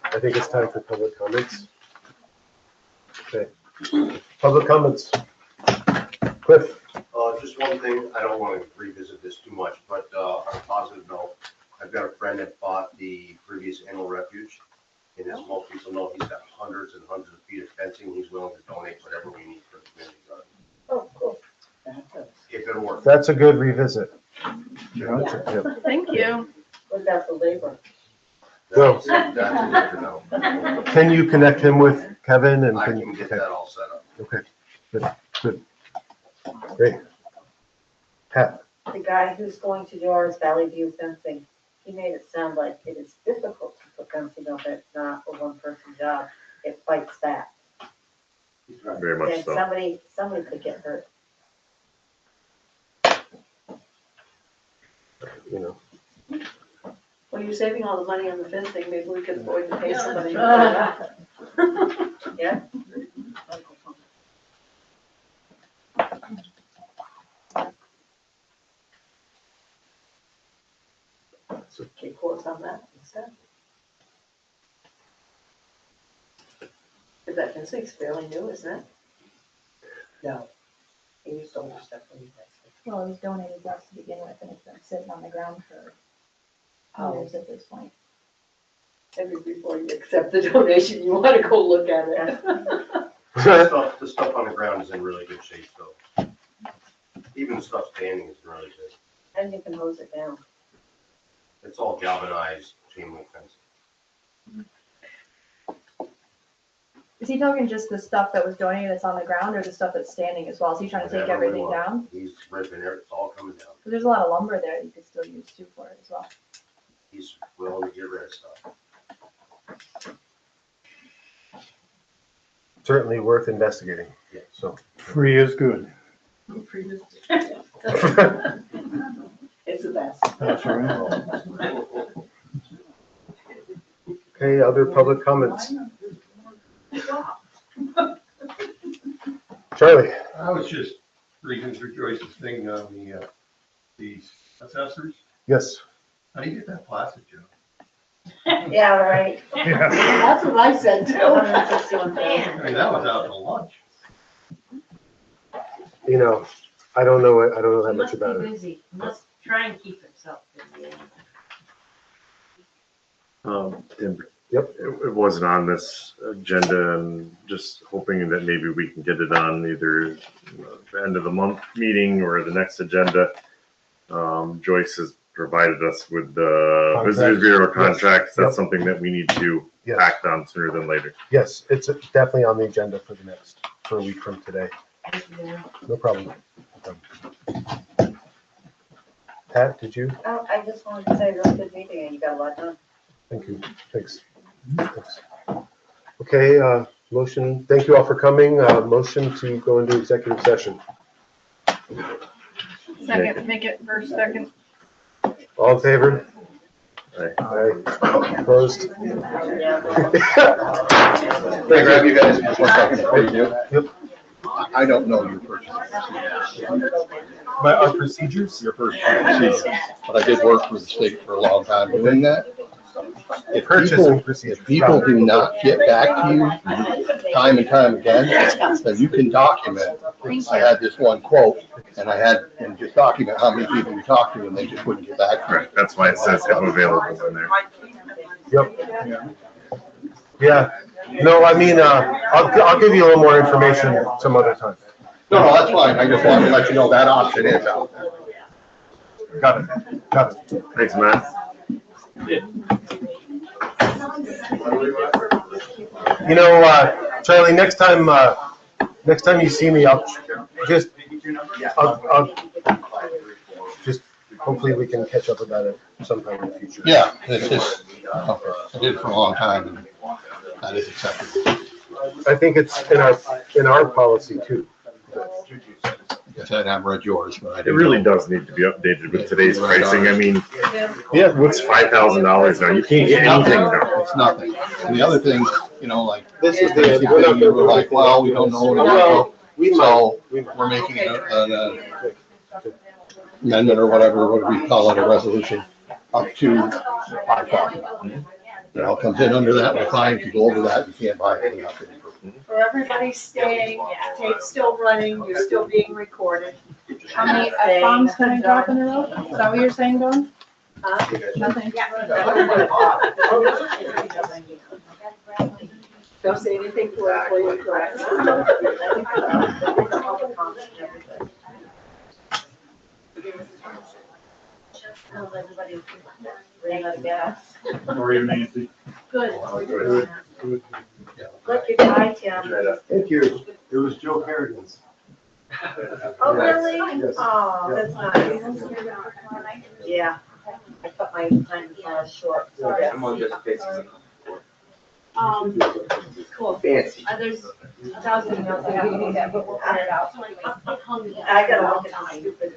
I think it's time for public comments. Okay. Public comments. Cliff? Just one thing, I don't want to revisit this too much, but on a positive note, I've got a friend that bought the previous animal refuge. And as most people know, he's got hundreds and hundreds of feet of fencing. He's willing to donate whatever we need for the community garden. Oh, cool. If it works. That's a good revisit. Yeah. Thank you. What about the labor? Well, That's good to know. can you connect him with Kevin and? I can get that all set up. Okay, good, good. Great. Pat? The guy who's going to do ours Valley View fencing, he made it sound like it is difficult to put fencing up. It's not a one-person job. It fights back. Very much And so. somebody could get hurt. You know, Well, you're saving all the money on the fencing, maybe we could afford to pay somebody. Yeah. Get quotes on that instead. But that fencing's fairly new, isn't it? No. He used older stuff when he was. Well, it was donated to us to begin with, and it's been sitting on the ground for years at this point. Maybe before you accept the donation, you want to go look at it. The stuff on the ground is in really good shape, so. Even the stuff standing is really good. And you can hose it down. It's all galvanized chain link fence. Is he talking just the stuff that was donated that's on the ground, or the stuff that's standing as well? Is he trying to take Whatever we everything want. down? He's ripping it, it's all coming down. Because there's a lot of lumber there that you could still use too for it as well. He's willing to get rid of stuff. certainly worth investigating, so. Free is good. It's the best. That's right. Okay, other public comments? Charlie? I was just reading through Joyce's thing on the assessors. Yes. How do you get that plastic, Joe? Yeah, right. Yeah. That's what I said too. I mean, that was out to lunch. You know, I don't know that He much must about be it. busy. He must try and keep himself busy. Tim, Yep. it wasn't on this agenda, and just hoping that maybe we can get it on either the end of the month meeting or the next agenda. Joyce has provided us with the Visitors Bureau contracts. That's something that we need to Yes. act on sooner than later. Yes, it's definitely on the agenda for a week from today. No problem. Pat, did you? Oh, I just wanted to say, really good meeting, and you got a lot done. Thank you. Thanks. Thanks. Okay, motion, thank you all for coming. Motion to go into executive session. Second, make it first, second. All in favor? Aye. Aye. Opposed? Can I grab you guys just 1 second before you do? Yep. I don't know your first. Our procedures? Your first procedure, but I did work for the state for a long time doing that. If people do not get back to you time and time again, then you can document. I had this one quote, and I had them just document how many people you talked to, and they just wouldn't get back to you. Correct. That's why it says if available in there. Yep. Yeah, no, I mean, I'll give you a little more information some other time. No, that's fine. I just wanted to let you know that option is out there. Got it, got it. Thanks, Matt. You know, Charlie, next time you see me, I'll just hopefully we can catch up about it sometime in the future. Yeah, it's just, I did it for a long time, and that is acceptable. I think it's in our policy too. Yes, I haven't read yours, but I It do. really does need to be updated with today's pricing. I mean, Yeah, what's $5,000 now? You can't get anything now. It's nothing. And the other thing, you know, like, This is basically, we were like, well, we don't know. Well, So we're making an amendment or whatever, what do we call it, a resolution up to $5,000. You know, comes in under that, we're fine. If you go over that, you can't buy it. For everybody staying, tape's still running, you're still being recorded. How many bombs can I drop in a row? Is that what you're saying, Dawn? Nothing. Don't say anything politically incorrect. How are you, Nancy? Good. Look, you got Tim. Thank you. It was Joe Harrigan's. Oh, really? Yes. Oh, that's nice. Yeah, I cut my time short. Sorry. Cool. Fancy. There's 1,000 emails I have to look at, but we'll find it out. I gotta look at the stupid,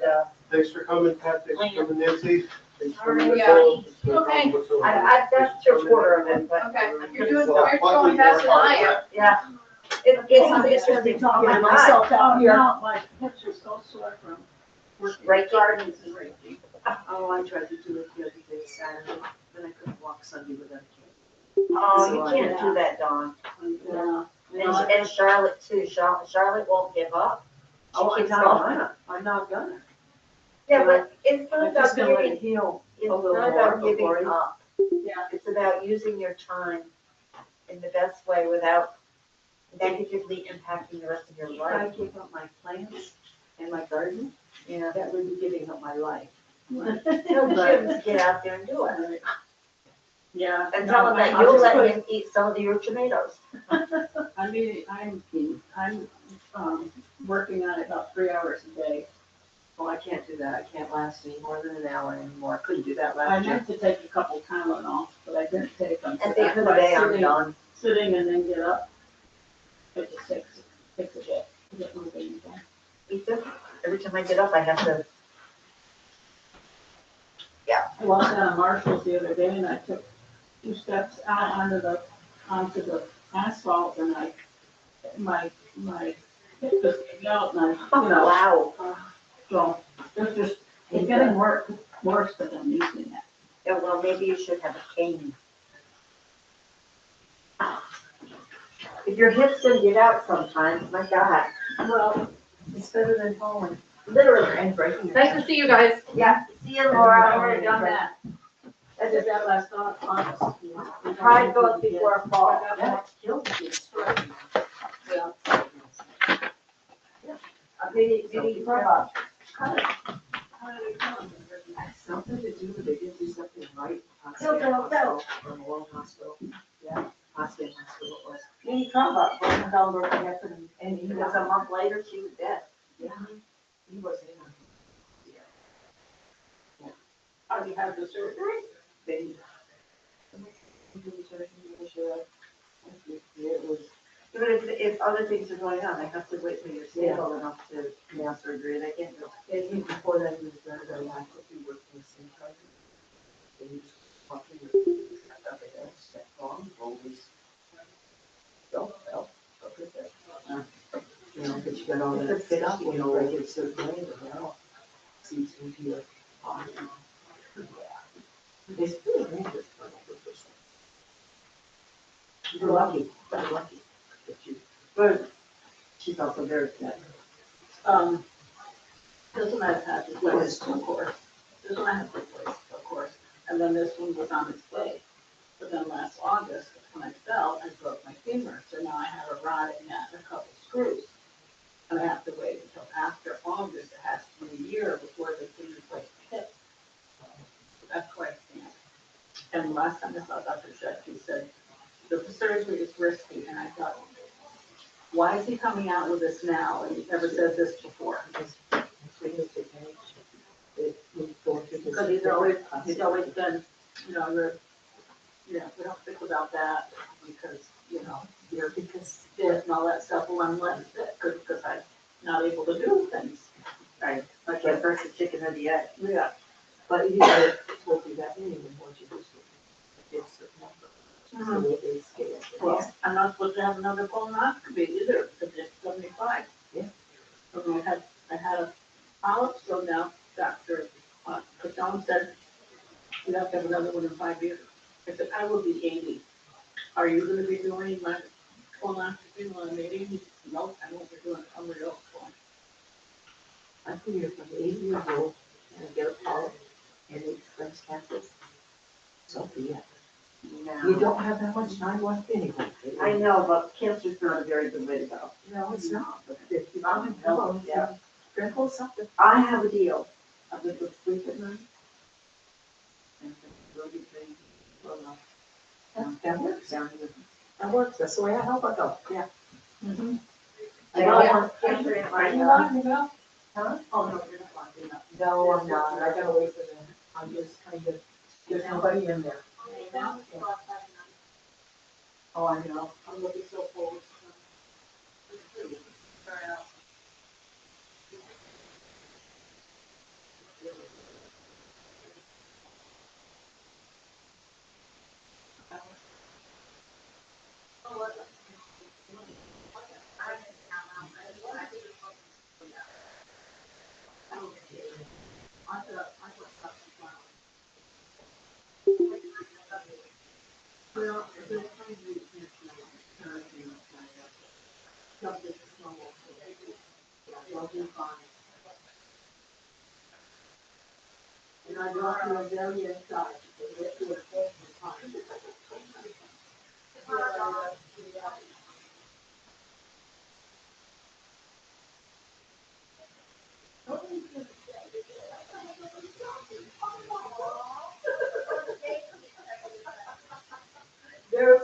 Thanks for coming, Pat. Thanks for coming, Nancy. Thanks for coming. Okay. that's your quarter of it, but. Okay, you're going faster than I am. Yeah. It's interesting talking Getting about myself out here. My hips are so sore from working Right. gardens and Reiki. Oh, I tried to do it the other day, Saturday, but I couldn't walk Sunday without a Oh, you can't do that, Dawn. cane. Yeah. And Charlotte too. Charlotte won't give up. She Oh, keeps going. I'm not gonna. Yeah, but it's not I'm about just gonna let it giving, heal it's a little not more about giving before. up. Yeah. It's about using your time in the best way without negatively impacting the rest of your If I life. gave up my plants and my garden, Yeah. that would be giving up my life. Tell Jim to get out there and do it. Yeah. And tell him that you'll let him eat some of your tomatoes. I mean, I'm working on it about 3 hours a day. Oh, I can't do that. I can't last any more than an hour anymore. I couldn't do that I last year. meant to take a couple Tylenol, but I didn't take them. At the end of the day, I'm done. Sitting and then get up. It just takes a bit to get moving again. Me too. Every time I get up, I have to. I walked down Marshall's the other day and I took 2 steps out onto the asphalt and my hip was out and Wow. so it's getting worse than I'm using it. Yeah, well, maybe you should have a cane. If your hips didn't get out sometimes, my God. Well, it's better than falling. Literally. And breaking. Nice to see you guys. Yeah. See you, Laura. I've already done that. I I did that last August. Pride goes before a fall. That kills you. Yeah. Maybe, Something to do with they didn't do something right. No. From World Hospital. Yeah, Hospital was. Maybe come up, broken down, broken hip, and he was a month later, she was dead. Yeah. He was in. How do you have the surgery? They. It was. But if other things are going on, they have to wait till you're stable enough to have surgery, they can't do it. And even before that, he was very, very active. He worked in the same time. And he was walking with up at that step wrong, always. Go, good there. You know, but you got all that fit up, you know, like it's so great, but now seems to be a body. It's pretty dangerous for a person. You're lucky, very lucky that you, but she's also very good. Doesn't matter how to play this of course. Doesn't matter to play, of course. And then this one was on its way. But then last August, when I fell, I broke my femur, so now I have a rod in that and a couple screws. And I have to wait until after August, it has to be a year before they can replace the hip. So that's why I can't. And last time I saw Dr. Shetty, he said, the surgery is risky, and I thought, why is he coming out with this now, and he never said this before? Because he's always been, you know, we don't think about that, because, you know, you're fit and all that stuff, well, I'm less fit, because I'm not able to do things. Right, like the first the chicken or the egg. Yeah. But you guys will do that anyway, once you do certain Mhm. number. So they scale. Well, I'm not supposed to have another colonoscopy either, because it's 75. Yeah. Okay, I had a polyp, so now Dr. Patone said, you have to have another one in 5 years. I said, I will be 80. Are you gonna be doing my colonoscopy when I'm 80? He said, no, I won't be doing somebody else one. I figure if I'm 80 years old and I get a polyp and it expense cancer, so be it. You don't have that much time left anyway. I know, but cancer's not a very good way to go. No, it's not, but if you're not in health, Yeah. sprinkle something. I have a deal. I would go sleep at night. And really drink, well, that works. That works, that's the way I help myself, yeah. Mm-hmm. I know I have cancer in Are my, you lying about? Huh? Oh, no, you're not lying about. No, I'm not, I gotta wait for them, I'm just trying to, there's nobody in there. Oh, I know, I'm looking so forward to them. And I brought you a very inside, because it was all the time. There.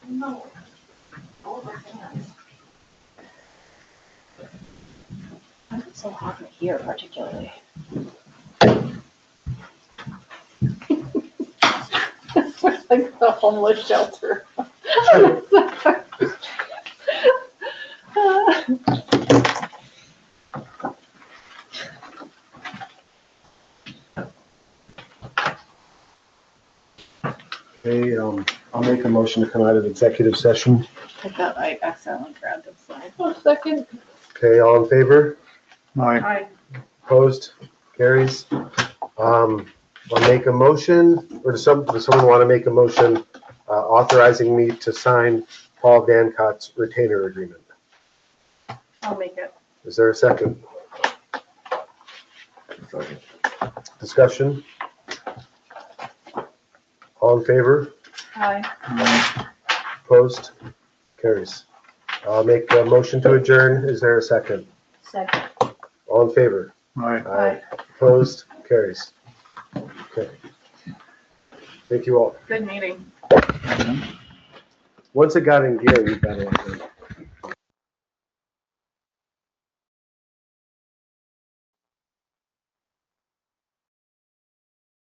No. All the fans. It's so hot in here particularly. Like the homeless shelter. Okay, I'll make a motion to come out of executive session. I thought I accidentally grabbed it, so. Oh, second. Okay, all in favor? Aye. Hi. Opposed? Carries. I'll make a motion, or does someone want to make a motion authorizing me to sign Paul Dancott's retainer agreement? I'll make it. Is there a second? Second. Discussion? All in favor? Hi. Opposed? Carries. I'll make a motion to adjourn. Is there a second? Second. All in favor? Aye. Hi. Opposed? Carries. Okay. Thank you all. Good meeting. Once it got in gear, we got it.